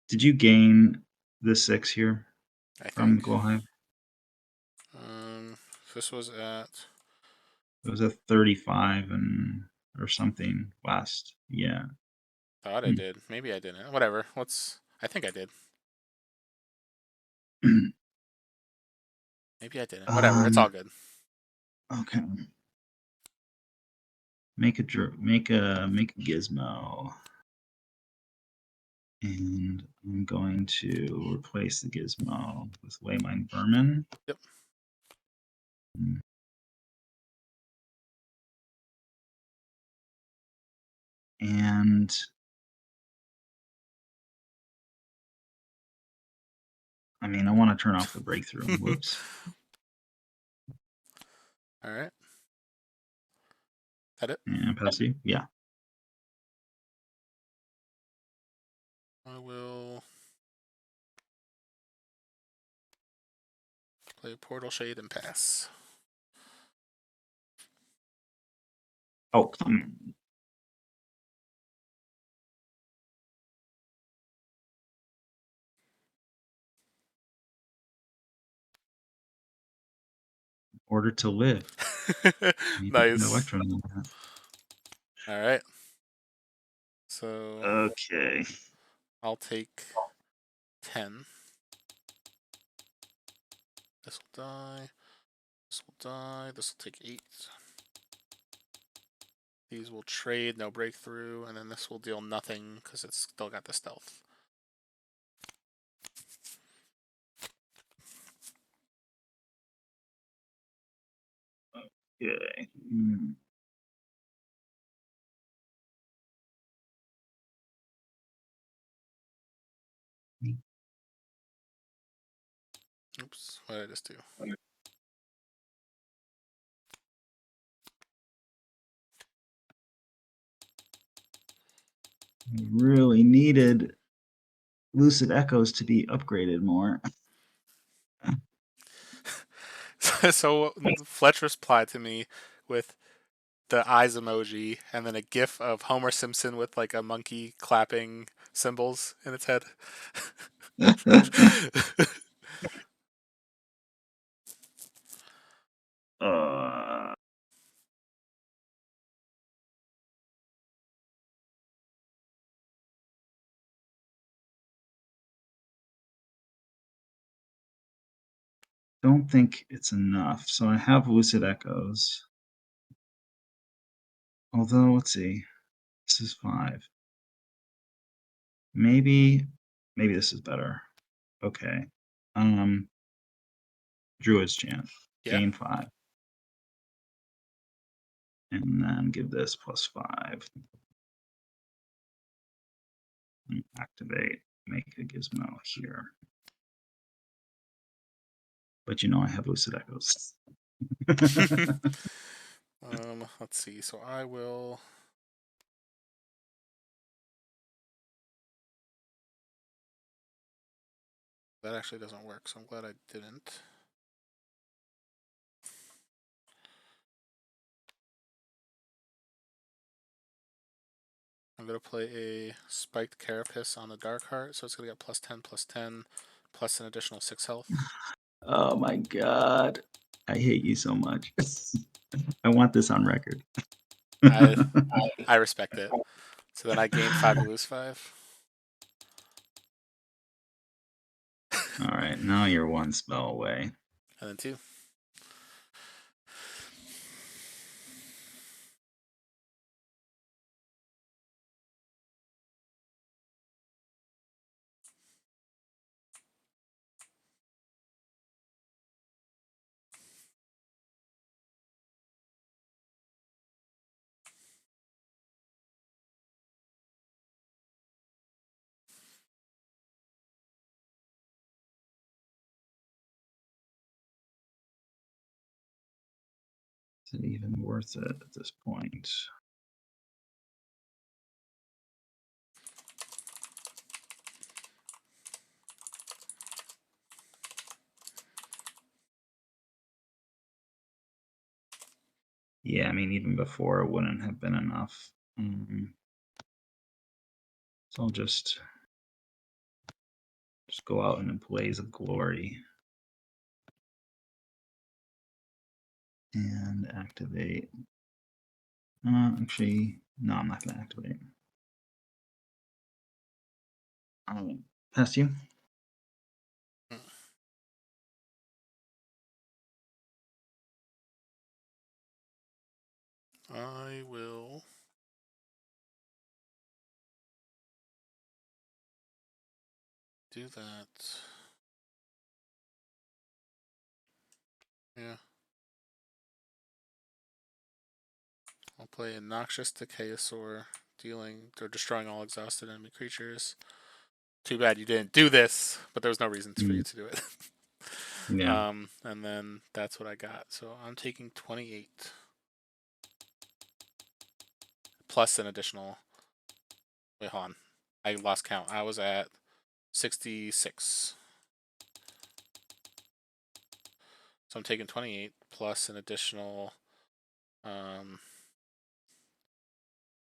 Did you gain the 6 here I from think. Glowhive? This was at. It was a 35 and or something last. Yeah. Thought I did. Maybe I didn't. Whatever. I think I did. Maybe I didn't. Whatever. It's all good. Okay. Make a gizmo. And I'm going to replace the gizmo with Waymine Vermin. Yep. And I mean, I want to turn off the breakthrough. Whoops. All right. That it? And passive? Yeah. I will play Portal Shade and pass. Oh, come on. In order to live. Nice. Electron. All right. So Okay. I'll take 10. This will die. This will die. This will take 8. These will trade, no breakthrough, and then this will deal nothing because it's still got the stealth. Okay. Oops, what did I just do? I really needed Lucid Echoes to be upgraded more. So Fletch replied to me with the eyes emoji and then a gif of Homer Simpson with like a monkey clapping cymbals in its head. uh, don't think it's enough. So I have Lucid Echoes. Although, let's see. This is 5. Maybe this is better. Okay. Druid's Chant. Yeah. Gain 5. And then give this +5. And activate. Make a gizmo here. But you know I have Lucid Echoes. Let's see. So I will. That actually doesn't work, so I'm glad I didn't. I'm going to play a Spiked Carapace on the Darkheart, so it's going to get +10/+10, plus an additional 6 health. Oh my god. I hate you so much. I want this on record. I respect it. So then I gain 5, lose 5. Alright, now you're 1 spell away. And then 2. Is it even worth it at this point? Yeah, I mean, even before it wouldn't have been enough. So I'll just go out in a blaze of glory. And activate. Actually, no, I'm not going to activate. Past you. I will do that. Yeah. I'll play a Noxious Decayosaur, dealing or destroying all exhausted enemy creatures. Too bad you didn't do this, but there was no reason for you to do it. Yeah. And then that's what I got. So I'm taking 28 plus an additional. Wait, hold on. I lost count. I was at 66. So I'm taking 28 plus an additional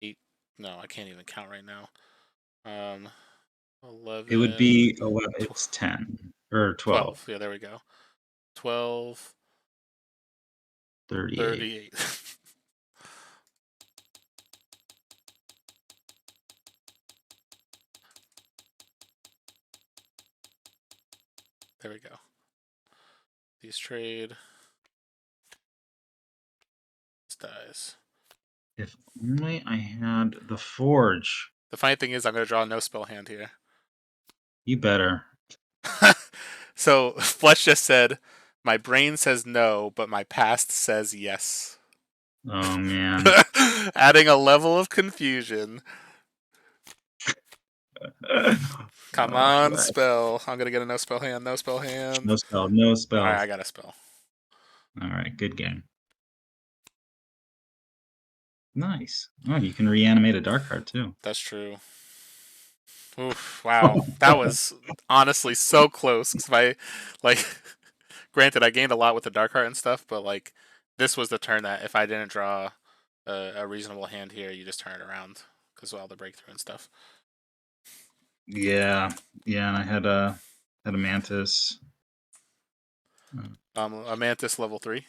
8. No, I can't even count right now. 11. It would be 11. It's 10 or 12. Yeah, there we go. 12. 38. There we go. These trade. This dies. If only I had the Forge. The funny thing is, I'm going to draw a no spell hand here. You better. So Fletch just said, "My brain says no, but my past says yes." Oh, man. Adding a level of confusion. Come on, spell. I'm going to get a no spell hand. No spell hand. No spell. No spell. All right, I got a spell. All right, good game. Nice. Oh, you can reanimate a Darkheart too. That's true. Oof, wow. That was honestly so close. Cause if I, granted, I gained a lot with the Darkheart and stuff, but, this was the turn that if I didn't draw a reasonable hand here, you just turn it around because of all the breakthrough and stuff. Yeah. Yeah, and I had a Mantis. A Mantis level 3?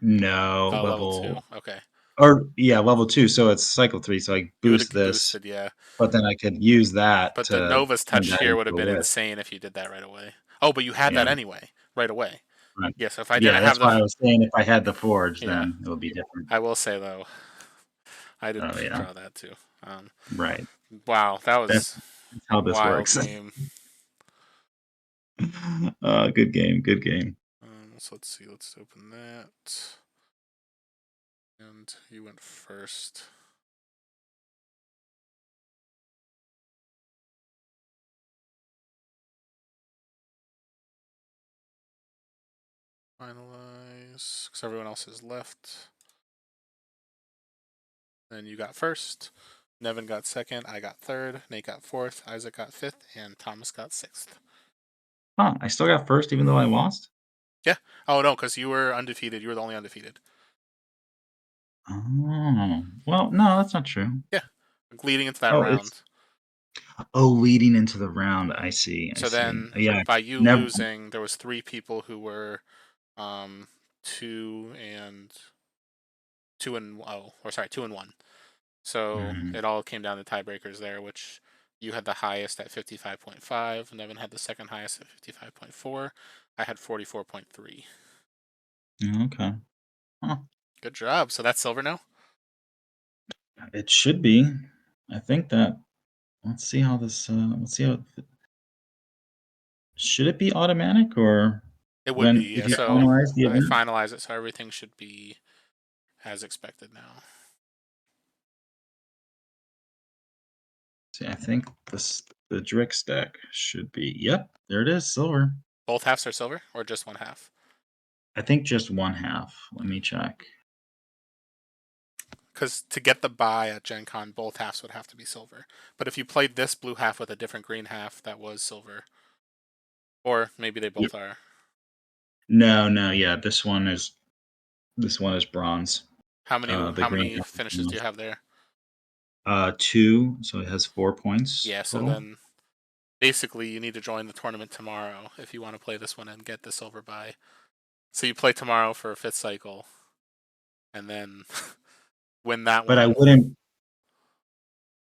No, Oh, level 2. Okay. Or yeah, level 2. So it's cycle 3. So I You would have boost this, boosted, yeah. but then I could use that But the to Nova's turn touch that here would have into a been whip. insane if you did that right away. Oh, but you had that anyway, right away. Right. Yeah, so if I Yeah, didn't that's have the, why I was saying if I had the Forge, yeah, then it would be different. I will say though, I didn't Oh yeah, draw that too. right. Wow, that was That's how a this wild works. game. Good game. Good game. So let's see. Let's open that. And you went first. Finalize, because everyone else is left. Then you got first. Nevin got second. I got third. Nate got fourth. Isaac got fifth, and Thomas got sixth. Huh? I still got first, even though I lost. Yeah. Oh no, because you were undefeated. You were the only undefeated. Oh well, no, that's not true. Yeah. Leading into that round. Leading into the round. I see. So then, Yeah. by you losing, there was 3 people who were 2 and 1. So it all came down to tiebreakers there, which you had the highest at 55.5. Nevin had the second highest at 55.4. I had 44.3. Okay. Huh. Good job. So that's silver now? It should be. I think that. Let's see how this. Let's see how. Should it be automatic or It would be, if yeah. you So finalize the I event? finalize it, so everything should be as expected now. See, I think the Drix deck should be. Yep, there it is, silver. Both halves are silver, or just one half? I think just one half. Let me check. Because to get the buy at Gen Con, both halves would have to be silver. But if you played this blue half with a different green half, that was silver. Or maybe they both are. No, yeah, this one is bronze. How many The green half finishes do you have there? 2, so it has 4 points. Yeah, so total. then basically you need to join the tournament tomorrow if you want to play this one and get the silver buy. So you play tomorrow for a 5th cycle, and then win that But one. I wouldn't.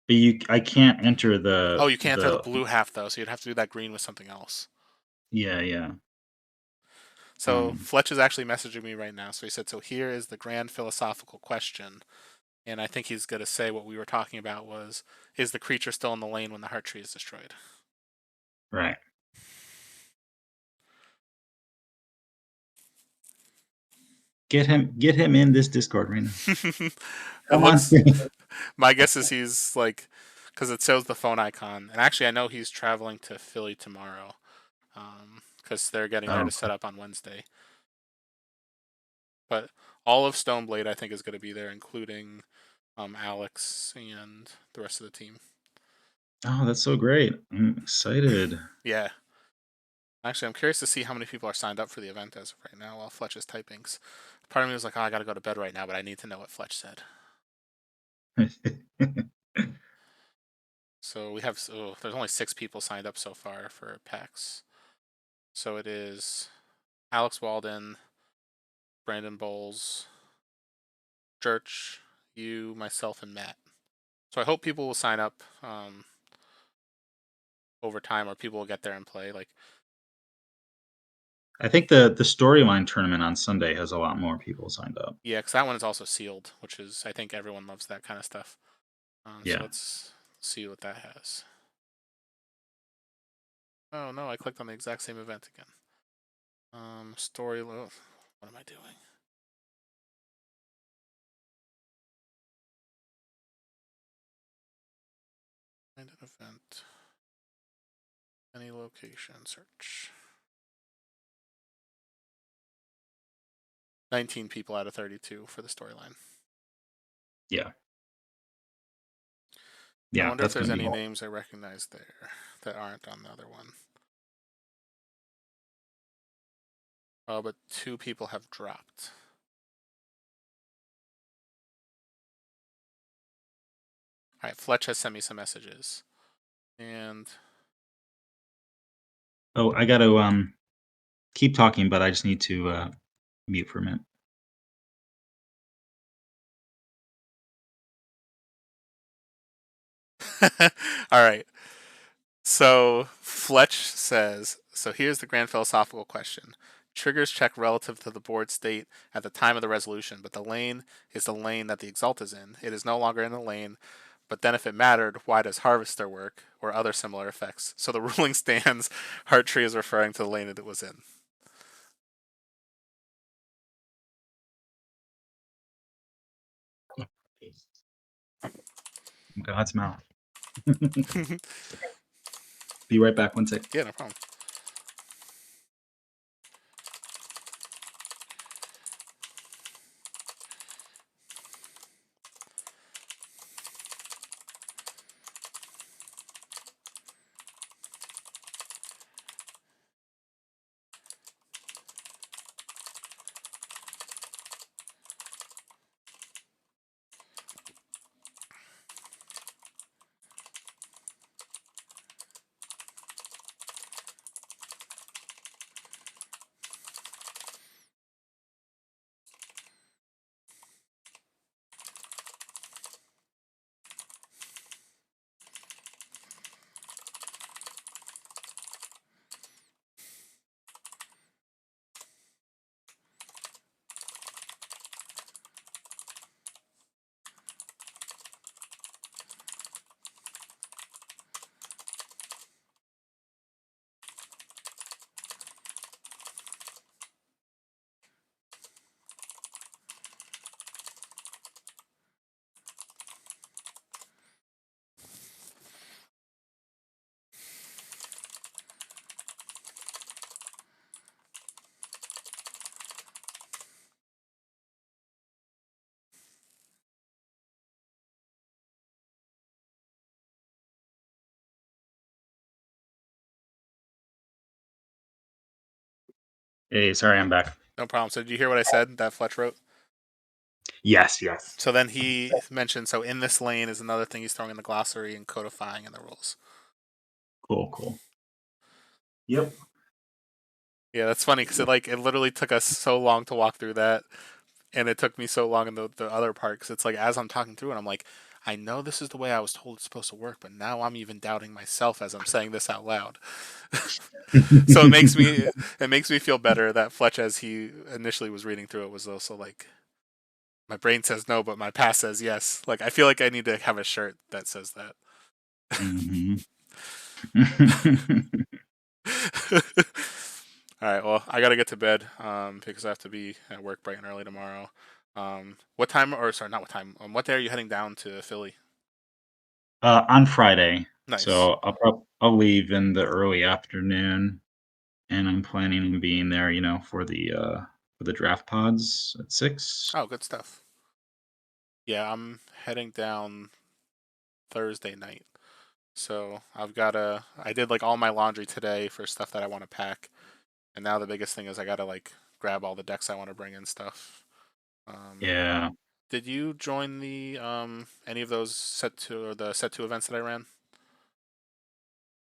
But I can't enter the. Oh, you can't enter the blue half though, so you'd have to do that green with something else. Yeah. So Fletch is actually messaging me right now. So he said, "So here is the grand philosophical question," and I think he's gonna say what we were talking about was, is the creature still in the lane when the heart tree is destroyed? Right. Get him in this Discord right now. It Come on. looks. My guess is he's like, because it shows the phone icon, and actually I know he's traveling to Philly tomorrow, because they're getting there to set up on Wednesday. But all of Stoneblade I think is going to be there, including Alex and the rest of the team. Oh, that's so great! I'm excited. Yeah. Actually, I'm curious to see how many people are signed up for the event as of right now while Fletch is typing. Part of me was like, oh, I got to go to bed right now, but I need to know what Fletch said. So we have, there's only 6 people signed up so far for PAX. So it is Alex Walden, Brandon Bowles, Church, you, myself, and Matt. So I hope people will sign up over time, or people will get there and play. Like, I think the storyline tournament on Sunday has a lot more people signed up. yeah, because that one is also sealed, which is, I think everyone loves that kind of stuff. Yeah. So let's see what that has. Oh no, I clicked on the exact same event again. Story. What am I doing? Find an event. Any location. Search. 19 people out of 32 for the storyline. Yeah. I wonder if that's there's gonna be any hard. names I recognize there that aren't on the other one. Oh, but 2 people have dropped. Alright, Fletch has sent me some messages. And Oh, I got to keep talking, but I just need to mute for a minute. alright. So Fletch says, so here's the grand philosophical question. Triggers check relative to the board state at the time of the resolution, but the lane is the lane that the Exalt is in. It is no longer in the lane, but then if it mattered, why does Harvester work, or other similar effects? So the ruling stands, Heart Tree is referring to the lane that it was in. God's mouth. Be right back. 1 sec. Yeah, no problem. Hey, sorry, I'm back. No problem. So did you hear what I said that Fletch wrote? Yes. So then he mentioned, so in this lane is another thing he's throwing in the glossary and codifying in the rules. Cool. Yep. Yeah, that's funny because it literally took us so long to walk through that, and it took me so long in the other part because it's like as I'm talking through it, I'm like, I know this is the way I was told it's supposed to work, but now I'm even doubting myself as I'm saying this out loud. So it makes me feel better that Fletch, as he initially was reading through it, was also like, my brain says no, but my past says yes. Like I feel like I need to have a shirt that says that. Mm-hmm. All right. Well, I gotta get to bed because I have to be at work bright and early tomorrow. What time? Or sorry, not what time. What day are you heading down to Philly? On Friday, Nice. so I'll leave in the early afternoon, and I'm planning on being there, for the draft pods at 6. Oh, good stuff. Yeah, I'm heading down Thursday night. So I did like all my laundry today for stuff that I want to pack, and now the biggest thing is I gotta like grab all the decks I want to bring and stuff. Um, Yeah, did you join the any of those set two events that I ran?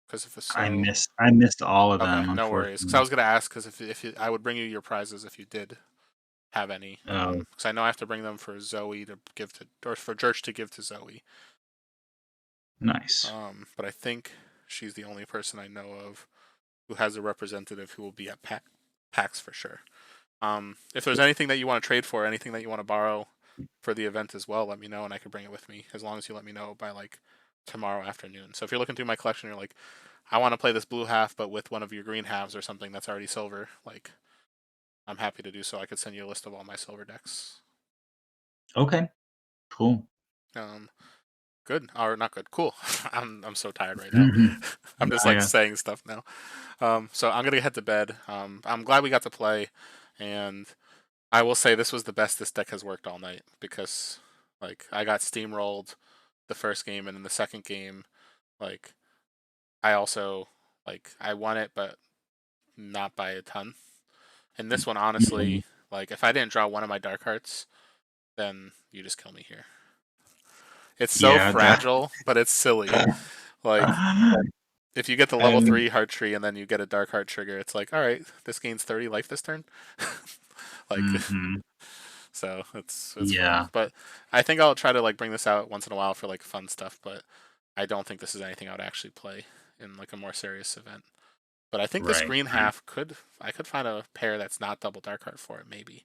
Because if so, I missed all of okay, them, no worries. Because I unfortunately. was gonna ask, because I would bring you your prizes if you did have any. Oh, Because I know I have to bring them for Zoe to give to, or for Church to give to Zoe. nice. But I think she's the only person I know of who has a representative who will be at PAX for sure. If there's anything that you want to trade for, anything that you want to borrow for the event as well, let me know and I can bring it with me. As long as you let me know by like tomorrow afternoon. So if you're looking through my collection, you're like, I want to play this blue half, but with one of your green halves or something that's already silver. Like, I'm happy to do so. I could send you a list of all my silver decks. Okay, cool. Um, good or not good? Cool. I'm so tired right now. Mhm. I'm just like Yeah, saying stuff now. So I'm gonna head to bed. I'm glad we got to play, and I will say this was the best this deck has worked all night because like I got steamrolled the first game and in the second game, like I also I won it, but not by a ton. And this one, Mhm. honestly, like if I didn't draw one of my Darkhearts, then you just kill me here. It's so Yeah, that. fragile, but it's silly. Like if you get the level And 3 heart tree and then you get a Darkheart trigger, it's like, all right, this gains 30 life this turn. Like mhm. so it's fun. Yeah, But I think I'll try to like bring this out once in a while for like fun stuff, but I don't think this is anything I would actually play in like a more serious event. But I think this right. green half I could find a pair that's not double Darkheart for it maybe.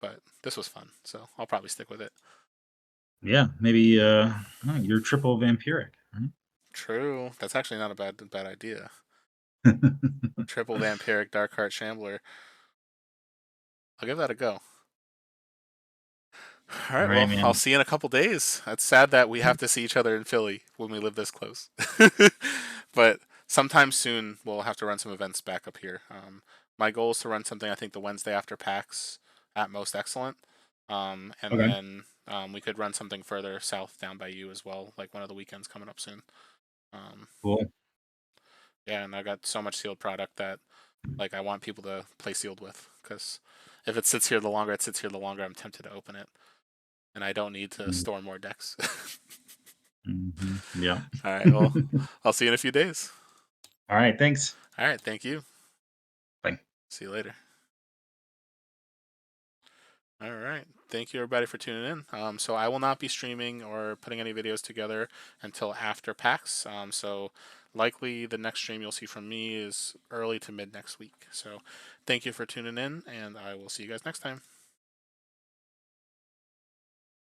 But this was fun, so I'll probably stick with it. Yeah, maybe you're triple vampiric, True. That's actually not a bad idea. right? Triple Vampiric Darkheart Shambler. I'll give that a go. All All right, right, well, I'll man. see you in a couple days. It's sad that we have to see each other in Philly when we live this close. But sometime soon, we'll have to run some events back up here. My goal is to run something, I think, the Wednesday after PAX at Most Excellent. And Okay. then we could run something further south down by you as well, like one of the weekends coming up soon. Um, Cool. yeah, and I got so much sealed product that like I want people to play sealed with because if it sits here the longer it sits here, the longer I'm tempted to open it, and I don't need to store more decks. Mm-hmm. Yeah. All right, well, I'll see you in a few days. All right. Thanks. All right, thank you. Bye. See you later. All right. Thank you, everybody, for tuning in. So I will not be streaming or putting any videos together until after PAX. So likely the next stream you'll see from me is early to mid next week. So thank you for tuning in, and I will see you guys next time.